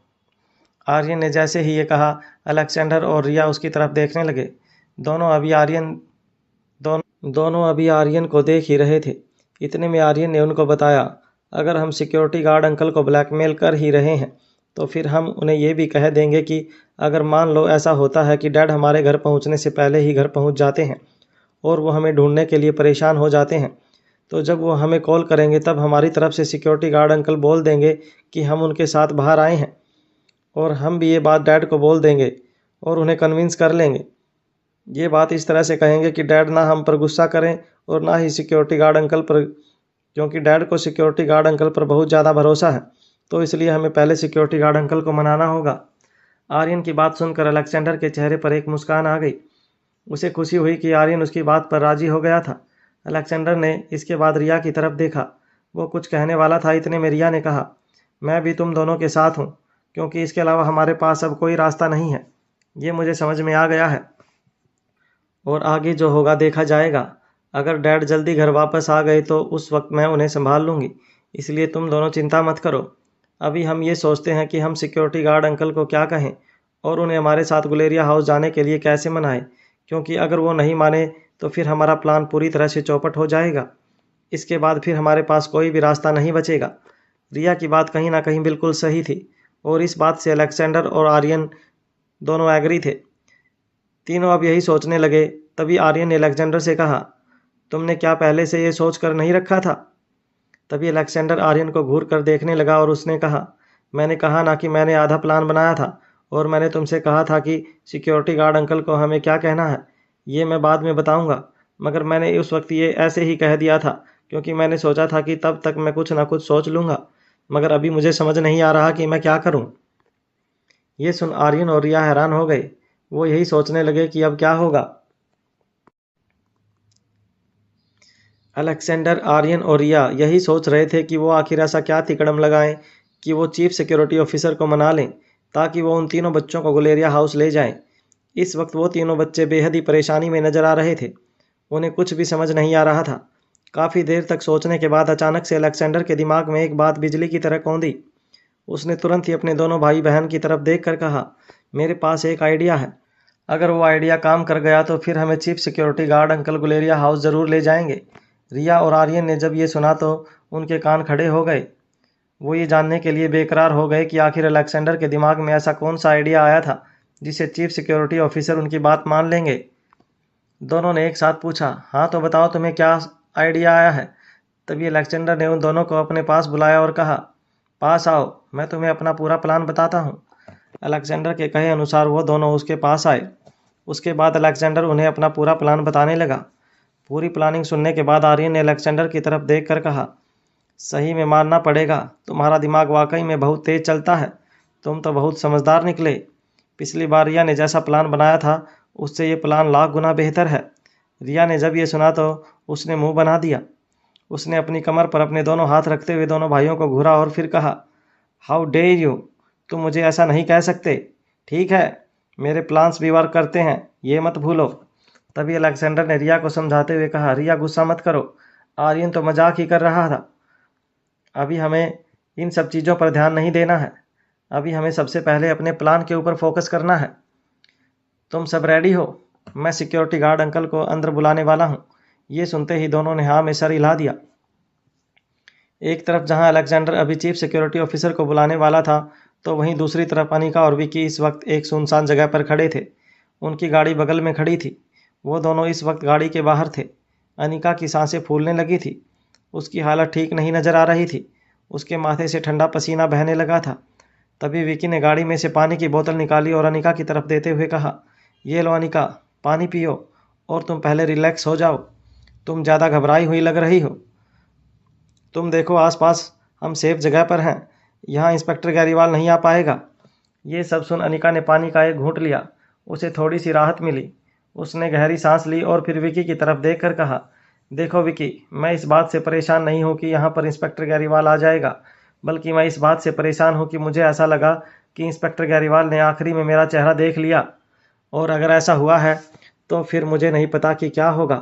आर्यन ने जैसे ही ये कहा, अलेक्जेंडर और रिया उसकी तरफ देखने लगे। दोनों अभी आर्यन को देख ही रहे थे। इतने में आर्यन ने उनको बताया, अगर हम सिक्योरिटी गार्ड अंकल को ब्लैकमेल कर ही रहे हैं तो फिर हम उन्हें ये भी कह देंगे कि अगर मान लो ऐसा होता है कि डैड हमारे घर पहुंचने से पहले ही घर पहुंच जाते हैं और वो हमें ढूंढने के लिए परेशान हो जाते हैं, तो जब वो हमें कॉल करेंगे तब हमारी तरफ से सिक्योरिटी गार्ड अंकल बोल देंगे कि हम उनके साथ बाहर आए हैं, और हम भी ये बात डैड को बोल देंगे और उन्हें कन्विंस कर लेंगे। ये बात इस तरह से कहेंगे कि डैड ना हम पर गुस्सा करें और ना ही सिक्योरिटी गार्ड अंकल पर, क्योंकि डैड को सिक्योरिटी गार्ड अंकल पर बहुत ज़्यादा भरोसा है, तो इसलिए हमें पहले सिक्योरिटी गार्ड अंकल को मनाना होगा। आर्यन की बात सुनकर अलेक्जेंडर के चेहरे पर एक मुस्कान आ गई। उसे खुशी हुई कि आर्यन उसकी बात पर राजी हो गया था। अलेक्जेंडर ने इसके बाद रिया की तरफ देखा। वो कुछ कहने वाला था, इतने में रिया ने कहा, मैं भी तुम दोनों के साथ हूँ, क्योंकि इसके अलावा हमारे पास अब कोई रास्ता नहीं है। ये मुझे समझ में आ गया है और आगे जो होगा देखा जाएगा। अगर डैड जल्दी घर वापस आ गए तो उस वक्त मैं उन्हें संभाल लूँगी, इसलिए तुम दोनों चिंता मत करो। अभी हम ये सोचते हैं कि हम सिक्योरिटी गार्ड अंकल को क्या कहें और उन्हें हमारे साथ गुलेरिया हाउस जाने के लिए कैसे मनाएं, क्योंकि अगर वो नहीं माने तो फिर हमारा प्लान पूरी तरह से चौपट हो जाएगा। इसके बाद फिर हमारे पास कोई भी रास्ता नहीं बचेगा। रिया की बात कहीं ना कहीं बिल्कुल सही थी और इस बात से अलेक्जेंडर और आर्यन दोनों एग्री थे। तीनों अब यही सोचने लगे। तभी आर्यन ने अलेक्जेंडर से कहा, तुमने क्या पहले से ये सोच कर नहीं रखा था? तभी अलेक्जेंडर आर्यन को घूर कर देखने लगा और उसने कहा, मैंने कहा ना कि मैंने आधा प्लान बनाया था, और मैंने तुमसे कहा था कि सिक्योरिटी गार्ड अंकल को हमें क्या कहना है ये मैं बाद में बताऊंगा, मगर मैंने उस वक्त ये ऐसे ही कह दिया था क्योंकि मैंने सोचा था कि तब तक मैं कुछ ना कुछ सोच लूँगा, मगर अभी मुझे समझ नहीं आ रहा कि मैं क्या करूँ। ये सुन आर्यन और रिया हैरान हो गए। वो यही सोचने लगे कि अब क्या होगा। अलेक्जेंडर, आर्यन और रिया यही सोच रहे थे कि वो आखिर ऐसा क्या तिकड़म लगाएं कि वो चीफ सिक्योरिटी ऑफिसर को मना लें ताकि वो उन तीनों बच्चों को गुलेरिया हाउस ले जाएं। इस वक्त वो तीनों बच्चे बेहद ही परेशानी में नजर आ रहे थे। उन्हें कुछ भी समझ नहीं आ रहा था। काफ़ी देर तक सोचने के बाद अचानक से अलेक्जेंडर के दिमाग में एक बात बिजली की तरह कौंधी। उसने तुरंत ही अपने दोनों भाई बहन की तरफ देख कर कहा, मेरे पास एक आइडिया है। अगर वो आइडिया काम कर गया तो फिर हमें chief security guard uncle Guleria house ज़रूर ले जाएंगे। रिया और आर्यन ने जब ये सुना तो उनके कान खड़े हो गए। वो ये जानने के लिए बेकरार हो गए कि आखिर अलेक्जेंडर के दिमाग में ऐसा कौन सा आइडिया आया था जिससे चीफ सिक्योरिटी ऑफिसर उनकी बात मान लेंगे। दोनों ने एक साथ पूछा, हाँ तो बताओ तुम्हें क्या आइडिया आया है। तभी अलेक्जेंडर ने उन दोनों को अपने पास बुलाया और कहा, पास आओ, मैं तुम्हें अपना पूरा प्लान बताता हूँ। अलेक्जेंडर के कहे अनुसार वो दोनों उसके पास आए। उसके बाद अलेक्जेंडर उन्हें अपना पूरा प्लान बताने लगा। पूरी प्लानिंग सुनने के बाद आर्यन ने अलेक्जेंडर की तरफ देख कर कहा, सही में मानना पड़ेगा, तुम्हारा दिमाग वाकई में बहुत तेज चलता है। तुम तो बहुत समझदार निकले। पिछली बार रिया ने जैसा प्लान बनाया था उससे ये प्लान लाख गुना बेहतर है। रिया ने जब ये सुना तो उसने मुंह बना दिया। उसने अपनी कमर पर अपने दोनों हाथ रखते हुए दोनों भाइयों को घूरा और फिर कहा, हाउ डेयर यू, तुम मुझे ऐसा नहीं कह सकते। ठीक है, मेरे प्लान्स भी वर्क करते हैं, ये मत भूलो। तभी अलेक्जेंडर ने रिया को समझाते हुए कहा, रिया गुस्सा मत करो, आर्यन तो मजाक ही कर रहा था। अभी हमें इन सब चीज़ों पर ध्यान नहीं देना है। अभी हमें सबसे पहले अपने प्लान के ऊपर फोकस करना है। तुम सब रेडी हो? मैं सिक्योरिटी गार्ड अंकल को अंदर बुलाने वाला हूँ। ये सुनते ही दोनों ने हाँ में सर हिला दिया। एक तरफ जहाँ अलेक्जेंडर अभी चीफ सिक्योरिटी ऑफिसर को बुलाने वाला था तो वहीं दूसरी तरफ अनिका और विकी इस वक्त एक सुनसान जगह पर खड़े थे। उनकी गाड़ी बगल में खड़ी थी। वो दोनों इस वक्त गाड़ी के बाहर थे। अनिका की सांसें फूलने लगी थी। उसकी हालत ठीक नहीं नजर आ रही थी। उसके माथे से ठंडा पसीना बहने लगा था। तभी विकी ने गाड़ी में से पानी की बोतल निकाली और अनिका की तरफ देते हुए कहा, ये लो अनिका, पानी पियो और तुम पहले रिलैक्स हो जाओ। तुम ज़्यादा घबराई हुई लग रही हो। तुम देखो आसपास, हम सेफ जगह पर हैं। यहाँ इंस्पेक्टर गैरीवाल नहीं आ पाएगा। ये सब सुन अनिका ने पानी का एक घूंट लिया। उसे थोड़ी सी राहत मिली। उसने गहरी सांस ली और फिर विकी की तरफ देख कर कहा, देखो विकी, मैं इस बात से परेशान नहीं हूँ कि यहाँ पर इंस्पेक्टर गैरीवाल आ जाएगा, बल्कि मैं इस बात से परेशान हूँ कि मुझे ऐसा लगा कि इंस्पेक्टर गैरीवाल ने आखिरी में मेरा चेहरा देख लिया। और अगर ऐसा हुआ है तो फिर मुझे नहीं पता कि क्या होगा,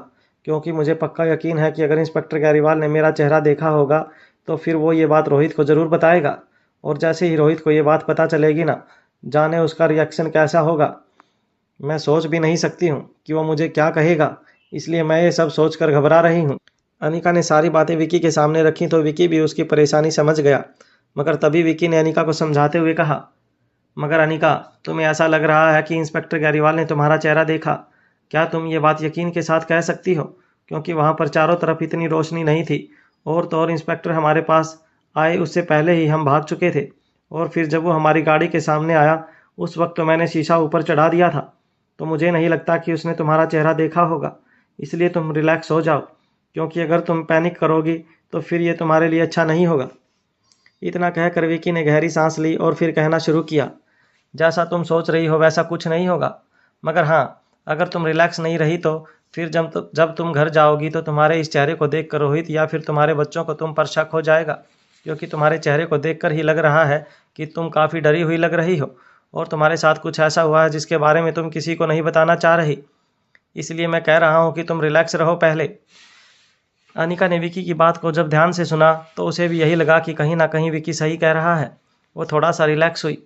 क्योंकि मुझे पक्का यकीन है कि अगर इंस्पेक्टर गैरीवाल ने मेरा चेहरा देखा होगा तो फिर वो ये बात रोहित को ज़रूर बताएगा। और जैसे ही रोहित को ये बात पता चलेगी ना, जाने उसका रिएक्शन कैसा होगा। मैं सोच भी नहीं सकती हूँ कि वो मुझे क्या कहेगा, इसलिए मैं ये सब सोचकर घबरा रही हूँ। अनिका ने सारी बातें विकी के सामने रखी तो विकी भी उसकी परेशानी समझ गया। मगर तभी विकी ने अनिका को समझाते हुए कहा, मगर अनिका, तुम्हें ऐसा लग रहा है कि इंस्पेक्टर गैरीवाल ने तुम्हारा चेहरा देखा। क्या तुम ये बात यकीन के साथ कह सकती हो? क्योंकि वहाँ पर चारों तरफ इतनी रोशनी नहीं थी। और तो और इंस्पेक्टर हमारे पास आए उससे पहले ही हम भाग चुके थे। और फिर जब वो हमारी गाड़ी के सामने आया उस वक्त तो मैंने शीशा ऊपर चढ़ा दिया था। तो मुझे नहीं लगता कि उसने तुम्हारा चेहरा देखा होगा। इसलिए तुम रिलैक्स हो जाओ, क्योंकि अगर तुम पैनिक करोगी तो फिर ये तुम्हारे लिए अच्छा नहीं होगा। इतना कहकर विकी ने गहरी सांस ली और फिर कहना शुरू किया, जैसा तुम सोच रही हो वैसा कुछ नहीं होगा। मगर हाँ, अगर तुम रिलैक्स नहीं रही तो फिर जब तुम घर जाओगी तो तुम्हारे इस चेहरे को देखकर रोहित या फिर तुम्हारे बच्चों को तुम पर शक हो जाएगा, क्योंकि तुम्हारे चेहरे को देखकर ही लग रहा है कि तुम काफ़ी डरी हुई लग रही हो और तुम्हारे साथ कुछ ऐसा हुआ है जिसके बारे में तुम किसी को नहीं बताना चाह रही। इसलिए मैं कह रहा हूँ कि तुम रिलैक्स रहो पहले। अनिका ने विकी की बात को जब ध्यान से सुना तो उसे भी यही लगा कि कहीं ना कहीं विकी सही कह रहा है। वो थोड़ा सा रिलैक्स हुई।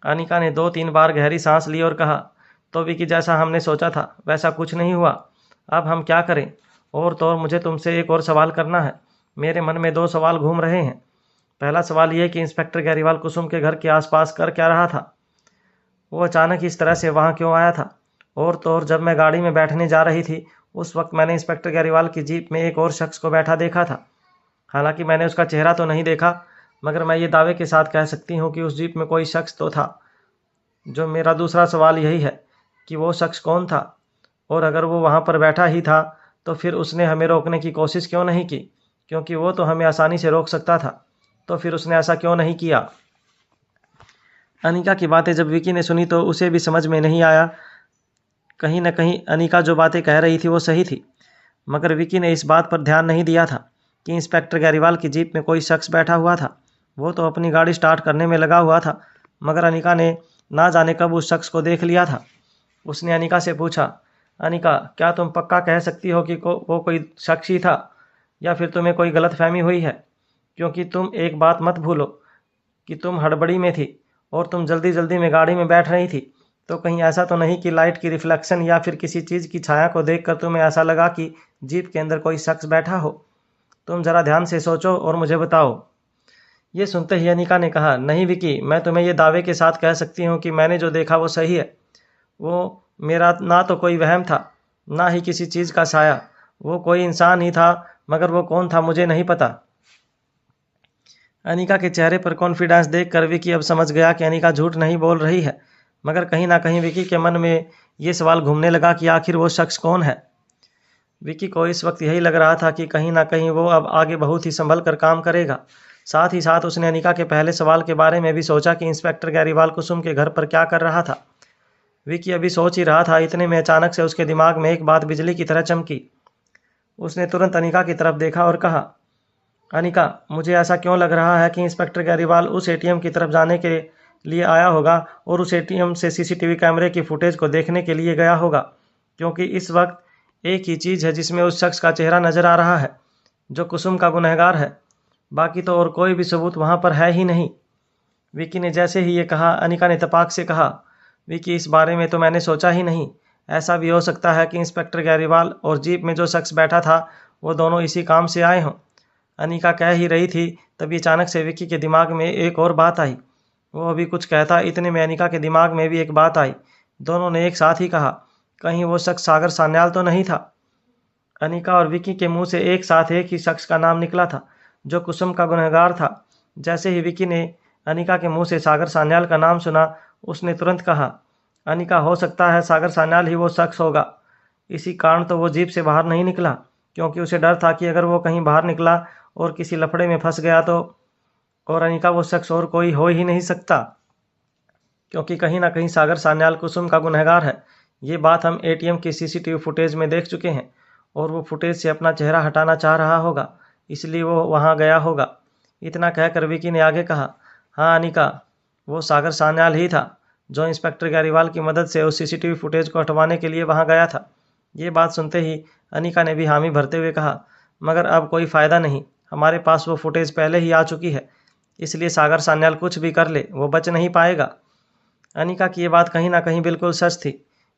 अनिका ने 2-3 बार गहरी सांस ली और कहा, तो विकी जैसा हमने सोचा था वैसा कुछ नहीं हुआ। अब हम क्या करें? और तो और मुझे तुमसे एक और सवाल करना है। मेरे मन में 2 सवाल घूम रहे हैं। पहला सवाल ये कि इंस्पेक्टर गैरीवाल कुसुम के घर के आसपास कर क्या रहा था? वो अचानक इस तरह से वहाँ क्यों आया था? और तो और जब मैं गाड़ी में बैठने जा रही थी उस वक्त मैंने इंस्पेक्टर गैरीवाल की जीप में एक और शख्स को बैठा देखा था। हालांकि मैंने उसका चेहरा तो नहीं देखा, मगर मैं ये दावे के साथ कह सकती हूँ कि उस जीप में कोई शख्स तो था। जो मेरा दूसरा सवाल यही है कि वो शख्स कौन था, और अगर वो वहाँ पर बैठा ही था तो फिर उसने हमें रोकने की कोशिश क्यों नहीं की? क्योंकि वो तो हमें आसानी से रोक सकता था, तो फिर उसने ऐसा क्यों नहीं किया? अनिका की बातें जब विकी ने सुनी तो उसे भी समझ में नहीं आया। कहीं न कहीं अनिका जो बातें कह रही थी वो सही थी, मगर विकी ने इस बात पर ध्यान नहीं दिया था कि इंस्पेक्टर गैरीवाल की जीप में कोई शख्स बैठा हुआ था। वो तो अपनी गाड़ी स्टार्ट करने में लगा हुआ था, मगर अनिका ने ना जाने कब उस शख्स को देख लिया था। उसने अनिका से पूछा, अनिका, क्या तुम पक्का कह सकती हो कि वो कोई शख्स ही था, या फिर तुम्हें कोई गलतफहमी हुई है? क्योंकि तुम एक बात मत भूलो कि तुम हड़बड़ी में थी और तुम जल्दी जल्दी में गाड़ी में बैठ रही थी। तो कहीं ऐसा तो नहीं कि लाइट की रिफ्लेक्शन या फिर किसी चीज़ की छाया को देखकर तुम्हें ऐसा लगा कि जीप के अंदर कोई शख्स बैठा हो? तुम ज़रा ध्यान से सोचो और मुझे बताओ। ये सुनते ही अनिका ने कहा, नहीं विकी, मैं तुम्हें ये दावे के साथ कह सकती हूँ कि मैंने जो देखा वो सही है। वो मेरा ना तो कोई वहम था, ना ही किसी चीज़ का साया। वो कोई इंसान ही था, मगर वो कौन था मुझे नहीं पता। अनिका के चेहरे पर कॉन्फिडेंस देखकर विकी अब समझ गया कि अनिका झूठ नहीं बोल रही है, मगर कहीं ना कहीं विकी के मन में ये सवाल घूमने लगा कि आखिर वो शख्स कौन है। विकी को इस वक्त यही लग रहा था कि कहीं ना कहीं वो अब आगे बहुत ही संभल कर काम करेगा। साथ ही साथ उसने अनिका के पहले सवाल के बारे में भी सोचा कि इंस्पेक्टर गैरीवाल कुसुम के घर पर क्या कर रहा था। विकी अभी सोच ही रहा था, इतने में अचानक से उसके दिमाग में एक बात बिजली की तरह चमकी। उसने तुरंत अनिका की तरफ देखा और कहा, अनिका, मुझे ऐसा क्यों लग रहा है कि इंस्पेक्टर गैरीवाल उस एटीएम की तरफ जाने के लिए आया होगा और उस एटीएम से सीसीटीवी कैमरे की फुटेज को देखने के लिए गया होगा, क्योंकि इस वक्त एक ही चीज़ है जिसमें उस शख्स का चेहरा नज़र आ रहा है, जो कुसुम का गुनहगार है। बाकी तो और कोई भी सबूत वहाँ पर है ही नहीं। विकी ने जैसे ही ये कहा, अनिका ने तपाक से कहा, विकी, इस बारे में तो मैंने सोचा ही नहीं। ऐसा भी हो सकता है कि इंस्पेक्टर गैरीवाल और जीप में जो शख्स बैठा था वो दोनों इसी काम से आए हों। अनिका कह ही रही थी, तभी अचानक से विकी के दिमाग में एक और बात आई। वो अभी कुछ कहता, इतने में अनिका के दिमाग में भी एक बात आई। दोनों ने एक साथ ही कहा, कहीं वो शख्स सागर सान्याल तो नहीं था? अनिका और विकी के मुंह से एक साथ एक ही शख्स का नाम निकला था, जो कुसुम का गुनहगार था। जैसे ही विकी ने अनिका के मुंह से सागर सान्याल का नाम सुना, उसने तुरंत कहा, अनिका, हो सकता है सागर सान्याल ही वो शख्स होगा। इसी कारण तो वो जीप से बाहर नहीं निकला, क्योंकि उसे डर था कि अगर वो कहीं बाहर निकला और किसी लफड़े में फंस गया तो, और अनिका वो शख्स और कोई हो ही नहीं सकता, क्योंकि कहीं ना कहीं सागर सान्याल कुसुम का गुनहगार है। ये बात हम एटीएम की सीसीटीवी फुटेज में देख चुके हैं, और वो फुटेज से अपना चेहरा हटाना चाह रहा होगा, इसलिए वो वहाँ गया होगा। इतना कहकर विकी ने आगे कहा, हाँ अनिका, वो सागर सान्याल ही था जो इंस्पेक्टर गैरीवाल की मदद से उस सीसीटीवी फुटेज को हटवाने के लिए वहाँ गया था। ये बात सुनते ही अनिका ने भी हामी भरते हुए कहा, मगर अब कोई फ़ायदा नहीं, हमारे पास वो फुटेज पहले ही आ चुकी है, इसलिए सागर सान्याल कुछ भी कर ले वो बच नहीं पाएगा। अनिका की ये बात कहीं ना कहीं बिल्कुल सच थी।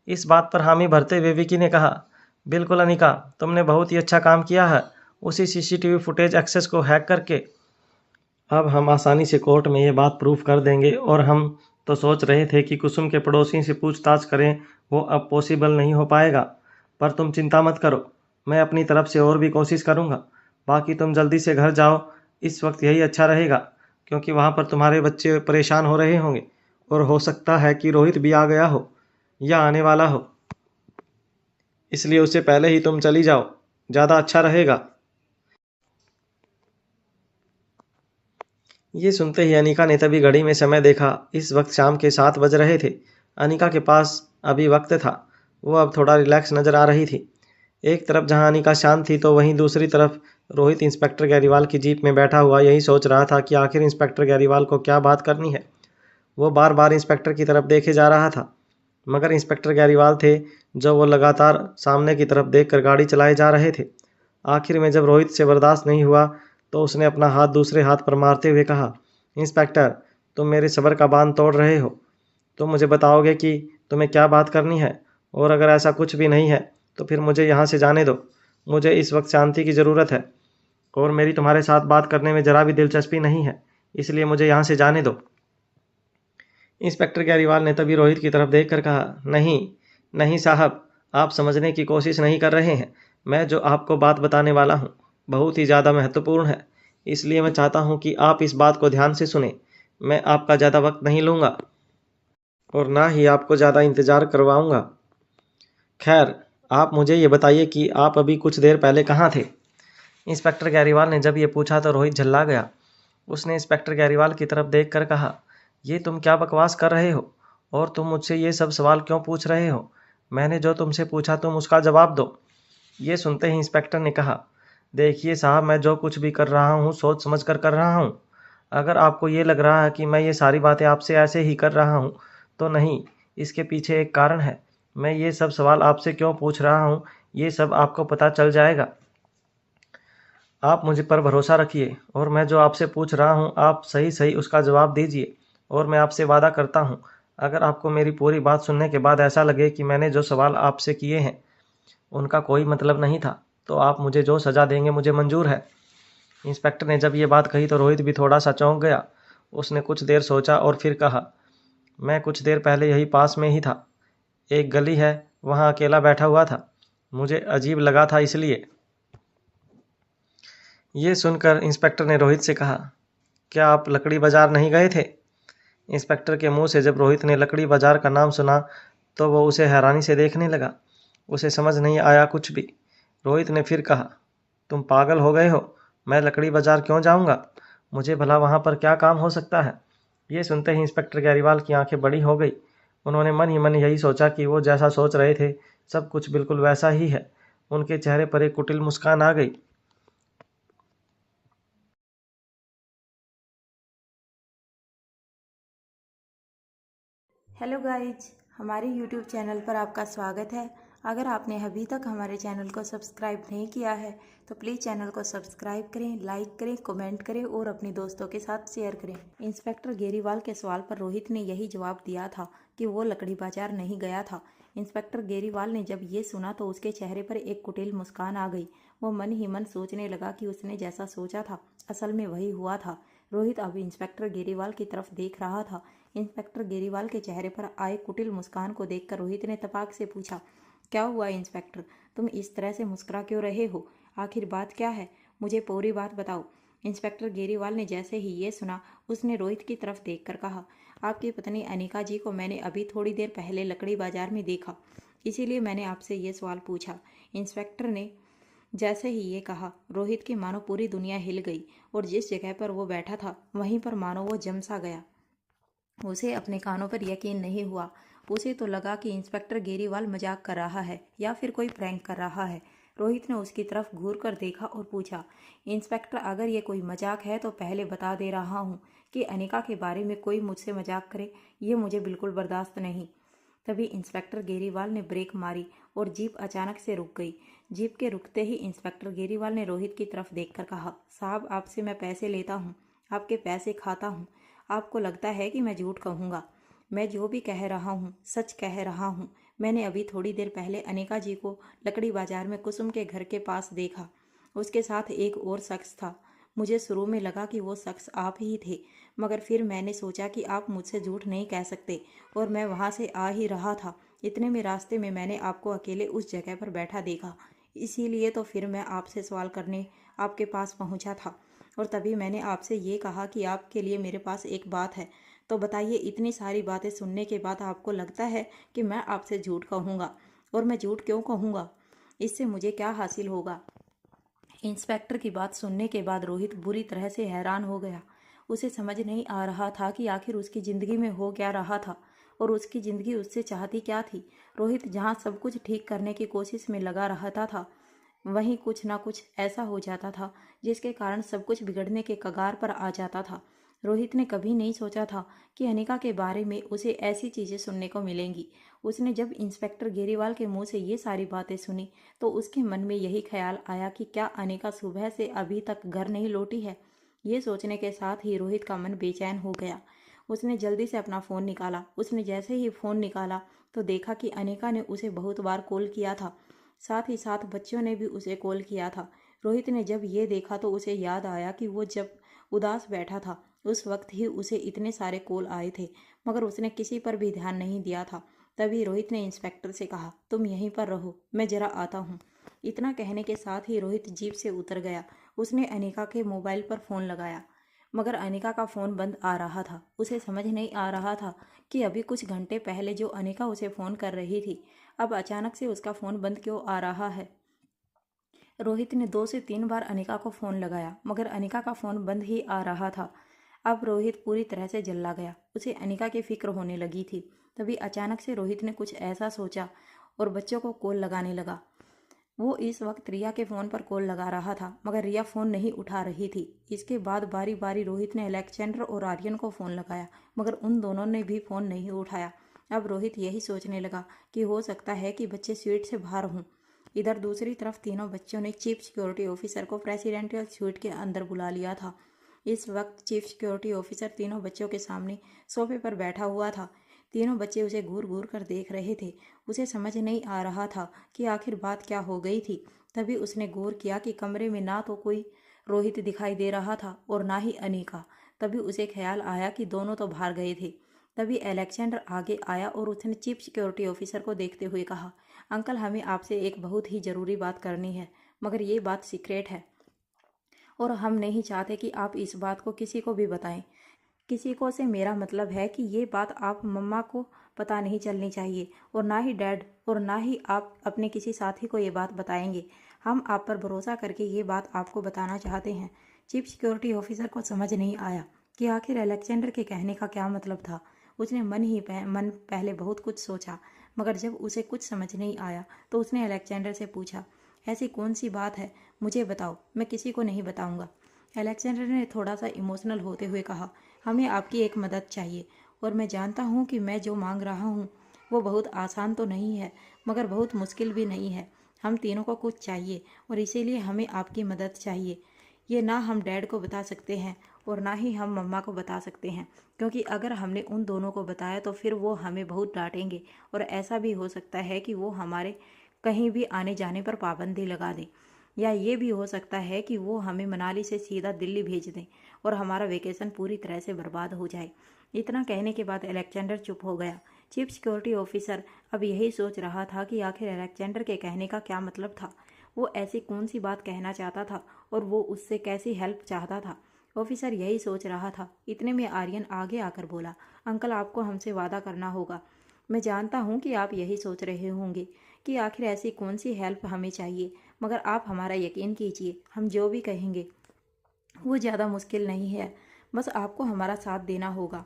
इस बात पर हामी भरते हुए विकी ने कहा, बिल्कुल अनिका, तुमने बहुत ही अच्छा काम किया है उसी सीसीटीवी फुटेज एक्सेस को हैक करके। अब हम आसानी से कोर्ट में ये बात प्रूफ कर देंगे, और हम तो सोच रहे थे कि कुसुम के पड़ोसी से पूछताछ करें, वो अब पॉसिबल नहीं हो पाएगा। पर तुम चिंता मत करो, मैं अपनी तरफ से और भी कोशिश करूँगा। बाकी तुम जल्दी से घर जाओ, इस वक्त यही अच्छा रहेगा, क्योंकि वहाँ पर तुम्हारे बच्चे परेशान हो रहे होंगे, और हो सकता है कि रोहित भी आ गया हो या आने वाला हो, इसलिए उससे पहले ही तुम चली जाओ, ज़्यादा अच्छा रहेगा। ये सुनते ही अनिका ने तभी घड़ी में समय देखा। इस वक्त शाम के 7 बज रहे थे। अनिका के पास अभी वक्त था, वो अब थोड़ा रिलैक्स नज़र आ रही थी। एक तरफ जहां अनिका शांत थी, तो वहीं दूसरी तरफ रोहित इंस्पेक्टर गैरीवाल की जीप में बैठा हुआ यही सोच रहा था कि आखिर इंस्पेक्टर गैरीवाल को क्या बात करनी है। वो बार बार इंस्पेक्टर की तरफ देखे जा रहा था, मगर इंस्पेक्टर गैरीवाल थे जो वो लगातार सामने की तरफ देखकर गाड़ी चलाए जा रहे थे। आखिर में जब रोहित से बर्दाश्त नहीं हुआ, तो उसने अपना हाथ दूसरे हाथ पर मारते हुए कहा, इंस्पेक्टर, तुम मेरे सब्र का बांध तोड़ रहे हो। तुम मुझे बताओगे कि तुम्हें क्या बात करनी है, और अगर ऐसा कुछ भी नहीं है तो फिर मुझे यहाँ से जाने दो। मुझे इस वक्त शांति की ज़रूरत है, और मेरी तुम्हारे साथ बात करने में ज़रा भी दिलचस्पी नहीं है, इसलिए मुझे यहाँ से जाने दो। इंस्पेक्टर गैरीवाल ने तभी रोहित की तरफ देखकर कहा, नहीं नहीं साहब, आप समझने की कोशिश नहीं कर रहे हैं। मैं जो आपको बात बताने वाला हूँ बहुत ही ज़्यादा महत्वपूर्ण है, इसलिए मैं चाहता हूँ कि आप इस बात को ध्यान से सुने। मैं आपका ज़्यादा वक्त नहीं लूँगा, और ना ही आपको ज़्यादा इंतज़ार करवाऊँगा। खैर, आप मुझे ये बताइए कि आप अभी कुछ देर पहले कहाँ थे? इंस्पेक्टर गैरीवाल ने जब ये पूछा तो रोहित झल्ला गया। उसने इंस्पेक्टर गैरीवाल की तरफ देखकर कहा, ये तुम क्या बकवास कर रहे हो, और तुम मुझसे ये सब सवाल क्यों पूछ रहे हो? मैंने जो तुमसे पूछा तुम उसका जवाब दो। ये सुनते ही इंस्पेक्टर ने कहा, देखिए साहब, मैं जो कुछ भी कर रहा हूँ सोच समझ कर रहा हूँ। अगर आपको ये लग रहा है कि मैं ये सारी बातें आपसे ऐसे ही कर रहा हूँ, तो नहीं, इसके पीछे एक कारण है। मैं ये सब सवाल आपसे क्यों पूछ रहा हूँ, ये सब आपको पता चल जाएगा। आप मुझ पर भरोसा रखिए और मैं जो आपसे पूछ रहा हूँ, आप सही सही उसका जवाब दीजिए। और मैं आपसे वादा करता हूँ, अगर आपको मेरी पूरी बात सुनने के बाद ऐसा लगे कि मैंने जो सवाल आपसे किए हैं, उनका कोई मतलब नहीं था, तो आप मुझे जो सज़ा देंगे मुझे मंजूर है। इंस्पेक्टर ने जब ये बात कही तो रोहित भी थोड़ा सा चौंक गया। उसने कुछ देर सोचा और फिर कहा, मैं कुछ देर पहले यही पास में ही था। एक गली है, वहाँ अकेला बैठा हुआ था। मुझे अजीब लगा था इसलिए। ये सुनकर इंस्पेक्टर ने रोहित से कहा, क्या आप लकड़ी बाजार नहीं गए थे? इंस्पेक्टर के मुंह से जब रोहित ने लकड़ी बाजार का नाम सुना तो वो उसे हैरानी से देखने लगा। उसे समझ नहीं आया कुछ भी। रोहित ने फिर कहा, तुम पागल हो गए हो? मैं लकड़ी बाजार क्यों जाऊंगा? मुझे भला वहां पर क्या काम हो सकता है? ये सुनते ही इंस्पेक्टर गैरीवाल की आंखें बड़ी हो गई। उन्होंने मन ही मन यही सोचा कि वो जैसा सोच रहे थे सब कुछ बिल्कुल वैसा ही है। उनके चेहरे पर एक कुटिल मुस्कान आ गई। हेलो गाइज, हमारे यूट्यूब चैनल पर आपका स्वागत है। अगर आपने अभी तक हमारे चैनल को सब्सक्राइब नहीं किया है तो प्लीज़ चैनल को सब्सक्राइब करें, लाइक करें, कमेंट करें और अपने दोस्तों के साथ शेयर करें। इंस्पेक्टर गेरीवाल के सवाल पर रोहित ने यही जवाब दिया था कि वो लकड़ी बाजार नहीं गया था। इंस्पेक्टर गेरीवाल ने जब ये सुना तो उसके चेहरे पर एक कुटिल मुस्कान आ गई। वो मन ही मन सोचने लगा कि उसने जैसा सोचा था असल में वही हुआ था। रोहित अब इंस्पेक्टर गेरीवाल की तरफ देख रहा था। इंस्पेक्टर गेरीवाल के चेहरे पर आए कुटिल मुस्कान को देखकर रोहित ने तपाक से पूछा, क्या हुआ इंस्पेक्टर? तुम इस तरह से मुस्कुरा क्यों रहे हो? आखिर बात क्या है? मुझे पूरी बात बताओ। इंस्पेक्टर गेरीवाल ने जैसे ही ये सुना उसने रोहित की तरफ देखकर कहा, आपकी पत्नी अनिका जी को मैंने अभी थोड़ी देर पहले लकड़ी बाजार में देखा, इसीलिए मैंने आपसे ये सवाल पूछा। इंस्पेक्टर ने जैसे ही ये कहा रोहित की मानो पूरी दुनिया हिल गई और जिस जगह पर वो बैठा था वहीं पर मानो वो जम सा गया। उसे अपने कानों पर यकीन नहीं हुआ। उसे तो लगा कि इंस्पेक्टर गेरीवाल मजाक कर रहा है या फिर कोई प्रैंक कर रहा है। रोहित ने उसकी तरफ घूर कर देखा और पूछा, इंस्पेक्टर अगर ये कोई मजाक है तो पहले बता दे रहा हूँ कि अनिका के बारे में कोई मुझसे मजाक करे, ये मुझे बिल्कुल बर्दाश्त नहीं। तभी इंस्पेक्टर गेरीवाल ने ब्रेक मारी और जीप अचानक से रुक गई। जीप के रुकते ही इंस्पेक्टर गेरीवाल ने रोहित की तरफ देखकर कहा, साहब आपसे मैं पैसे लेता हूँ, आपके पैसे खाता हूँ। आपको लगता है कि मैं झूठ कहूँगा? मैं जो भी कह रहा हूँ सच कह रहा हूँ। मैंने अभी थोड़ी देर पहले अनिका जी को लकड़ी बाजार में कुसुम के घर के पास देखा। उसके साथ एक और शख्स था। मुझे शुरू में लगा कि वो शख्स आप ही थे, मगर फिर मैंने सोचा कि आप मुझसे झूठ नहीं कह सकते और मैं वहाँ से आ ही रहा था। इतने में रास्ते में मैंने आपको अकेले उस जगह पर बैठा देखा, इसीलिए तो फिर मैं आपसे सवाल करने आपके पास पहुँचा था और तभी मैंने आपसे ये कहा कि आपके लिए मेरे पास एक बात है। तो बताइए, इतनी सारी बातें सुनने के बाद आपको लगता है कि मैं आपसे झूठ कहूँगा? और मैं झूठ क्यों कहूँगा? इससे मुझे क्या हासिल होगा? इंस्पेक्टर की बात सुनने के बाद रोहित बुरी तरह से हैरान हो गया। उसे समझ नहीं आ रहा था कि आखिर उसकी ज़िंदगी में हो क्या रहा था और उसकी ज़िंदगी उससे चाहती क्या थी। रोहित जहाँ सब कुछ ठीक करने की कोशिश में लगा रहता था वहीं कुछ ना कुछ ऐसा हो जाता था जिसके कारण सब कुछ बिगड़ने के कगार पर आ जाता था। रोहित ने कभी नहीं सोचा था कि अनिका के बारे में उसे ऐसी चीज़ें सुनने को मिलेंगी। उसने जब इंस्पेक्टर गेरीवाल के मुंह से ये सारी बातें सुनी तो उसके मन में यही ख्याल आया कि क्या अनिका सुबह से अभी तक घर नहीं लौटी है। ये सोचने के साथ ही रोहित का मन बेचैन हो गया। उसने जल्दी से अपना फ़ोन निकाला। उसने जैसे ही फ़ोन निकाला तो देखा कि अनिका ने उसे बहुत बार कॉल किया था, साथ ही साथ बच्चों ने भी उसे कॉल किया था। रोहित ने जब ये देखा तो उसे याद आया कि वो जब उदास बैठा था उस वक्त ही उसे इतने सारे कॉल आए थे, मगर उसने किसी पर भी ध्यान नहीं दिया था। तभी रोहित ने इंस्पेक्टर से कहा, तुम यहीं पर रहो, मैं जरा आता हूँ। इतना कहने के साथ ही रोहित जीप से उतर गया। उसने अनिका के मोबाइल पर फ़ोन लगाया, मगर अनिका का फ़ोन बंद आ रहा था। उसे समझ नहीं आ रहा था कि अभी कुछ घंटे पहले जो अनिका उसे फ़ोन कर रही थी, अब अचानक से उसका फ़ोन बंद क्यों आ रहा है। रोहित ने 2 से 3 बार अनिका को फ़ोन लगाया, मगर अनिका का फ़ोन बंद ही आ रहा था। अब रोहित पूरी तरह से जल्ला गया। उसे अनिका की फिक्र होने लगी थी। तभी अचानक से रोहित ने कुछ ऐसा सोचा और बच्चों को कॉल लगाने लगा। वो इस वक्त रिया के फ़ोन पर कॉल लगा रहा था, मगर रिया फ़ोन नहीं उठा रही थी। इसके बाद बारी बारी रोहित ने अलेक्जेंडर और आर्यन को फ़ोन लगाया, मगर उन दोनों ने भी फ़ोन नहीं उठाया। अब रोहित यही सोचने लगा कि हो सकता है कि बच्चे स्वीट से बाहर हों। इधर दूसरी तरफ तीनों बच्चों ने चीफ सिक्योरिटी ऑफिसर को प्रेसिडेंशियल स्वीट के अंदर बुला लिया था। इस वक्त चीफ सिक्योरिटी ऑफिसर तीनों बच्चों के सामने सोफे पर बैठा हुआ था। तीनों बच्चे उसे घूर घूर कर देख रहे थे। उसे समझ नहीं आ रहा था कि आखिर बात क्या हो गई थी। तभी उसने गौर किया कि कमरे में ना तो कोई रोहित दिखाई दे रहा था और ना ही अनीका। तभी उसे ख्याल आया कि दोनों तो बाहर गए थे। तभी अलेक्जेंडर आगे आया और उसने चीफ सिक्योरिटी ऑफिसर को देखते हुए कहा, अंकल, हमें आपसे एक बहुत ही ज़रूरी बात करनी है, मगर ये बात सीक्रेट है और हम नहीं चाहते कि आप इस बात को किसी को भी बताएं। किसी को से मेरा मतलब है कि ये बात आप मम्मा को पता नहीं चलनी चाहिए और ना ही डैड और ना ही आप अपने किसी साथी को ये बात बताएंगे। हम आप पर भरोसा करके ये बात आपको बताना चाहते हैं। चीफ सिक्योरिटी ऑफिसर को समझ नहीं आया कि आखिर अलेक्जेंडर के कहने का क्या मतलब था। उसने मन पहले बहुत कुछ सोचा, मगर जब उसे कुछ समझ नहीं आया तो उसने अलेक्जेंडर से पूछा, ऐसी कौन सी बात है, मुझे बताओ, मैं किसी को नहीं बताऊंगा। अलेक्जेंडर ने थोड़ा सा इमोशनल होते हुए कहा, हमें आपकी एक मदद चाहिए और मैं जानता हूँ कि मैं जो मांग रहा हूँ वो बहुत आसान तो नहीं है, मगर बहुत मुश्किल भी नहीं है। हम तीनों को कुछ चाहिए और इसीलिए हमें आपकी मदद चाहिए। ये ना हम डैड को बता सकते हैं और ना ही हम मम्मा को बता सकते हैं, क्योंकि अगर हमने उन दोनों को बताया तो फिर वो हमें बहुत डांटेंगे और ऐसा भी हो सकता है कि वो हमारे कहीं भी आने जाने पर पाबंदी लगा दें, या ये भी हो सकता है कि वो हमें मनाली से सीधा दिल्ली भेज दें और हमारा वेकेशन पूरी तरह से बर्बाद हो जाए। इतना कहने के बाद अलेक्जेंडर चुप हो गया। चीफ सिक्योरिटी ऑफिसर अब यही सोच रहा था कि आखिर अलेक्जेंडर के कहने का क्या मतलब था। वो ऐसी कौन सी बात कहना चाहता था और वो उससे कैसी हेल्प चाहता था। ऑफिसर यही सोच रहा था। इतने में आर्यन आगे आकर बोला, अंकल, आपको हमसे वादा करना होगा। मैं जानता हूँ कि आप यही सोच रहे होंगे कि आखिर ऐसी कौन सी हेल्प हमें चाहिए, मगर आप हमारा यकीन कीजिए, हम जो भी कहेंगे वो ज़्यादा मुश्किल नहीं है। बस आपको हमारा साथ देना होगा।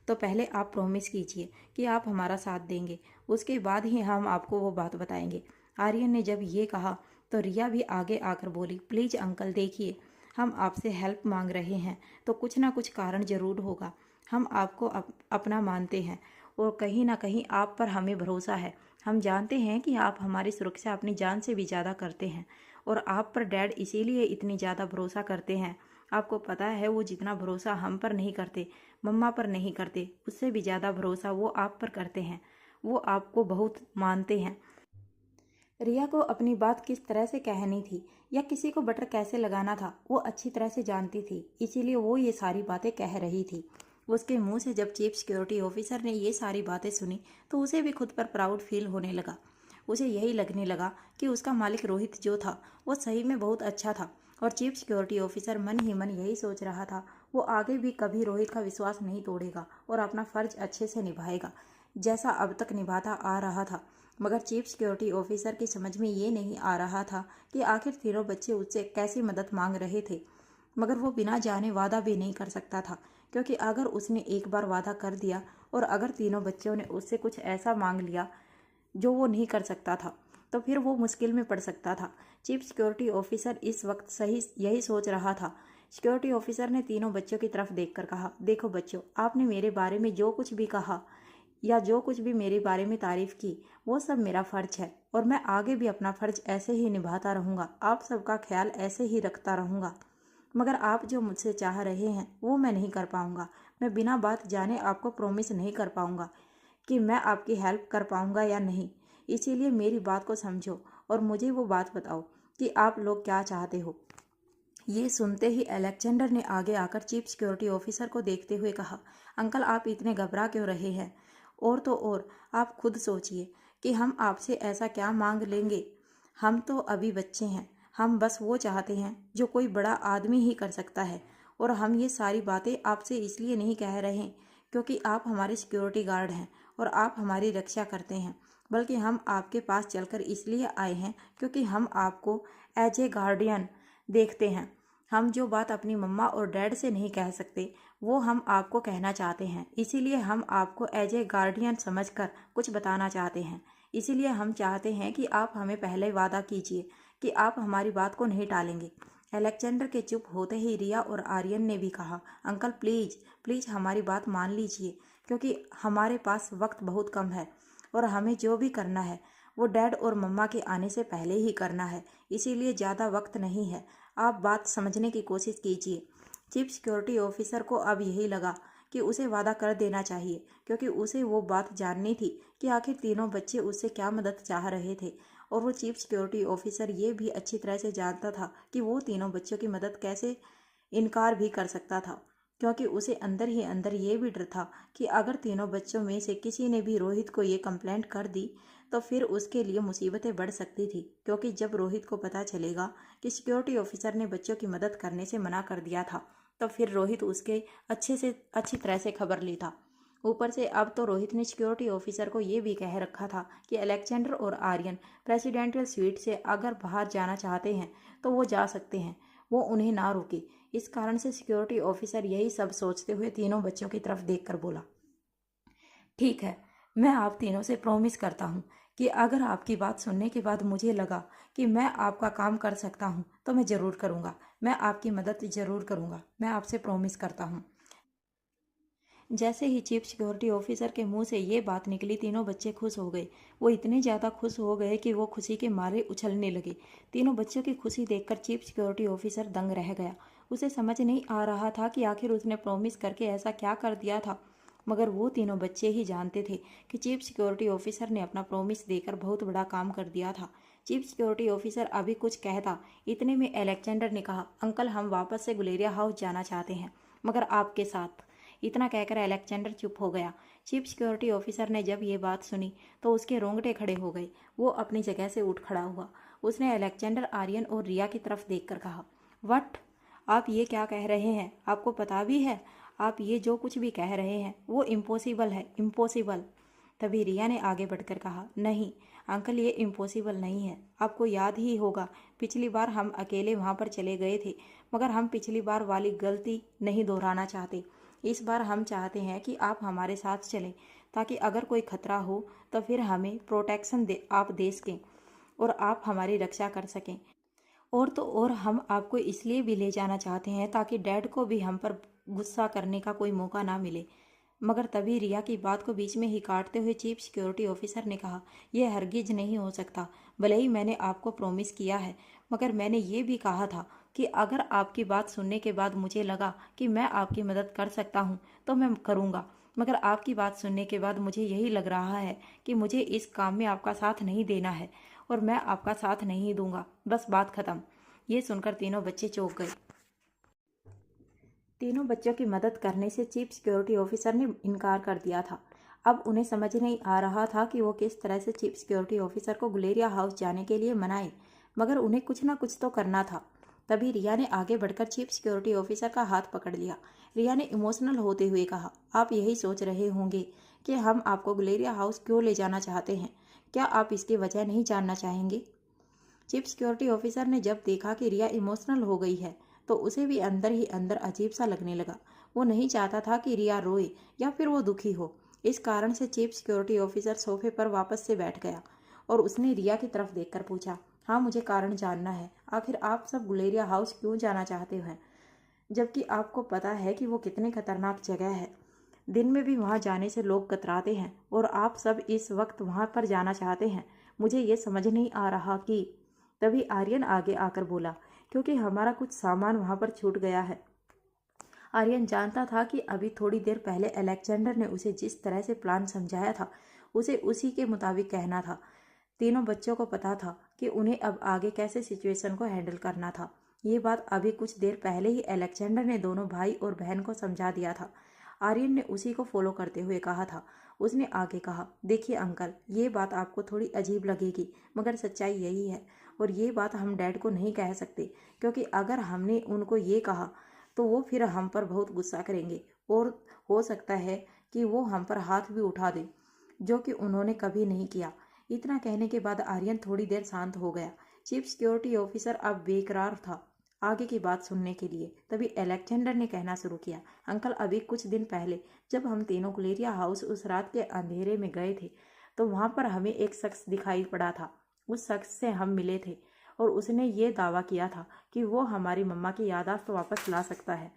तो पहले आप प्रॉमिस कीजिए कि आप हमारा साथ देंगे, उसके बाद ही हम आपको वो बात बताएंगे। आर्यन ने जब ये कहा तो रिया भी आगे आकर बोली, प्लीज़ अंकल, देखिए, हम आपसे हेल्प मांग रहे हैं तो कुछ ना कुछ कारण ज़रूर होगा। हम आपको अपना मानते हैं और कहीं ना कहीं आप पर हमें भरोसा है। हम जानते हैं कि आप हमारी सुरक्षा अपनी जान से भी ज़्यादा करते हैं और आप पर डैड इसीलिए इतनी ज़्यादा भरोसा करते हैं। आपको पता है वो जितना भरोसा हम पर नहीं करते, मम्मा पर नहीं करते, उससे भी ज़्यादा भरोसा वो आप पर करते हैं। वो आपको बहुत मानते हैं। रिया को अपनी बात किस तरह से कहनी थी या किसी को बटर कैसे लगाना था वो अच्छी तरह से जानती थी, इसीलिए वो ये सारी बातें कह रही थी। उसके मुंह से जब चीफ सिक्योरिटी ऑफिसर ने ये सारी बातें सुनी तो उसे भी खुद पर प्राउड फील होने लगा। उसे यही लगने लगा कि उसका मालिक रोहित जो था वो सही में बहुत अच्छा था और चीफ सिक्योरिटी ऑफिसर मन ही मन यही सोच रहा था, वो आगे भी कभी रोहित का विश्वास नहीं तोड़ेगा और अपना फर्ज अच्छे से निभाएगा जैसा अब तक निभाता आ रहा था। मगर चीफ सिक्योरिटी ऑफिसर की समझ में ये नहीं आ रहा था कि आखिर तीनों बच्चे उससे कैसी मदद मांग रहे थे, मगर वो बिना जाने वादा भी नहीं कर सकता था, क्योंकि अगर उसने एक बार वादा कर दिया और अगर तीनों बच्चों ने उससे कुछ ऐसा मांग लिया जो वो नहीं कर सकता था तो फिर वो मुश्किल में पड़ सकता था। चीफ सिक्योरिटी ऑफिसर इस वक्त सही यही सोच रहा था। सिक्योरिटी ऑफिसर ने तीनों बच्चों की तरफ देखकर कहा, देखो बच्चों, आपने मेरे बारे में जो कुछ भी कहा या जो कुछ भी मेरे बारे में तारीफ की वो सब मेरा फ़र्ज है और मैं आगे भी अपना फ़र्ज ऐसे ही निभाता रहूँगा, आप सबका ख्याल ऐसे ही रखता रहूँगा। मगर आप जो मुझसे चाह रहे हैं वो मैं नहीं कर पाऊँगा। मैं बिना बात जाने आपको प्रॉमिस नहीं कर पाऊँगा कि मैं आपकी हेल्प कर पाऊँगा या नहीं। इसीलिए मेरी बात को समझो और मुझे वो बात बताओ कि आप लोग क्या चाहते हो। ये सुनते ही अलेक्जेंडर ने आगे आकर चीफ सिक्योरिटी ऑफिसर को देखते हुए कहा, अंकल, आप इतने घबरा क्यों रहे हैं? और तो और आप खुद सोचिए कि हम आपसे ऐसा क्या मांग लेंगे। हम तो अभी बच्चे हैं, हम बस वो चाहते हैं जो कोई बड़ा आदमी ही कर सकता है। और हम ये सारी बातें आपसे इसलिए नहीं कह रहे हैं क्योंकि आप हमारे सिक्योरिटी गार्ड हैं और आप हमारी रक्षा करते हैं, बल्कि हम आपके पास चलकर इसलिए आए हैं क्योंकि हम आपको एज ए गार्डियन देखते हैं। हम जो बात अपनी मम्मा और डैड से नहीं कह सकते वो हम आपको कहना चाहते हैं, इसीलिए हम आपको एज ए गार्डियन समझकर कुछ बताना चाहते हैं। इसीलिए हम चाहते हैं कि आप हमें पहले वादा कीजिए कि आप हमारी बात को नहीं टालेंगे। अलेक्जेंडर के चुप होते ही रिया और आर्यन ने भी कहा, अंकल प्लीज़ प्लीज़ हमारी बात मान लीजिए, क्योंकि हमारे पास वक्त बहुत कम है और हमें जो भी करना है वो डैड और मम्मा के आने से पहले ही करना है, इसीलिए ज़्यादा वक्त नहीं है। आप बात समझने की कोशिश कीजिए। चीफ सिक्योरिटी ऑफिसर को अब यही लगा कि उसे वादा कर देना चाहिए, क्योंकि उसे वो बात जाननी थी कि आखिर तीनों बच्चे उससे क्या मदद चाह रहे थे। और वो चीफ सिक्योरिटी ऑफिसर ये भी अच्छी तरह से जानता था कि वो तीनों बच्चों की मदद कैसे इनकार भी कर सकता था, क्योंकि उसे अंदर ही अंदर ये भी डर था कि अगर तीनों बच्चों में से किसी ने भी रोहित को ये कंप्लेंट कर दी तो फिर उसके लिए मुसीबतें बढ़ सकती थी, क्योंकि जब रोहित को पता चलेगा कि सिक्योरिटी ऑफिसर ने बच्चों की मदद करने से मना कर दिया था तो फिर रोहित उसके अच्छी तरह से खबर लेता। ऊपर से अब तो रोहित ने सिक्योरिटी ऑफिसर को ये भी कह रखा था कि अलेक्जेंडर और आर्यन प्रेसिडेंशियल स्वीट से अगर बाहर जाना चाहते हैं तो वो जा सकते हैं, वो उन्हें ना रोके। इस कारण से सिक्योरिटी ऑफिसर यही सब सोचते हुए तीनों बच्चों की तरफ देखकर बोला, ठीक है, मैं आप तीनों से प्रॉमिस करता हूँ कि अगर आपकी बात सुनने के बाद मुझे लगा कि मैं आपका काम कर सकता हूँ तो मैं ज़रूर करूँगा, मैं आपकी मदद ज़रूर करूँगा, मैं आपसे प्रॉमिस करता हूँ। जैसे ही चीफ सिक्योरिटी ऑफिसर के मुंह से ये बात निकली तीनों बच्चे खुश हो गए। वो इतने ज़्यादा खुश हो गए कि वो खुशी के मारे उछलने लगे। तीनों बच्चों की खुशी देखकर चीफ सिक्योरिटी ऑफिसर दंग रह गया। उसे समझ नहीं आ रहा था कि आखिर उसने प्रॉमिस करके ऐसा क्या कर दिया था, मगर वो तीनों बच्चे ही जानते थे कि चीफ सिक्योरिटी ऑफिसर ने अपना प्रॉमिस देकर बहुत बड़ा काम कर दिया था। चीफ सिक्योरिटी ऑफिसर अभी कुछ कहता, इतने में अलेक्जेंडर ने कहा, अंकल हम वापस से गुलेरिया हाउस जाना चाहते हैं, मगर आपके साथ। इतना कहकर अलेक्जेंडर चुप हो गया। चीफ सिक्योरिटी ऑफिसर ने जब ये बात सुनी तो उसके रोंगटे खड़े हो गए। वो अपनी जगह से उठ खड़ा हुआ। उसने अलेक्जेंडर, आर्यन और रिया की तरफ देखकर कहा, वट, आप ये क्या कह रहे हैं? आपको पता भी है आप ये जो कुछ भी कह रहे हैं वो इम्पॉसिबल है, इम्पॉसिबल। तभी रिया ने आगे बढ़कर कहा, नहीं अंकल, ये इम्पॉसिबल नहीं है। आपको याद ही होगा पिछली बार हम अकेले वहाँ पर चले गए थे, मगर हम पिछली बार वाली गलती नहीं दोहराना चाहते। इस बार हम चाहते हैं कि आप हमारे साथ चलें, ताकि अगर कोई खतरा हो तो फिर हमें प्रोटेक्शन आप दे सकें और आप हमारी रक्षा कर सकें। और तो और हम आपको इसलिए भी ले जाना चाहते हैं ताकि डैड को भी हम पर गुस्सा करने का कोई मौका ना मिले। मगर तभी रिया की बात को बीच में ही काटते हुए चीफ सिक्योरिटी ऑफिसर ने कहा, यह हरगिज नहीं हो सकता। भले ही मैंने आपको प्रॉमिस किया है, मगर मैंने ये भी कहा था कि अगर आपकी बात सुनने के बाद मुझे लगा कि मैं आपकी मदद कर सकता हूँ तो मैं करूँगा। मगर आपकी बात सुनने के बाद मुझे यही लग रहा है कि मुझे इस काम में आपका साथ नहीं देना है और मैं आपका साथ नहीं दूंगा। बस बात खत्म। ये सुनकर तीनों बच्चे चौंक गए। तीनों बच्चों की मदद करने से चीफ सिक्योरिटी ऑफिसर ने इनकार कर दिया था। अब उन्हें समझ नहीं आ रहा था कि वो किस तरह से चीफ सिक्योरिटी ऑफिसर को गुलेरिया हाउस जाने के लिए मनाए, मगर उन्हें कुछ ना कुछ तो करना था। तभी रिया ने आगे बढ़कर चीफ सिक्योरिटी ऑफिसर का हाथ पकड़ लिया। रिया ने इमोशनल होते हुए कहा, आप यही सोच रहे होंगे कि हम आपको गुलेरिया हाउस क्यों ले जाना चाहते हैं। क्या आप इसकी वजह नहीं जानना चाहेंगे? चीफ सिक्योरिटी ऑफिसर ने जब देखा कि रिया इमोशनल हो गई है तो उसे भी अंदर ही अंदर अजीब सा लगने लगा। वो नहीं चाहता था कि रिया रोए या फिर वो दुखी हो। इस कारण से चीफ सिक्योरिटी ऑफिसर सोफे पर वापस से बैठ गया और उसने रिया की तरफ देखकर पूछा, हाँ मुझे कारण जानना है, आखिर आप सब गुलेरिया हाउस क्यों जाना चाहते हैं, जबकि आपको पता है कि वो कितनी खतरनाक जगह है। दिन में भी वहाँ जाने से लोग कतराते हैं और आप सब इस वक्त वहाँ पर जाना चाहते हैं। मुझे ये समझ नहीं आ रहा कि। तभी आर्यन आगे आकर बोला, क्योंकि हमारा कुछ सामान वहाँ पर छूट गया है। आर्यन जानता था कि अभी थोड़ी देर पहले अलेक्जेंडर ने उसे जिस तरह से प्लान समझाया था उसे उसी के मुताबिक कहना था। तीनों बच्चों को पता था कि उन्हें अब आगे कैसे सिचुएशन को हैंडल करना था। ये बात अभी कुछ देर पहले ही अलेक्जेंडर ने दोनों भाई और बहन को समझा दिया था। आर्यन ने उसी को फॉलो करते हुए कहा था। उसने आगे कहा, देखिए अंकल, ये बात आपको थोड़ी अजीब लगेगी, मगर सच्चाई यही है और ये बात हम डैड को नहीं कह सकते, क्योंकि अगर हमने उनको ये कहा तो वो फिर हम पर बहुत गुस्सा करेंगे और हो सकता है कि वो हम पर हाथ भी उठा दें, जो कि उन्होंने कभी नहीं किया। इतना कहने के बाद आर्यन थोड़ी देर शांत हो गया। चीफ सिक्योरिटी ऑफिसर अब बेकरार था आगे की बात सुनने के लिए। तभी अलेक्जेंडर ने कहना शुरू किया, अंकल, अभी कुछ दिन पहले जब हम तीनों गुलेरिया हाउस उस रात के अंधेरे में गए थे तो वहाँ पर हमें एक शख्स दिखाई पड़ा था। उस शख्स से हम मिले थे और उसने ये दावा किया था कि वो हमारी मम्मा की याददाश्त वापस ला सकता है।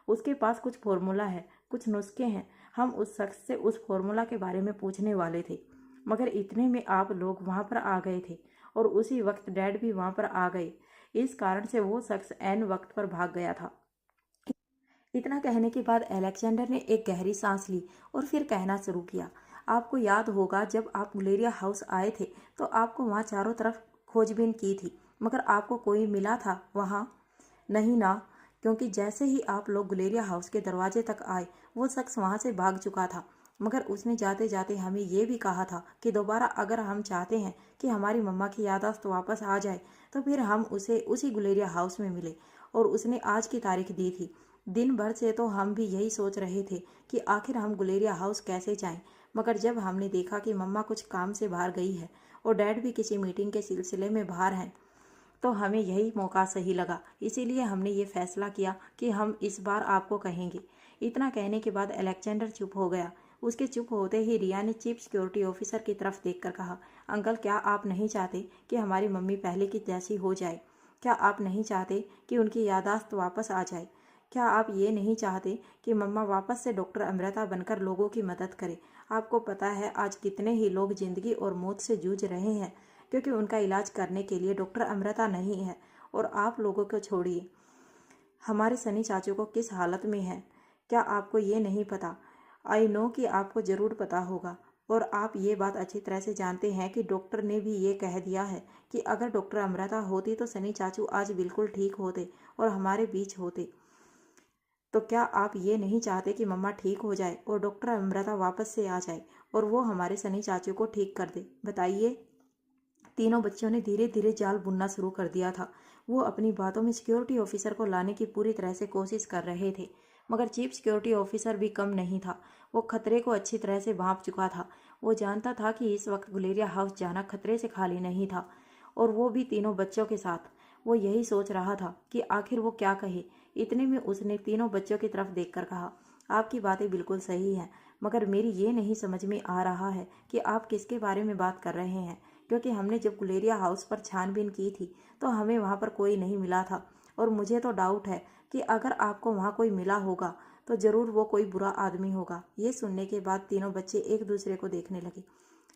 उसके पास कुछ फॉर्मूला है, कुछ नुस्खे हैं। हम उस शख्स से उस फॉर्मूला के बारे में पूछने वाले थे, मगर इतने में आप लोग वहाँ पर आ गए थे और उसी वक्त डैड भी वहाँ पर आ गए। इस कारण से वो शख्स ऐन वक्त पर भाग गया था। इतना कहने के बाद अलेक्जेंडर ने एक गहरी सांस ली और फिर कहना शुरू किया, आपको याद होगा जब आप गुलेरिया हाउस आए थे तो आपको वहाँ चारों तरफ खोजबीन की थी, मगर आपको कोई मिला था वहाँ? नहीं ना, क्योंकि जैसे ही आप लोग गुलेरिया हाउस के दरवाजे तक आए वो शख्स वहाँ से भाग चुका था। मगर उसने जाते जाते हमें ये भी कहा था कि दोबारा अगर हम चाहते हैं कि हमारी मम्मा की याददाश्त वापस आ जाए तो फिर हम उसे उसी गुलेरिया हाउस में मिले, और उसने आज की तारीख दी थी। दिन भर से तो हम भी यही सोच रहे थे कि आखिर हम गुलेरिया हाउस कैसे जाएं, मगर जब हमने देखा कि मम्मा कुछ काम से बाहर गई है और डैड भी किसी मीटिंग के सिलसिले में बाहर हैं, तो हमें यही मौका सही लगा। इसीलिए हमने ये फैसला किया कि हम इस बार आपको कहेंगे। इतना कहने के बाद अलेक्जेंडर चुप हो गया। उसके चुप होते ही रिया ने चीफ सिक्योरिटी ऑफिसर की तरफ देखकर कहा, अंकल, क्या आप नहीं चाहते कि हमारी मम्मी पहले की जैसी हो जाए? क्या आप नहीं चाहते कि उनकी याददाश्त वापस आ जाए? क्या आप ये नहीं चाहते कि मम्मा वापस से डॉक्टर अमृता बनकर लोगों की मदद करे? आपको पता है आज कितने ही लोग जिंदगी और मौत से जूझ रहे हैं क्योंकि उनका इलाज करने के लिए डॉक्टर अमृता नहीं है। और आप लोगों को छोड़िए, हमारे सनी चाचू को किस हालत में है, क्या आपको ये नहीं पता? आई नो कि आपको ज़रूर पता होगा, और आप ये बात अच्छी तरह से जानते हैं कि डॉक्टर ने भी ये कह दिया है कि अगर डॉक्टर अमृता होती तो सनी चाचू आज बिल्कुल ठीक होते और हमारे बीच होते। तो क्या आप ये नहीं चाहते कि मम्मा ठीक हो जाए और डॉक्टर अमृता वापस से आ जाए और वो हमारे सनी चाचू को ठीक कर दे? बताइए। तीनों बच्चों ने धीरे धीरे जाल बुनना शुरू कर दिया था। वो अपनी बातों में सिक्योरिटी ऑफिसर को लाने की पूरी तरह से कोशिश कर रहे थे, मगर चीफ सिक्योरिटी ऑफिसर भी कम नहीं था। वो खतरे को अच्छी तरह से भांप चुका था। वो जानता था कि इस वक्त गुलेरिया हाउस जाना खतरे से खाली नहीं था, और वो भी तीनों बच्चों के साथ। वो यही सोच रहा था कि आखिर वो क्या कहे। इतने में उसने तीनों बच्चों की तरफ देखकर कहा, आपकी बातें बिल्कुल सही हैं, मगर मेरी ये नहीं समझ में आ रहा है कि आप किसके बारे में बात कर रहे हैं, क्योंकि हमने जब गुलेरिया हाउस पर छानबीन की थी तो हमें वहाँ पर कोई नहीं मिला था, और मुझे तो डाउट है कि अगर आपको वहाँ कोई मिला होगा तो ज़रूर वो कोई बुरा आदमी होगा। ये सुनने के बाद तीनों बच्चे एक दूसरे को देखने लगे।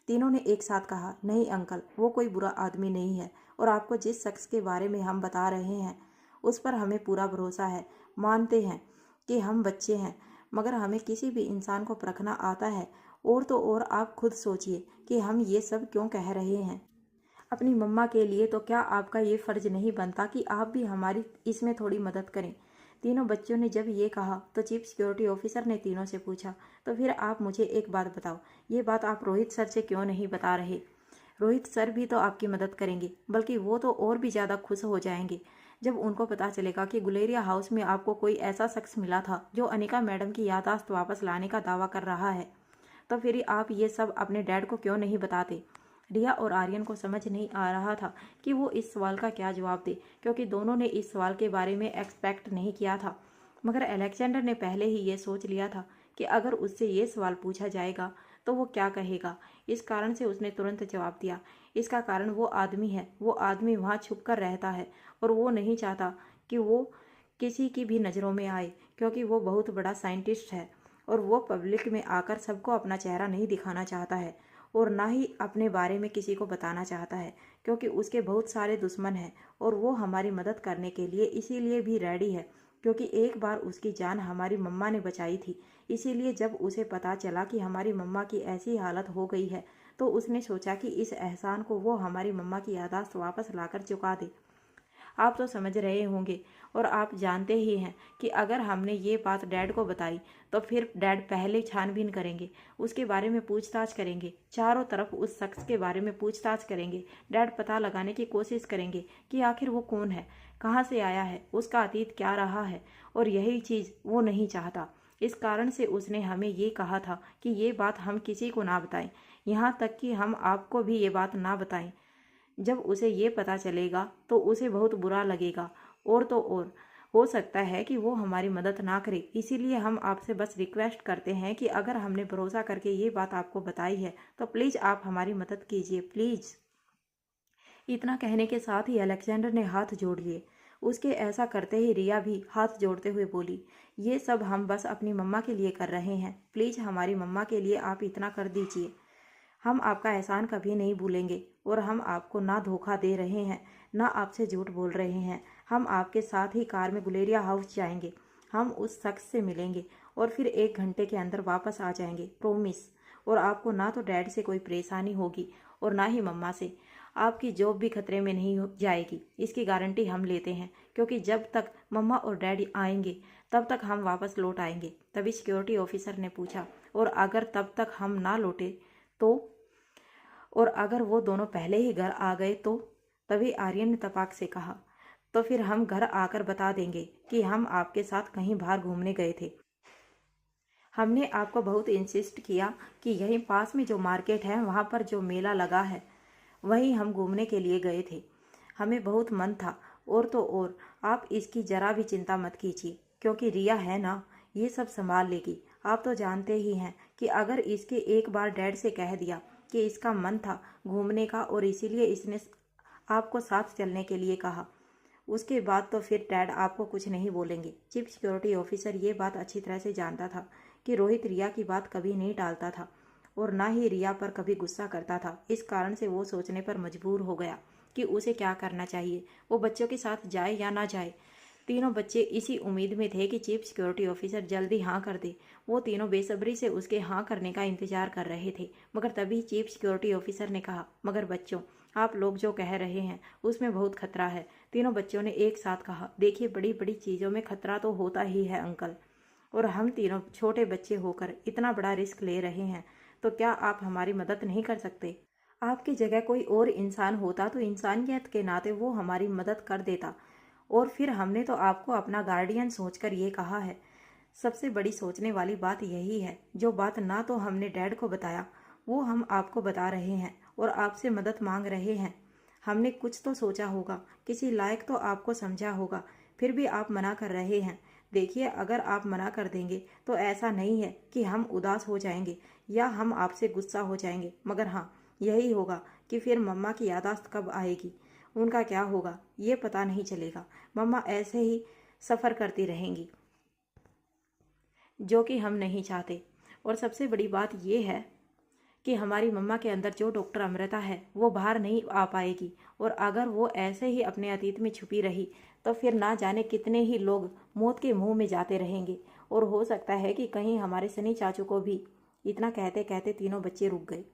तीनों ने एक साथ कहा, नहीं अंकल, वो कोई बुरा आदमी नहीं है, और आपको जिस शख्स के बारे में हम बता रहे हैं उस पर हमें पूरा भरोसा है। मानते हैं कि हम बच्चे हैं, मगर हमें किसी भी इंसान को परखना आता है। और तो और आप खुद सोचिए कि हम ये सब क्यों कह रहे हैं अपनी मम्मा के लिए। तो क्या आपका ये फ़र्ज नहीं बनता कि आप भी हमारी इसमें थोड़ी मदद करें? तीनों बच्चों ने जब ये कहा तो चीफ सिक्योरिटी ऑफिसर ने तीनों से पूछा, तो फिर आप मुझे एक बात बताओ, ये बात आप रोहित सर से क्यों नहीं बता रहे? रोहित सर भी तो आपकी मदद करेंगे, बल्कि वो तो और भी ज़्यादा खुश हो जाएंगे जब उनको पता चलेगा कि गुलेरिया हाउस में आपको कोई ऐसा शख्स मिला था जो अनिका मैडम की याददाश्त वापस लाने का दावा कर रहा है। तो फिर आप ये सब अपने डैड को क्यों नहीं बताते? रिया और आर्यन को समझ नहीं आ रहा था कि वो इस सवाल का क्या जवाब दे, क्योंकि दोनों ने इस सवाल के बारे में एक्सपेक्ट नहीं किया था। मगर अलेक्जेंडर ने पहले ही ये सोच लिया था कि अगर उससे ये सवाल पूछा जाएगा तो वो क्या कहेगा। इस कारण से उसने तुरंत जवाब दिया, इसका कारण वो आदमी है। वो आदमी वहाँ छुप कर रहता है और वो नहीं चाहता कि वो किसी की भी नज़रों में आए, क्योंकि वो बहुत बड़ा साइंटिस्ट है और वो पब्लिक में आकर सबको अपना चेहरा नहीं दिखाना चाहता है, और ना ही अपने बारे में किसी को बताना चाहता है, क्योंकि उसके बहुत सारे दुश्मन हैं और वो हमारी मदद करने के लिए इसीलिए भी रेडी है, क्योंकि एक बार उसकी जान हमारी मम्मा ने बचाई थी। इसीलिए जब उसे पता चला कि हमारी मम्मा की ऐसी हालत हो गई है तो उसने सोचा कि इस एहसान को वो हमारी मम्मा की याददाश्त वापस लाकर चुका दे। आप तो समझ रहे होंगे, और आप जानते ही हैं कि अगर हमने ये बात डैड को बताई तो फिर डैड पहले छानबीन करेंगे, उसके बारे में पूछताछ करेंगे, चारों तरफ उस शख्स के बारे में पूछताछ करेंगे। डैड पता लगाने की कोशिश करेंगे कि आखिर वो कौन है, कहाँ से आया है, उसका अतीत क्या रहा है, और यही चीज़ वो नहीं चाहता। इस कारण से उसने हमें ये कहा था कि ये बात हम किसी को ना बताएं, यहाँ तक कि हम आपको भी ये बात ना बताएं। जब उसे ये पता चलेगा तो उसे बहुत बुरा लगेगा, और तो और हो सकता है कि वो हमारी मदद ना करे। इसीलिए हम आपसे बस रिक्वेस्ट करते हैं कि अगर हमने भरोसा करके ये बात आपको बताई है तो प्लीज़ आप हमारी मदद कीजिए, प्लीज़। इतना कहने के साथ ही अलेक्जेंडर ने हाथ जोड़ लिए। उसके ऐसा करते ही रिया भी हाथ जोड़ते हुए बोली, ये सब हम बस अपनी मम्मा के लिए कर रहे हैं। प्लीज़ हमारी मम्मा के लिए आप इतना कर दीजिए। हम आपका एहसान कभी नहीं भूलेंगे और हम आपको ना धोखा दे रहे हैं ना आपसे झूठ बोल रहे हैं। हम आपके साथ ही कार में गुलेरिया हाउस जाएंगे। हम उस शख्स से मिलेंगे और फिर 1 घंटे के अंदर वापस आ जाएंगे, प्रोमिस। और आपको ना तो डैड से कोई परेशानी होगी और ना ही मम्मा से। आपकी जॉब भी खतरे में नहीं जाएगी, इसकी गारंटी हम लेते हैं, क्योंकि जब तक मम्मा और डैडी आएंगे तब तक हम वापस लौट आएंगे। तभी सिक्योरिटी ऑफिसर ने पूछा, और अगर तब तक हम ना लौटे तो? और अगर वो दोनों पहले ही घर आ गए तो? तभी आर्यन ने तपाक से कहा, तो फिर हम घर आकर बता देंगे कि हम आपके साथ कहीं बाहर घूमने गए थे। हमने आपको बहुत इंसिस्ट किया कि यहीं पास में जो मार्केट है वहाँ पर जो मेला लगा है वहीं हम घूमने के लिए गए थे। हमें बहुत मन था। और तो और आप इसकी जरा भी चिंता मत कीजिए, क्योंकि रिया है ना, ये सब संभाल लेगी। आप तो जानते ही हैं कि अगर इसके एक बार डैड से कह दिया कि इसका मन था घूमने का और इसीलिए इसने आपको साथ चलने के लिए कहा, उसके बाद तो फिर डैड आपको कुछ नहीं बोलेंगे। चीफ सिक्योरिटी ऑफिसर ये बात अच्छी तरह से जानता था कि रोहित रिया की बात कभी नहीं टालता था और ना ही रिया पर कभी गुस्सा करता था। इस कारण से वो सोचने पर मजबूर हो गया कि उसे क्या करना चाहिए, वो बच्चों के साथ जाए या ना जाए। तीनों बच्चे इसी उम्मीद में थे कि चीफ सिक्योरिटी ऑफिसर जल्दी हाँ कर दे। वो तीनों बेसब्री से उसके हाँ करने का इंतजार कर रहे थे। मगर तभी चीफ सिक्योरिटी ऑफिसर ने कहा, मगर बच्चों, आप लोग जो कह रहे हैं उसमें बहुत खतरा है। तीनों बच्चों ने एक साथ कहा, देखिए बड़ी बड़ी चीज़ों में खतरा तो होता ही है अंकल, और हम तीनों छोटे बच्चे होकर इतना बड़ा रिस्क ले रहे हैं, तो क्या आप हमारी मदद नहीं कर सकते? आपकी जगह कोई और इंसान होता तो इंसानियत के नाते वो हमारी मदद कर देता, और फिर हमने तो आपको अपना गार्डियन सोचकर ये कहा है। सबसे बड़ी सोचने वाली बात यही है, जो बात ना तो हमने डैड को बताया वो हम आपको बता रहे हैं और आपसे मदद मांग रहे हैं। हमने कुछ तो सोचा होगा, किसी लायक तो आपको समझा होगा, फिर भी आप मना कर रहे हैं। देखिए, अगर आप मना कर देंगे तो ऐसा नहीं है कि हम उदास हो जाएंगे या हम आपसे गुस्सा हो जाएंगे, मगर हाँ, यही होगा कि फिर मम्मा की यादाश्त कब आएगी, उनका क्या होगा ये पता नहीं चलेगा। मम्मा ऐसे ही सफ़र करती रहेंगी, जो कि हम नहीं चाहते। और सबसे बड़ी बात यह है कि हमारी मम्मा के अंदर जो डॉक्टर अमृता है वो बाहर नहीं आ पाएगी, और अगर वो ऐसे ही अपने अतीत में छुपी रही तो फिर ना जाने कितने ही लोग मौत के मुंह में जाते रहेंगे, और हो सकता है कि कहीं हमारे सनी चाचू को भी। इतना कहते कहते तीनों बच्चे रुक गए।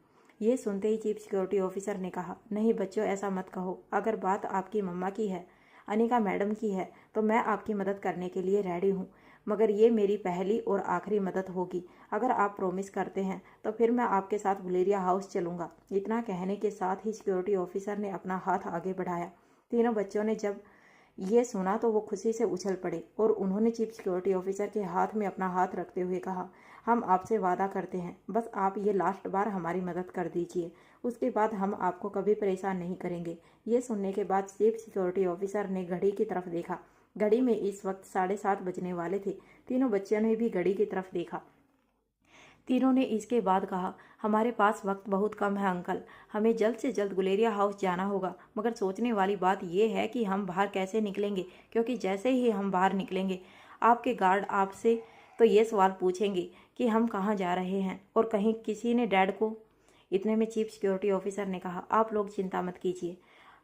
ये सुनते ही चीफ सिक्योरिटी ऑफिसर ने कहा, नहीं बच्चों, ऐसा मत कहो। अगर बात आपकी मम्मा की है, अनिका मैडम की है, तो मैं आपकी मदद करने के लिए रेडी हूँ, मगर ये मेरी पहली और आखिरी मदद होगी। अगर आप प्रॉमिस करते हैं तो फिर मैं आपके साथ गुलेरिया हाउस चलूँगा। इतना कहने के साथ ही सिक्योरिटी ऑफिसर ने अपना हाथ आगे बढ़ाया। तीनों बच्चों ने जब ये सुना तो वो खुशी से उछल पड़े और उन्होंने चीफ सिक्योरिटी ऑफिसर के हाथ में अपना हाथ रखते हुए कहा, हम आपसे वादा करते हैं, बस आप ये लास्ट बार हमारी मदद कर दीजिए, उसके बाद हम आपको कभी परेशान नहीं करेंगे। ये सुनने के बाद चीफ सिक्योरिटी ऑफिसर ने घड़ी की तरफ देखा। घड़ी में इस वक्त 7:30 बजने वाले थे। तीनों बच्चों ने भी घड़ी की तरफ देखा। तीनों ने इसके बाद कहा, हमारे पास वक्त बहुत कम है अंकल, हमें जल्द से जल्द गुलेरिया हाउस जाना होगा। मगर सोचने वाली बात यह है कि हम बाहर कैसे निकलेंगे, क्योंकि जैसे ही हम बाहर निकलेंगे आपके गार्ड आपसे तो ये सवाल पूछेंगे कि हम कहाँ जा रहे हैं, और कहीं किसी ने डैड को। इतने में चीफ सिक्योरिटी ऑफिसर ने कहा, आप लोग चिंता मत कीजिए,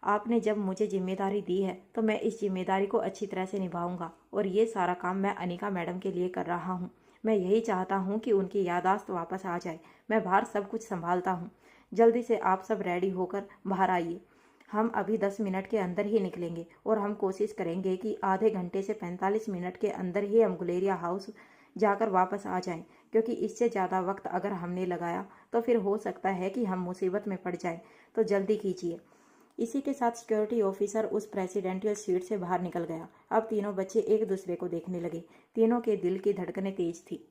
आपने जब मुझे जिम्मेदारी दी है तो मैं इस जिम्मेदारी को अच्छी तरह से निभाऊंगा, और ये सारा काम मैं अनिका मैडम के लिए कर रहा हूँ। मैं यही चाहता हूँ कि उनकी यादाश्त वापस आ जाए। मैं बाहर सब कुछ संभालता हूँ। जल्दी से आप सब रेडी होकर बाहर आइए। हम अभी 10 मिनट के अंदर ही निकलेंगे, और हम कोशिश करेंगे कि आधे घंटे से 45 मिनट के अंदर ही हम गुलेरिया हाउस जाकर वापस आ जाएं, क्योंकि इससे ज़्यादा वक्त अगर हमने लगाया तो फिर हो सकता है कि हम मुसीबत में पड़ जाएं। तो जल्दी कीजिए। इसी के साथ सिक्योरिटी ऑफिसर उस प्रेसिडेंशियल सीट से बाहर निकल गया। अब तीनों बच्चे एक दूसरे को देखने लगे। तीनों के दिल की धड़कनें तेज थी।